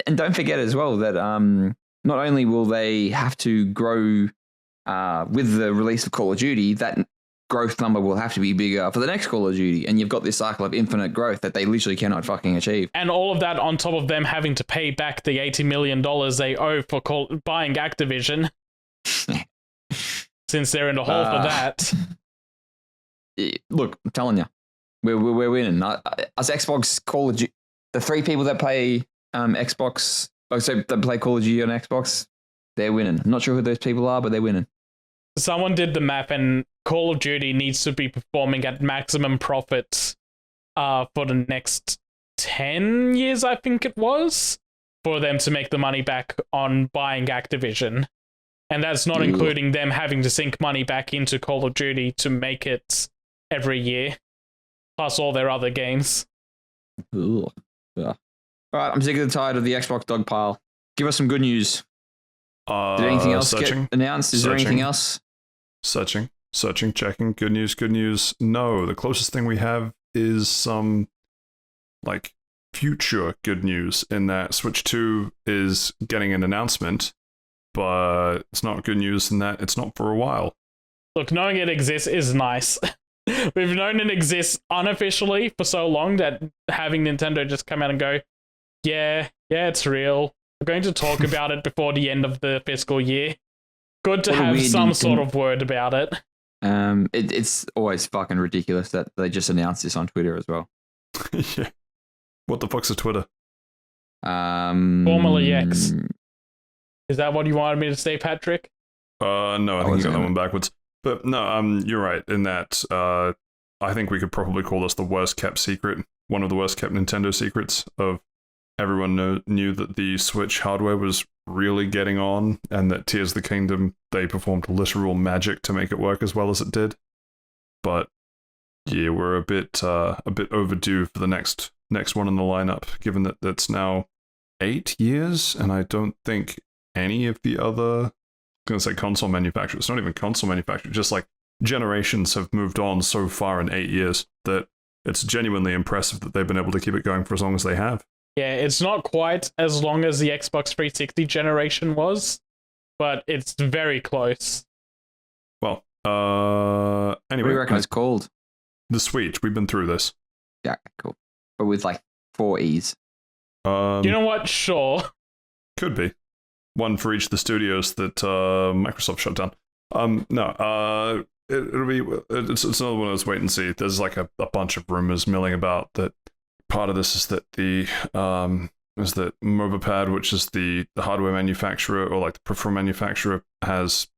and don't forget as well that not only will they have to grow with the release of Call of Duty, that growth number will have to be bigger for the next Call of Duty, and you've got this cycle of infinite growth that they literally cannot fucking achieve. And all of that on top of them having to pay back the $80 million they owe for buying Activision. Since they're in the hole for that. Look, I'm telling you, we're winning. Us Xbox Call of Duty, the three people that play Xbox, that play Call of Duty on Xbox, they're winning. I'm not sure who those people are, but they're winning. Someone did the math, and Call of Duty needs to be performing at maximum profit for the next 10 years, I think it was, for them to make the money back on buying Activision. And that's not including them having to sink money back into Call of Duty to make it every year, plus all their other games. Ugh. All right, I'm sick and tired of the Xbox dog pile. Give us some good news. Did anything else get announced? Is there anything else? Searching, checking. Good news. No, the closest thing we have is some, like, future good news in that Switch 2 is getting an announcement, but it's not good news in that it's not for a while. Look, knowing it exists is nice. We've known it exists unofficially for so long that having Nintendo just come out and go, yeah, it's real. We're going to talk about it before the end of the fiscal year. Good to What a have weird some sort of word about it. It's always fucking ridiculous that they just announced this on Twitter as well. Yeah. What the fuck's a Twitter? Formerly X. Is that what you wanted me to say, Patrick? No, I think you got that one backwards. But no, you're right in that. I think we could probably call this the worst kept secret, one of the worst kept Nintendo secrets. Of everyone knew that the Switch hardware was really getting on, and that Tears of the Kingdom, they performed literal magic to make it work as well as it did. But yeah, we're a bit overdue for the next one in the lineup, given that that's now 8 years, and I don't think any of the other, I'm going to say console manufacturers, it's not even console manufacturers, just like generations have moved on so far in 8 years that it's genuinely impressive that they've been able to keep it going for as long as they have. Yeah, it's not quite as long as the Xbox 360 generation was, but it's very close. Well, What anyway. do you reckon it's called? The Switch, we've been through this. Yeah, cool. But with like 4 E's. You know what? Sure. Could be. One for each of the studios that Microsoft shut down. It'll be. It's another one of those wait and see. There's like a bunch of rumors milling about that. Part of this is that Mobipad, which is the hardware manufacturer or like the peripheral manufacturer, has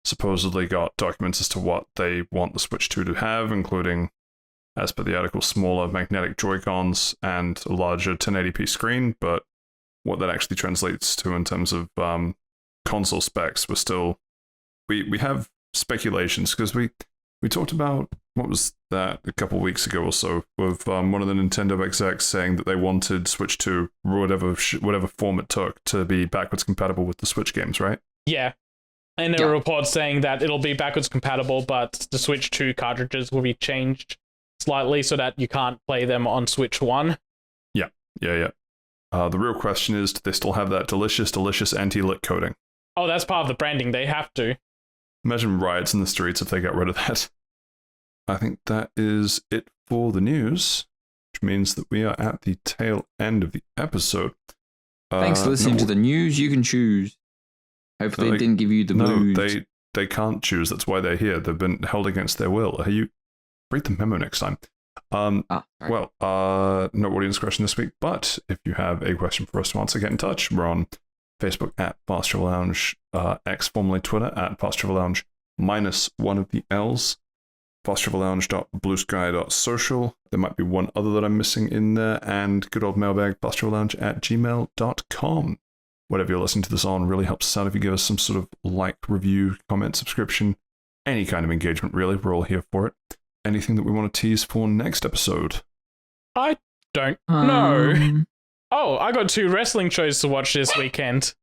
supposedly got documents as to what they want the Switch 2 to have, including, as per the article, smaller magnetic Joy-Cons and a larger 1080p screen. But what that actually translates to in terms of console specs, we have speculations, because we talked about, what was that, a couple weeks ago or so, with one of the Nintendo execs saying that they wanted Switch 2, whatever form it took, to be backwards compatible with the Switch games, right? Yeah. And there were reports saying that it'll be backwards compatible, but the Switch 2 cartridges will be changed slightly so that you can't play them on Switch 1. Yeah. The real question is, do they still have that delicious anti-lit coating? Oh, that's part of the branding. They have to. Imagine riots in the streets if they got rid of that. I think that is it for the news, which means that we are at the tail end of the episode. Thanks for listening to the news you can choose. Hopefully it didn't give you the blues. No, they can't choose. That's why they're here. They've been held against their will. You read the memo next time. No audience question this week, but if you have a question for us to answer, get in touch. We're on Facebook at Fast Travel Lounge, X, formerly Twitter, at Fast Travel Lounge, -1 of the L's, fasttravellounge.bluesky.social. There might be one other that I'm missing in there, and good old mailbag, fasttravellounge@gmail.com. Whatever you're listening to this on really helps us out if you give us some sort of like, review, comment, subscription, any kind of engagement, really. We're all here for it. Anything that we want to tease for next episode? I don't know. Oh, I got 2 wrestling shows to watch this weekend.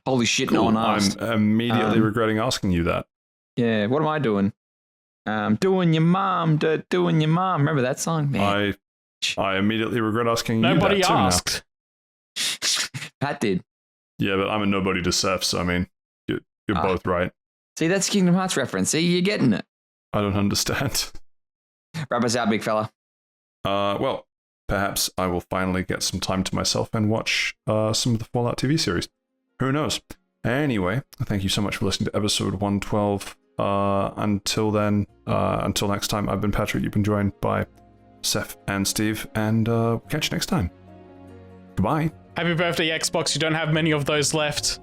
Holy shit, Cool. no one asked. I'm immediately regretting asking you that. Yeah, what am I doing? Doing your mom. Remember that song, man? I immediately regret asking Nobody you that too asked. Pat did. Yeah, but I'm a nobody to Seth, so I mean, you're both right. See, that's a Kingdom Hearts reference. See, you're getting it. I don't understand. Wrap us out, big fella. Well, perhaps I will finally get some time to myself and watch some of the Fallout TV series. Who knows? Anyway, thank you so much for listening to episode 112. Until then, until next time, I've been Patrick. You've been joined by Seth and Steve, and catch you next time. Goodbye. Happy birthday, Xbox. You don't have many of those left.